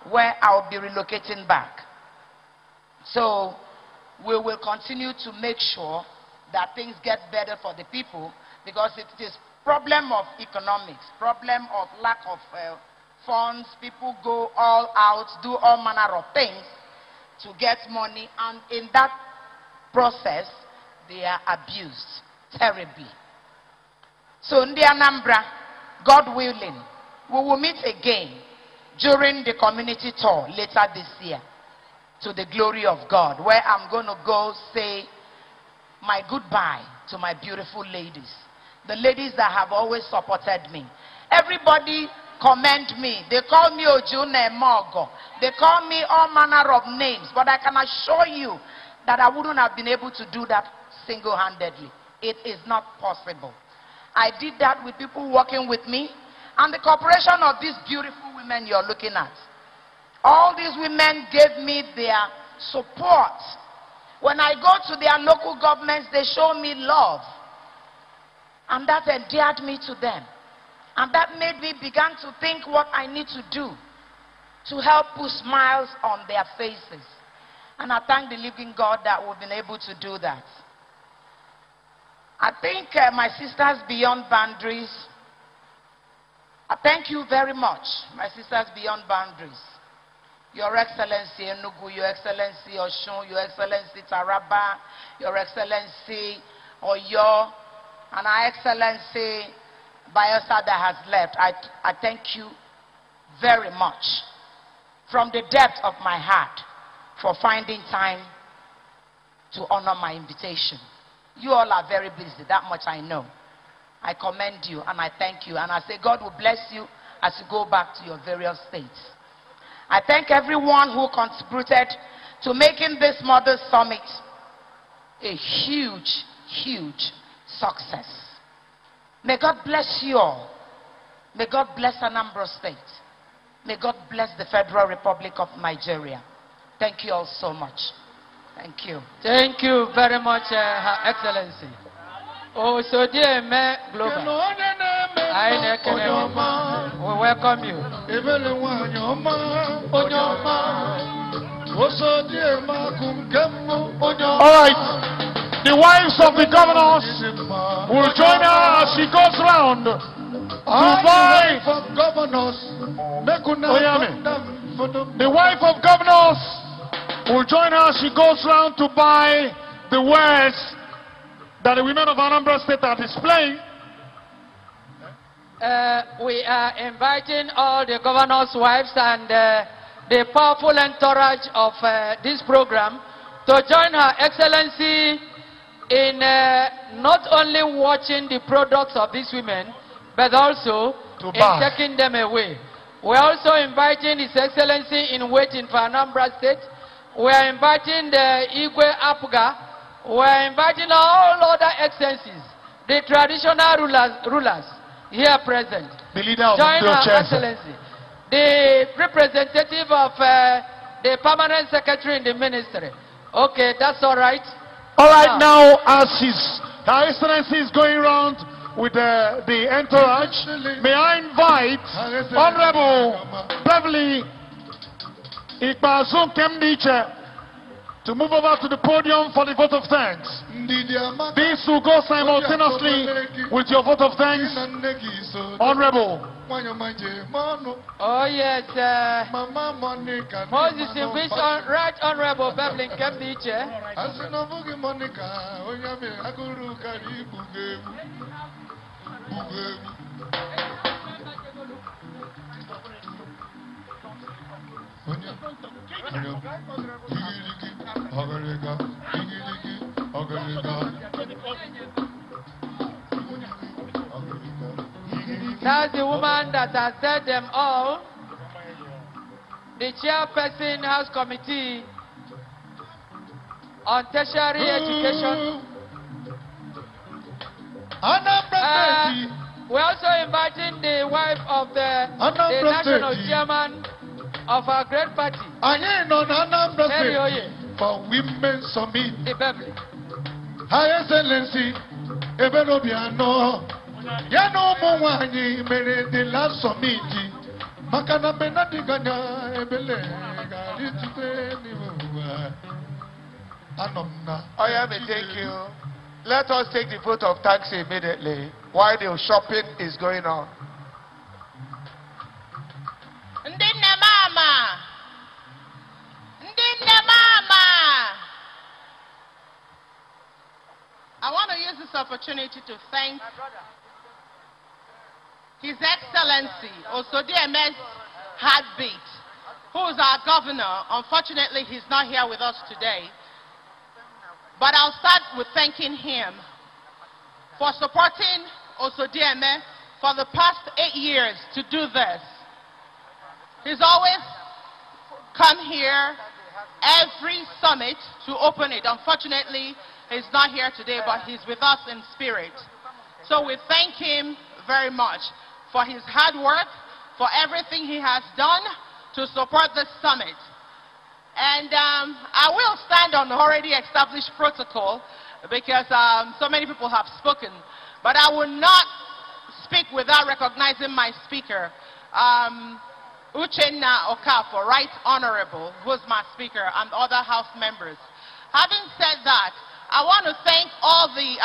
where I'll be relocating back. So we will continue to make sure that things get better for the people, because it is problem of economics, problem of lack of funds. People go all out, do all manner of things to get money, and in that process, they are abused terribly. So in the Anambra, God willing, we will meet again during the community tour later this year, to the glory of God, where I'm going to go say my goodbye to my beautiful ladies, the ladies that have always supported me. Everybody commend me. They call me Ojune Mogo. They call me all manner of names, but I can assure you that I wouldn't have been able to do that single-handedly. It is not possible. I did that with people working with me and the cooperation of these beautiful women you're looking at. All these women gave me their support. When I go to their local governments, they show me love. And that endeared me to them. And that made me begin to think what I need to do to help put smiles on their faces. And I thank the living God that we've been able to do that. I think my sisters beyond boundaries, I thank you very much, my sisters beyond boundaries. Your Excellency Enugu, Your Excellency Oshun, Your Excellency Taraba, Your Excellency Oyo, and Our Excellency Bayelsa that has left, I thank you very much from the depth of my heart for finding time to honor my invitation. You all are very busy, that much I know. I commend you and I thank you, and I say God will bless you as you go back to your various states. I thank everyone who contributed to making this Mothers Summit a huge, huge success. May God bless you all. May God bless Anambra State. May God bless the Federal Republic of Nigeria. Thank you all so much. Thank you. Thank you very much, Her Excellency. Oh, so dear me Global, we welcome you. All right. The wives of the governors will join her as she goes round to buy. The wife of governors will join her as she goes round to buy the wares that the women of Anambra State are displaying. We are inviting all the governors' wives and the powerful entourage of this program to join Her Excellency in not only watching the products of these women, but also in taking them away. We are also inviting His Excellency in waiting for Anambra State. We are inviting the Igwe Apga. We are inviting all other excellencies, the traditional rulers here present. The leader of join the Her Excellency, the representative of the permanent secretary in the ministry. Okay, that's all right. All right, now as Her Excellency is going around with the entourage, may I invite Honorable Beverly Ikpazun Kemdiche to move over to the podium for the vote of thanks. This will go simultaneously with your vote of thanks. Honorable. Oh yes, most distinguished Right Honorable Beverly Kemdiche. That's the woman that has said them all. The chairperson House Committee on Tertiary Education. We're also inviting the wife of the national chairman of our great party. For Women Summit. The Beverly. Her Excellency, Ebele Obiano. Yano Mwani mere the last summit. Makana Benadiganya Ebele. Thank you. Let us take the vote of thanks immediately while the shopping is going on. Ndinne mama. Ndinne mama. I want to use this opportunity to thank His Excellency Osodieme's heartbeat, who is our governor. Unfortunately, he's not here with us today. But I'll start with thanking him for supporting Osodieme for the past 8 years to do this. He's always come here every summit to open it. Unfortunately, he's not here today, but he's with us in spirit. So we thank him very much for his hard work, for everything he has done to support this summit. And I will stand on the already established protocol because so many people have spoken. But I will not speak without recognizing my speaker, Uchenna Okafor, Right Honorable, who's my speaker, and other House members. Having said that, I want to thank all the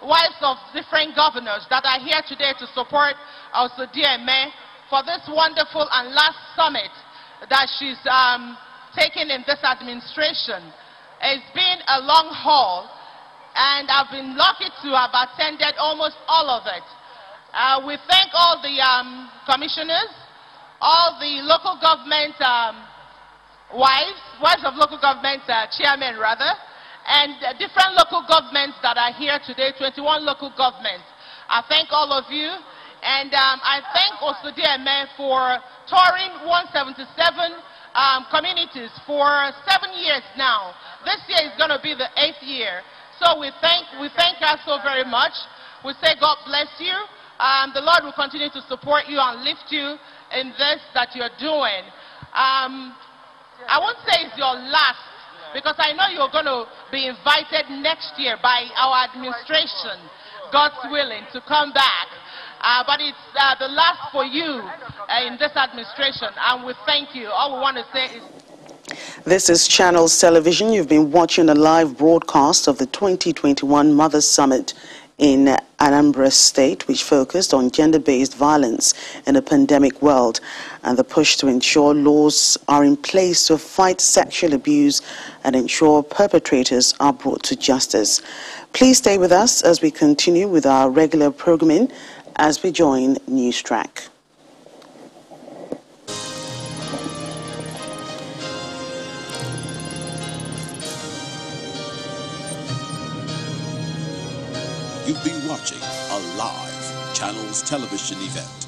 wives of different governors that are here today to support Osodieme for this wonderful and last summit that she's taken in this administration. It's been a long haul, and I've been lucky to have attended almost all of it. We thank all the commissioners, all the local government wives of local government chairmen rather, and different local governments that are here today, 21 local governments. I thank all of you, and I thank also DMA for touring 177 communities for 7 years now. This year is going to be the 8th year. So we thank her so very much. We say God bless you. The Lord will continue to support you and lift you in this that you're doing. I won't say it's your last, because I know you're going to be invited next year by our administration, God's willing, to come back. But it's the last for you in this administration, and we thank you. All we want to say is... This is Channels Television. You've been watching a live broadcast of the 2021 Mothers Summit in Anambra State, which focused on gender-based violence in a pandemic world and the push to ensure laws are in place to fight sexual abuse and ensure perpetrators are brought to justice. Please stay with us as we continue with our regular programming as we join News Track. You've been watching a live Channels Television event.